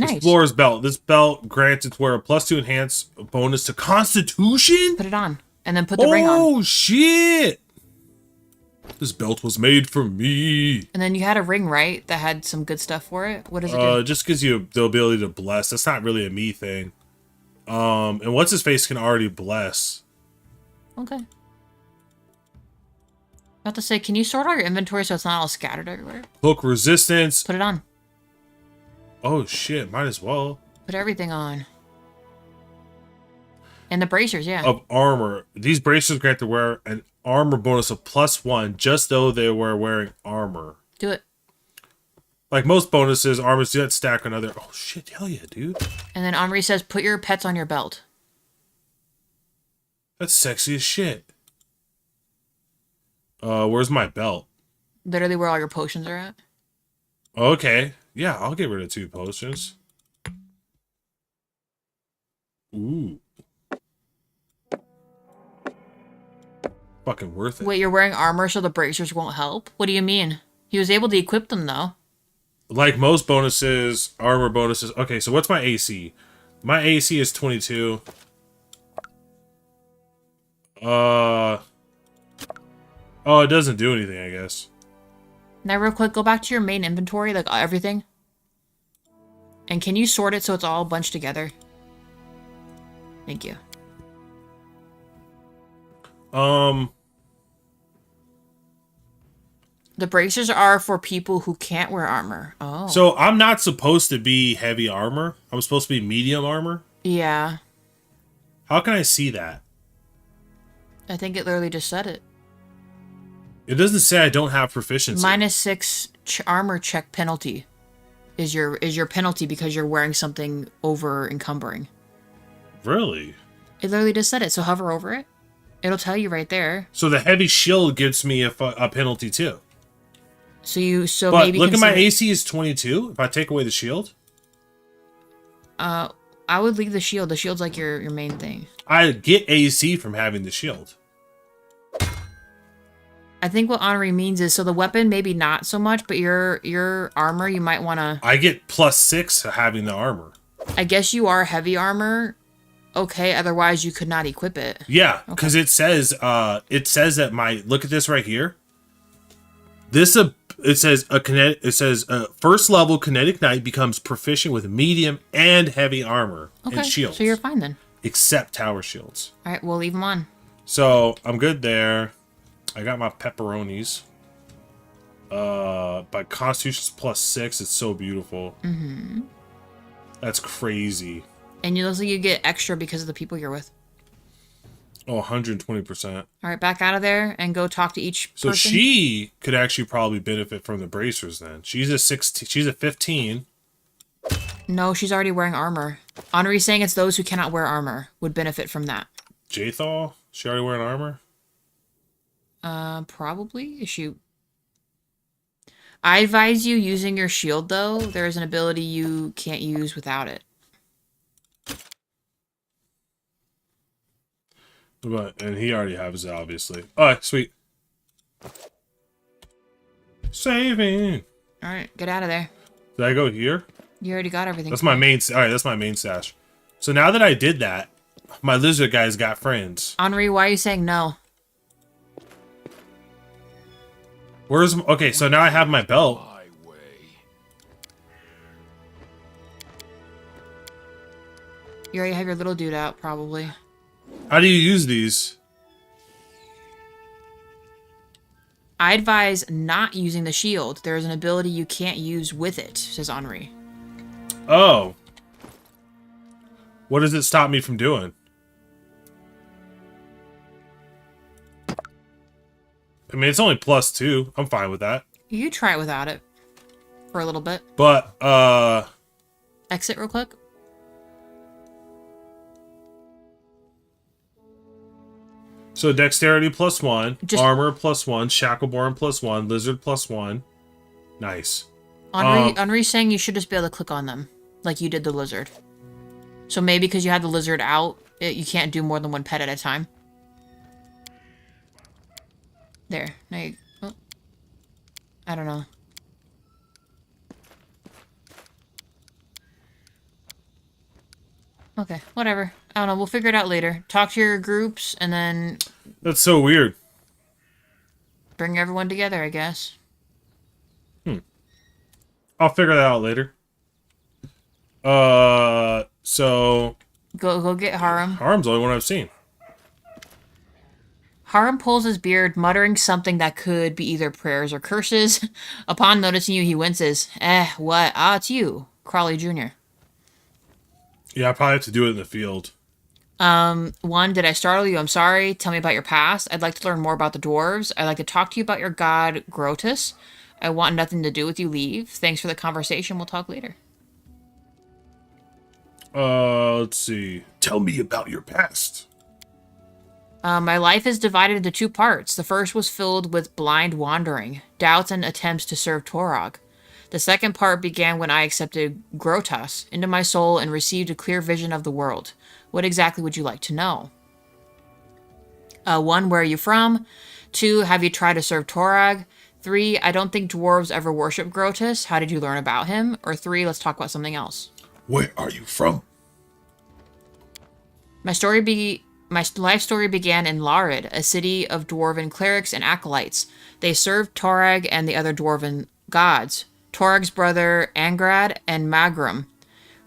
Nice. Explorer's Belt. This belt grants its wearer +2 enhance bonus to Constitution? Put it on. And then put the ring on. Oh, shit! This belt was made for me. And then you had a ring, right? That had some good stuff for it? What does it do? Just gives you the ability to bless. That's not really a me thing. And What's-His-Face can already bless. Okay. About to say, can you sort out your inventory so it's not all scattered everywhere? Hook resistance. Put it on. Oh, shit. Might as well. Put everything on. And the bracers, yeah. Of armor. These bracers grant the wearer an armor bonus of +1 just though they were wearing armor. Do it. Like most bonuses, armors do not stack on other... Oh, shit. Hell yeah, dude. And then Henri says, put your pets on your belt. That's sexy as shit. Where's my belt? Literally where all your potions are at. Okay. Yeah, I'll get rid of 2 potions. Ooh. Fucking worth it. Wait, you're wearing armor so the bracers won't help? What do you mean? He was able to equip them, though. Like most bonuses, armor bonuses... Okay, so what's my AC? My AC is 22. Oh, it doesn't do anything, I guess. Now, real quick, go back to your main inventory, like everything. And can you sort it so it's all bunched together? Thank you. The bracers are for people who can't wear armor. Oh. So I'm not supposed to be heavy armor. I'm supposed to be medium armor. Yeah. How can I see that? I think it literally just said it. It doesn't say I don't have proficiency. -6 armor check penalty is your penalty because you're wearing something over encumbering. Really? It literally just said it, so hover over it. It'll tell you right there. So the heavy shield gives me a penalty too. So but maybe look at my consider... AC is 22. If I take away the shield, I would leave the shield. The shield's like your main thing. I get AC from having the shield. I think what Henri means is, so the weapon maybe not so much, but your armor you might want to... I get +6 having the armor. I guess you are heavy armor. Okay, otherwise you could not equip it. Yeah, because it says that my... Look at this right here. It says first level Kinetic Knight becomes proficient with medium and heavy armor and shields. So you're fine then. Except tower shields. All right, we'll leave them on. So I'm good there. I got my pepperonis. By Constitution's +6, it's so beautiful. Mm-hmm. That's crazy. And you get extra because of the people you're with. Oh, 120%. All right, back out of there and go talk to each person. So she could actually probably benefit from the bracers then. She's a 16. She's a 15. No, she's already wearing armor. Henri's saying it's those who cannot wear armor would benefit from that. Jathal? She already wearing armor? Probably. Is she... I advise you using your shield, though. There is an ability you can't use without it. And he already has it, obviously. Alright, sweet. Saving. Alright, get out of there. Did I go here? You already got everything. That's my main... Alright, that's my main stash. So now that I did that, my lizard guy's got friends. Henri, why are you saying no? Where's... Okay, so now I have my belt. You already have your little dude out, probably. How do you use these? I advise not using the shield. There is an ability you can't use with it, says Henri. Oh. What does it stop me from doing? I mean, it's only +2. I'm fine with that. You try it without it. For a little bit. But, Exit real quick. So dexterity +1, armor +1, shackleborn +1, lizard +1. Nice. Henri's saying you should just be able to click on them, like you did the lizard. So maybe because you had the lizard out, you can't do more than one pet at a time. There. Now you... Oh. I don't know. Okay, whatever. I don't know. We'll figure it out later. Talk to your groups, and then... That's so weird. Bring everyone together, I guess. I'll figure that out later. So... Go get Harem. Harem's the only one I've seen. Harem pulls his beard, muttering something that could be either prayers or curses. Upon noticing you, he winces. What? Ah, it's you. Crawley Jr. Yeah, I probably have to do it in the field. One, did I startle you? I'm sorry. Tell me about your past. I'd like to learn more about the dwarves. I'd like to talk to you about your god, Grotus. I want nothing to do with you. Leave. Thanks for the conversation. We'll talk later. Let's see. Tell me about your past. My life is divided into two parts. The first was filled with blind wandering, doubts, and attempts to serve Torog. The second part began when I accepted Grotus into my soul and received a clear vision of the world. What exactly would you like to know? 1, where are you from? 2, have you tried to serve Torag? 3, I don't think dwarves ever worship Grotus. How did you learn about him? Or 3, let's talk about something else. Where are you from? My life story began in Larid, a city of dwarven clerics and acolytes. They served Torag and the other dwarven gods. Torag's brother Angrad and Magrum.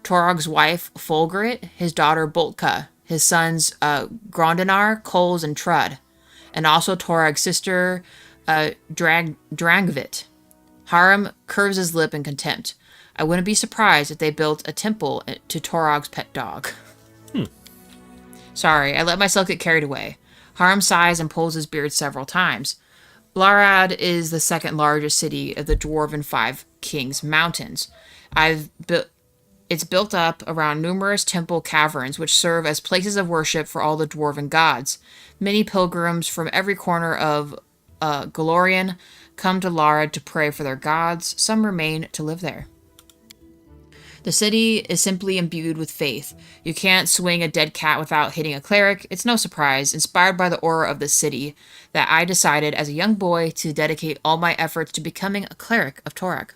Torag's wife Folgrit, his daughter Boltka, his sons Grondinar, Coles, and Trud, and also Torag's sister Drangvit. Harem curves his lip in contempt. I wouldn't be surprised if they built a temple to Torag's pet dog. Sorry, I let myself get carried away. Harem sighs and pulls his beard several times. Larad is the second largest city of the Dwarven Five Kings Mountains. It's built up around numerous temple caverns, which serve as places of worship for all the dwarven gods. Many pilgrims from every corner of Golorian come to Larad to pray for their gods. Some remain to live there. The city is simply imbued with faith. You can't swing a dead cat without hitting a cleric. It's no surprise, inspired by the aura of the city, that I decided as a young boy to dedicate all my efforts to becoming a cleric of Torag.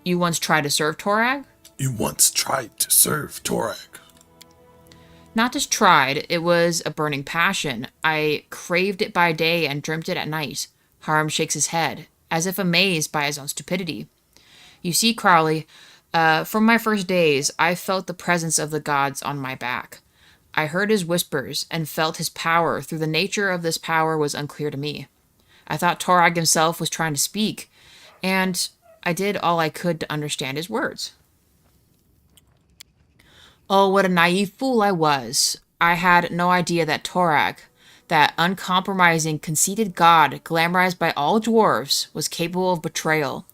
You once tried to serve Torag? You once tried to serve Torag. Not just tried, it was a burning passion. I craved it by day and dreamt it at night. Harem shakes his head, as if amazed by his own stupidity. You see, Crowley, from my first days, I felt the presence of the gods on my back. I heard his whispers and felt his power, though the nature of this power was unclear to me. I thought Torag himself was trying to speak, and I did all I could to understand his words. Oh, what a naive fool I was. I had no idea that Torag, that uncompromising, conceited god glamorized by all dwarves, was capable of betrayal.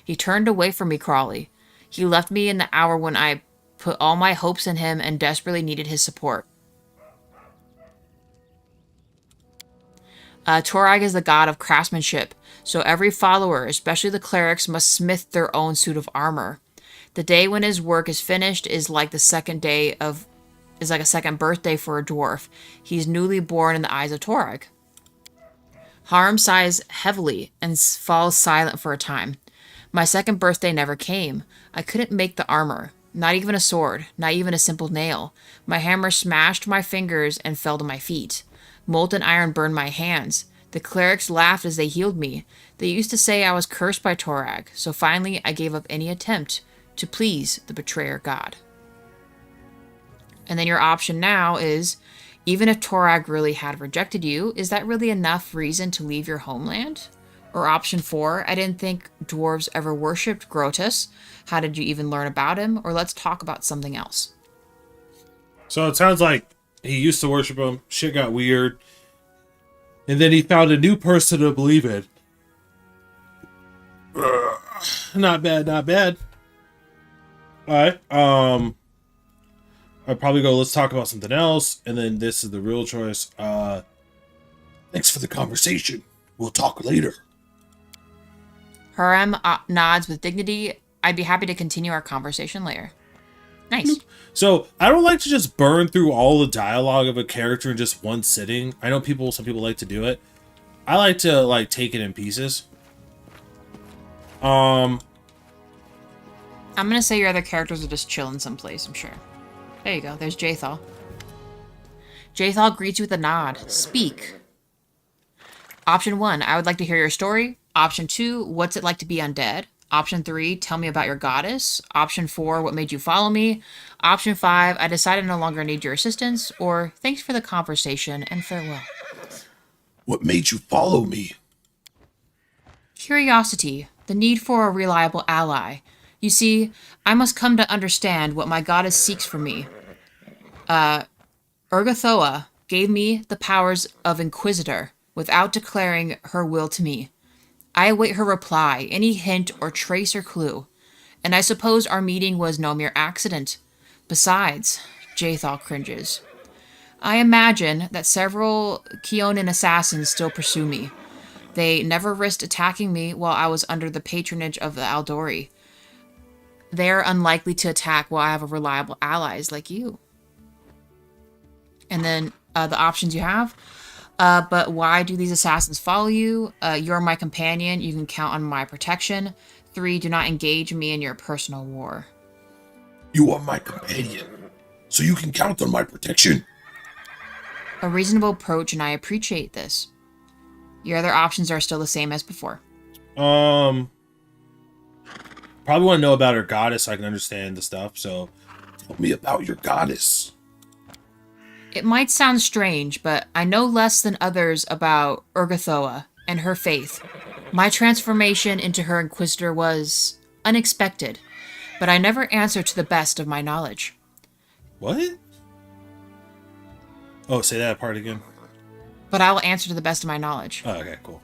He turned away from me, Crawley. He left me in the hour when I put all my hopes in him and desperately needed his support. Torag is the god of craftsmanship, so every follower, especially the clerics, must smith their own suit of armor. The day when his work is finished is like the second day of is like a second birthday for a dwarf. He's newly born in the eyes of Torag. Harm sighs heavily and falls silent for a time. My second birthday never came. I couldn't make the armor. Not even a sword. Not even a simple nail. My hammer smashed my fingers and fell to my feet. Molten iron burned my hands. The clerics laughed as they healed me. They used to say I was cursed by Torag, so finally I gave up any attempt to please the betrayer god. And then your option now is, even if Torag really had rejected you, is that really enough reason to leave your homeland? Or option 4, I didn't think dwarves ever worshipped Grotus. How did you even learn about him? Or let's talk about something else. So it sounds like he used to worship him, shit got weird, and then he found a new person to believe in. Not bad, not bad. Alright, I'd probably go, let's talk about something else, and then this is the real choice. Thanks for the conversation. We'll talk later. Harem nods with dignity. I'd be happy to continue our conversation later. Nice. So, I don't like to just burn through all the dialogue of a character in just one sitting. I know some people like to do it. I like to, like, take it in pieces. I'm gonna say your other characters are just chilling someplace, I'm sure. There you go. There's Jathal. Jathal greets you with a nod. Speak. Option 1, I would like to hear your story. Option 2, what's it like to be undead? Option 3, tell me about your goddess. Option 4, what made you follow me? Option 5, I decided no longer need your assistance. Or, thanks for the conversation and farewell. What made you follow me? Curiosity, the need for a reliable ally. You see, I must come to understand what my goddess seeks from me. Urgathoa gave me the powers of Inquisitor without declaring her will to me. I await her reply, any hint or trace or clue. And I suppose our meeting was no mere accident. Besides, Jathal cringes. I imagine that several Keonan assassins still pursue me. They never risked attacking me while I was under the patronage of the Aldori. They're unlikely to attack while I have reliable allies like you. And then the options you have. But why do these assassins follow you? You're my companion. You can count on my protection. 3, do not engage me in your personal war. You are my companion, so you can count on my protection. A reasonable approach, and I appreciate this. Your other options are still the same as before. Probably want to know about her goddess so I can understand the stuff, so tell me about your goddess. It might sound strange, but I know less than others about Urgathoa and her faith. My transformation into her Inquisitor was unexpected, but I never answer to the best of my knowledge. What? Oh, say that part again. But I will answer to the best of my knowledge. Oh, okay, cool.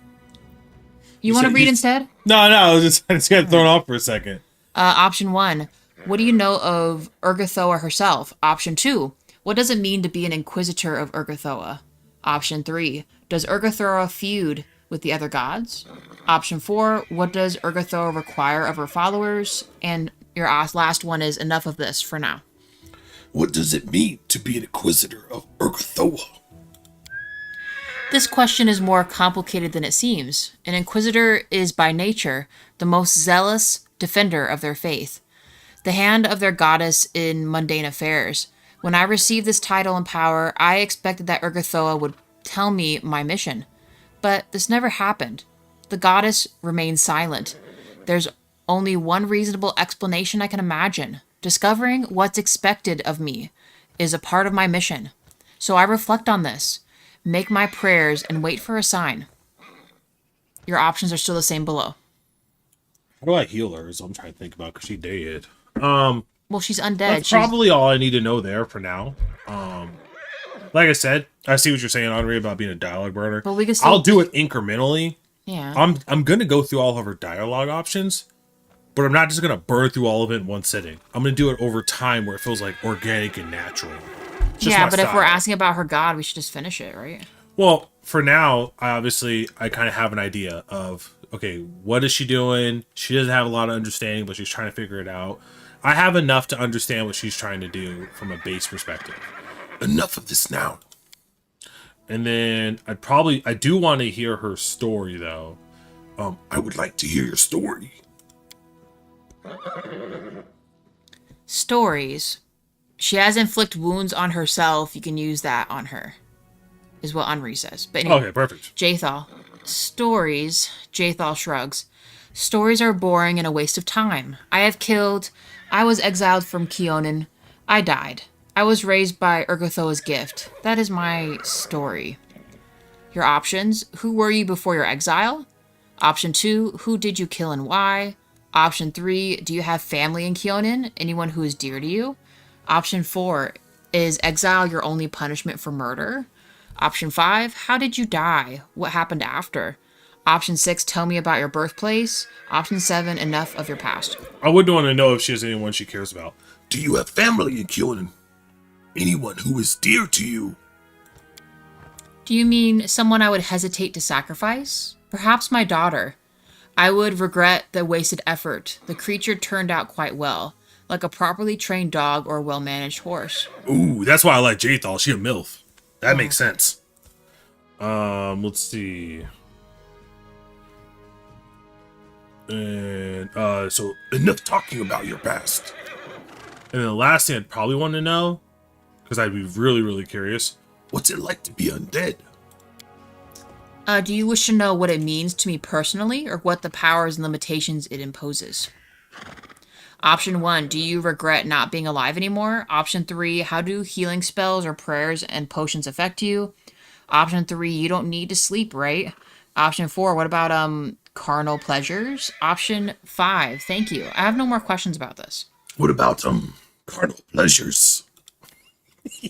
You want to read instead? No, I just got thrown off for a second. Option 1, what do you know of Urgathoa herself? Option 2, what does it mean to be an Inquisitor of Urgathoa? Option 3, does Urgathoa feud with the other gods? Option 4, what does Urgathoa require of her followers? And your last one is enough of this for now. What does it mean to be an Inquisitor of Urgathoa? This question is more complicated than it seems. An Inquisitor is by nature the most zealous defender of their faith, the hand of their goddess in mundane affairs. When I received this title and power, I expected that Urgathoa would tell me my mission. But this never happened. The goddess remained silent. There's only one reasonable explanation I can imagine. Discovering what's expected of me is a part of my mission. So I reflect on this, make my prayers, and wait for a sign. Your options are still the same below. How do I heal her is what I'm trying to think about, because she dead. Well, she's undead. That's probably all I need to know there for now. Like I said, I see what you're saying, Audrey, about being a dialogue burner. But we can still... I'll do it incrementally. Yeah. I'm going to go through all of her dialogue options, but I'm not just going to burn through all of it in one sitting. I'm going to do it over time where it feels like organic and natural. Yeah, but if we're asking about her god, we should just finish it, right? Well, for now, I kind of have an idea of, okay, what is she doing? She doesn't have a lot of understanding, but she's trying to figure it out. I have enough to understand what she's trying to do from a base perspective. Enough of this now. And then I do want to hear her story though. I would like to hear your story. Stories. She has inflict wounds on herself. You can use that on her, is what Henri says. But anyway, okay, perfect. Jathal. Stories. Jathal shrugs. Stories are boring and a waste of time. I have killed. I was exiled from Keonan. I died. I was raised by Urgothoa's gift. That is my story. Your options. Who were you before your exile? Option 2. Who did you kill and why? Option 3. Do you have family in Keonan? Anyone who is dear to you? Option 4. Is exile your only punishment for murder? Option 5. How did you die? What happened after? Option 6. Tell me about your birthplace. Option 7. Enough of your past. I would want to know if she has anyone she cares about. Do you have family in Keonan? Anyone who is dear to you? Do you mean someone I would hesitate to sacrifice? Perhaps my daughter. I would regret the wasted effort. The creature turned out quite well, like a properly trained dog or a well-managed horse. Ooh, that's why I like Jathal. She a MILF. That makes sense. Let's see. And so enough talking about your past. And then the last thing I'd probably want to know, because I'd be really, really curious. What's it like to be undead? Do you wish to know what it means to me personally, or what the powers and limitations it imposes? Option 1, do you regret not being alive anymore? Option 3, how do healing spells or prayers and potions affect you? Option 3, you don't need to sleep, right? Option 4, what about carnal pleasures? Option 5, thank you. I have no more questions about this. What about carnal pleasures?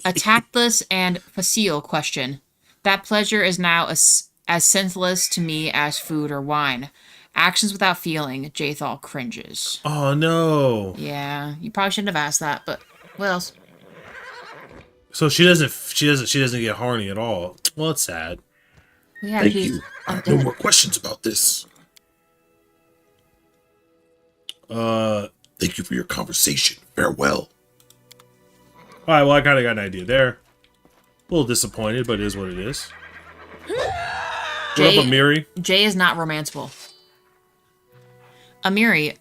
A tactless and facile question. That pleasure is now as senseless to me as food or wine. Actions without feeling. Jathal cringes. Oh no. Yeah, you probably shouldn't have asked that, but what else? So she doesn't get horny at all. Well, it's sad. Well, yeah, Thank you. I have no more questions about this. Thank you for your conversation. Farewell. All right, well, I kind of got an idea there. A little disappointed, but it is what it is. What up, Amiri? Jay is not romanceable. Amiri,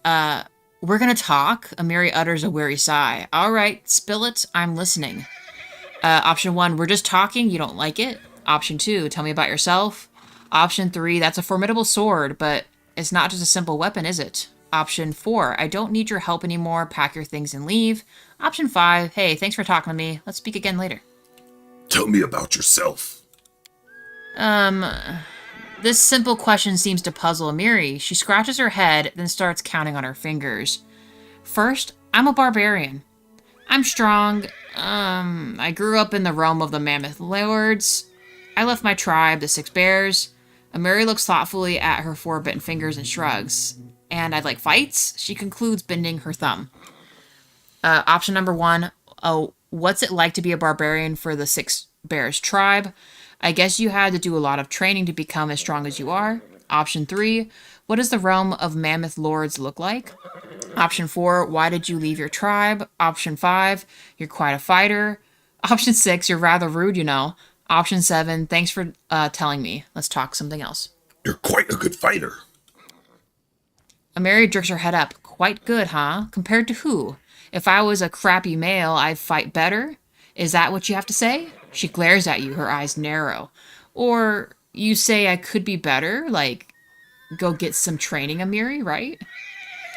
we're gonna talk. Amiri utters a weary sigh. All right, spill it. I'm listening. Option 1, we're just talking. You don't like it. Option 2, tell me about yourself. Option 3, that's a formidable sword, but it's not just a simple weapon, is it? Option 4, I don't need your help anymore. Pack your things and leave. Option 5, hey, thanks for talking to me. Let's speak again later. Tell me about yourself. This simple question seems to puzzle Amiri. She scratches her head, then starts counting on her fingers. First, I'm a barbarian. I'm strong. I grew up in the realm of the Mammoth Lords. I left my tribe, the Six Bears. Amiri looks thoughtfully at her 4 bitten fingers and shrugs. And I'd like fights? She concludes, bending her thumb. Option number 1. Oh, what's it like to be a barbarian for the Six Bears tribe? I guess you had to do a lot of training to become as strong as you are. Option 3. What does the realm of Mammoth Lords look like? Option 4. Why did you leave your tribe? Option 5. You're quite a fighter. Option 6. You're rather rude, you know. Option 7. Thanks for telling me. Let's talk something else. You're quite a good fighter. Amiri jerks her head up. Quite good, huh? Compared to who? If I was a crappy male, I'd fight better? Is that what you have to say? She glares at you, her eyes narrow. Or you say I could be better? Like, go get some training, Amiri, right?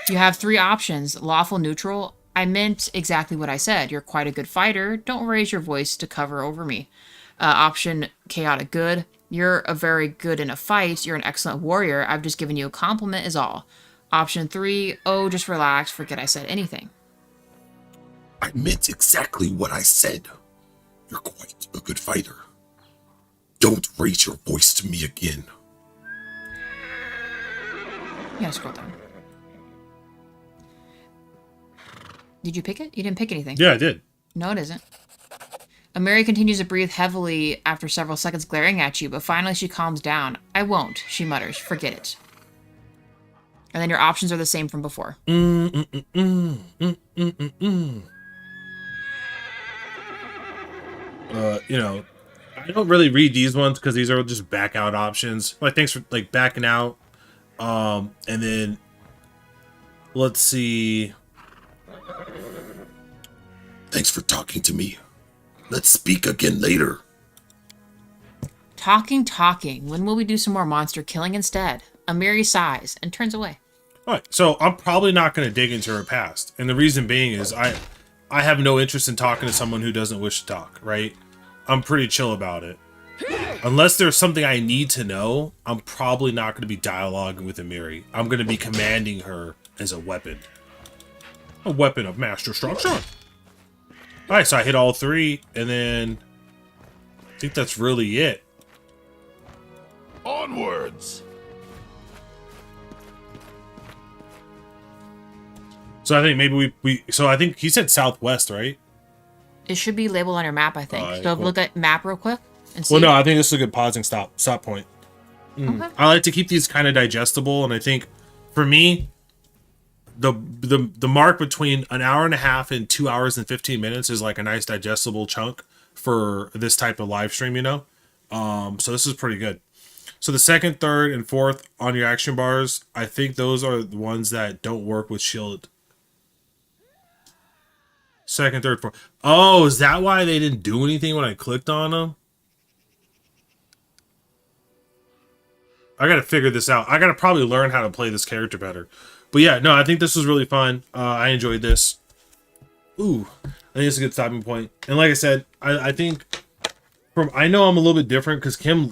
You have 3 options. Lawful, neutral. I meant exactly what I said. You're quite a good fighter. Don't raise your voice to cover over me. Option chaotic good. You're a very good in a fight. You're an excellent warrior. I've just given you a compliment is all. Option 3, oh, just relax. Forget I said anything. I meant exactly what I said. You're quite a good fighter. Don't raise your voice to me again. Yeah, scroll down. Did you pick it? You didn't pick anything. Yeah, I did. No, it isn't. Amiri continues to breathe heavily after several seconds glaring at you, but finally she calms down. I won't, she mutters. Forget it. And then your options are the same from before. You know, I don't really read these ones because these are just back out options. Like, thanks for like backing out. And then let's see. Thanks for talking to me. Let's speak again later. Talking. When will we do some more monster killing instead? Amiri sighs and turns away. All right, so I'm probably not going to dig into her past, and the reason being is I have no interest in talking to someone who doesn't wish to talk. Right? I'm pretty chill about it. Unless there's something I need to know, I'm probably not going to be dialoguing with Amiri. I'm going to be commanding her as a weapon of mass destruction. All right, so I hit all 3, and then I think that's really it. Onwards! So I think maybe so I think he said southwest, right? It should be labeled on your map, I think. Alright, So cool. look at map real quick and see. Well, no, I think this is a good pausing stop point. Okay. I like to keep these kind of digestible, and I think for me, the mark between an hour and a half and 2 hours and 15 minutes is like a nice digestible chunk for this type of live stream, you know. So this is pretty good. So the second, third, and fourth on your action bars, I think those are the ones that don't work with shield. Second, third, fourth. Oh, is that why they didn't do anything when I clicked on them? I gotta figure this out. I gotta probably learn how to play this character better. But yeah, no, I think this was really fun. I enjoyed this. Ooh, I think it's a good stopping point. And like I said, I think I know I'm a little bit different because Kim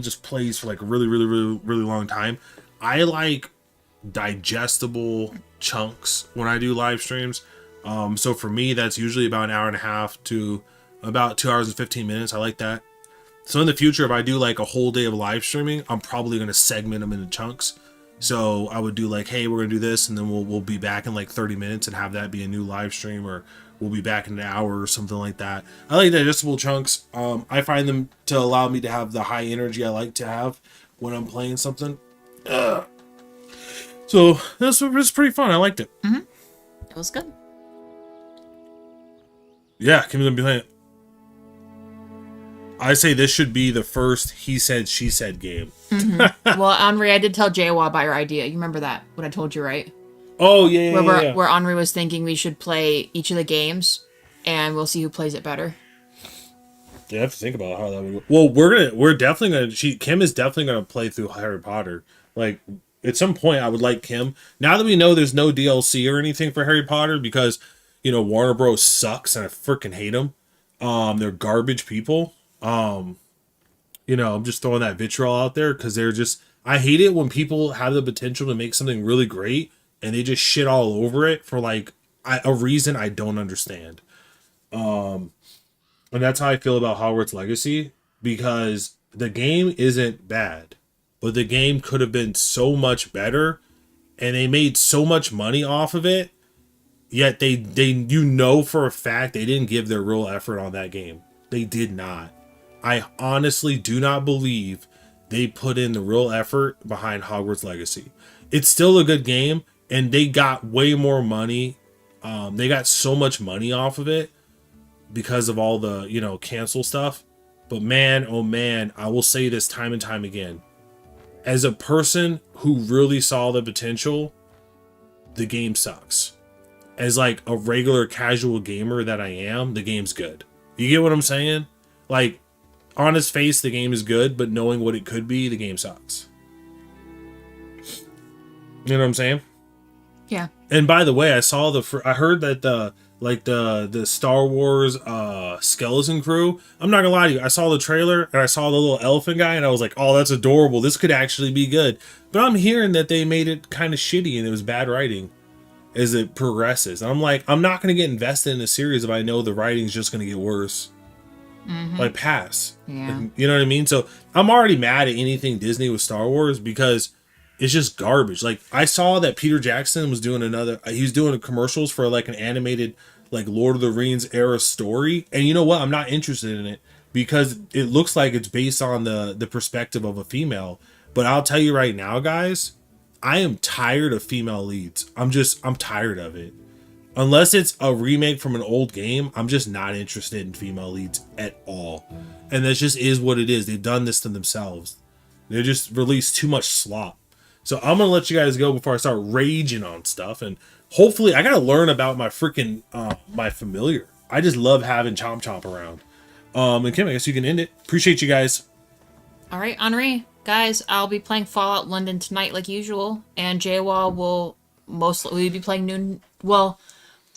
just plays for like a really long time. I like digestible chunks when I do live streams. So for me, that's usually about an hour and a half to about 2 hours and 15 minutes. I like that. So in the future, if I do like a whole day of live streaming, I'm probably going to segment them into chunks. So I would do like, hey, we're going to do this, and then we'll be back in like 30 minutes and have that be a new live stream, or we'll be back in an hour or something like that. I like digestible chunks. I find them to allow me to have the high energy I like to have when I'm playing something. So this was pretty fun. I liked it. Mm-hmm. It was good. Yeah, Kim's gonna be playing it. I say this should be the first he said, she said game. Mm-hmm. Well, Henri, I did tell Jawa about your idea. You remember that, what I told you, right? Oh, yeah, Where Henri was thinking we should play each of the games, and we'll see who plays it better. You have to think about how that would work. Well, we're definitely gonna. Kim is definitely gonna play through Harry Potter. Like at some point, I would like Kim. Now that we know there's no DLC or anything for Harry Potter, because you know Warner Bros. Sucks and I freaking hate them. They're garbage people. You know, I'm just throwing that vitriol out there because they're just. I hate it when people have the potential to make something really great and they just shit all over it for like a reason I don't understand. And that's how I feel about Hogwarts Legacy, because the game isn't bad, but the game could have been so much better, and they made so much money off of it. Yet they you know for a fact they didn't give their real effort on that game. They did not. I honestly do not believe they put in the real effort behind Hogwarts Legacy. It's still a good game, and they got way more money. They got so much money off of it because of all the, you know, cancel stuff. But man, oh man, I will say this time and time again. As a person who really saw the potential, the game sucks. As like a regular casual gamer that I am, the game's good. You get what I'm saying? Like, on its face, the game is good, but knowing what it could be, the game sucks. You know what I'm saying? Yeah. And by the way, I heard that the Star Wars skeleton crew. I'm not gonna lie to you. I saw the trailer and I saw the little elephant guy, and I was like, "Oh, that's adorable. This could actually be good." But I'm hearing that they made it kind of shitty and it was bad writing as it progresses. And I'm like, I'm not gonna get invested in a series if I know the writing's just gonna get worse. Mm-hmm. Like pass. Yeah. You know what I mean? So I'm already mad at anything Disney with Star Wars because it's just garbage. Like I saw that Peter Jackson was doing he's doing commercials for like an animated like Lord of the Rings era story. And you know what? I'm not interested in it because it looks like it's based on the perspective of a female. But I'll tell you right now, guys, I am tired of female leads. I'm tired of it. Unless it's a remake from an old game, I'm just not interested in female leads at all. And that just is what it is. They've done this to themselves. They just released too much slop. So I'm going to let you guys go before I start raging on stuff. And hopefully, I got to learn about my freaking, my familiar. I just love having Chomp Chomp around. And Kim, I guess you can end it. Appreciate you guys. All right, Henri. Guys, I'll be playing Fallout London tonight like usual. And JWall will mostly be playing noon. Well,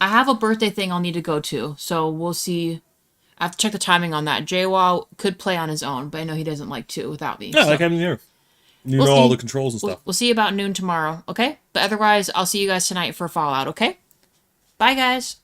I have a birthday thing I'll need to go to. So we'll see. I have to check the timing on that. JWall could play on his own, but I know he doesn't like to without me. Yeah, so. like having you here. You We'll know see. all the controls and stuff. We'll see you about noon tomorrow, okay? But otherwise, I'll see you guys tonight for Fallout, okay? Bye, guys.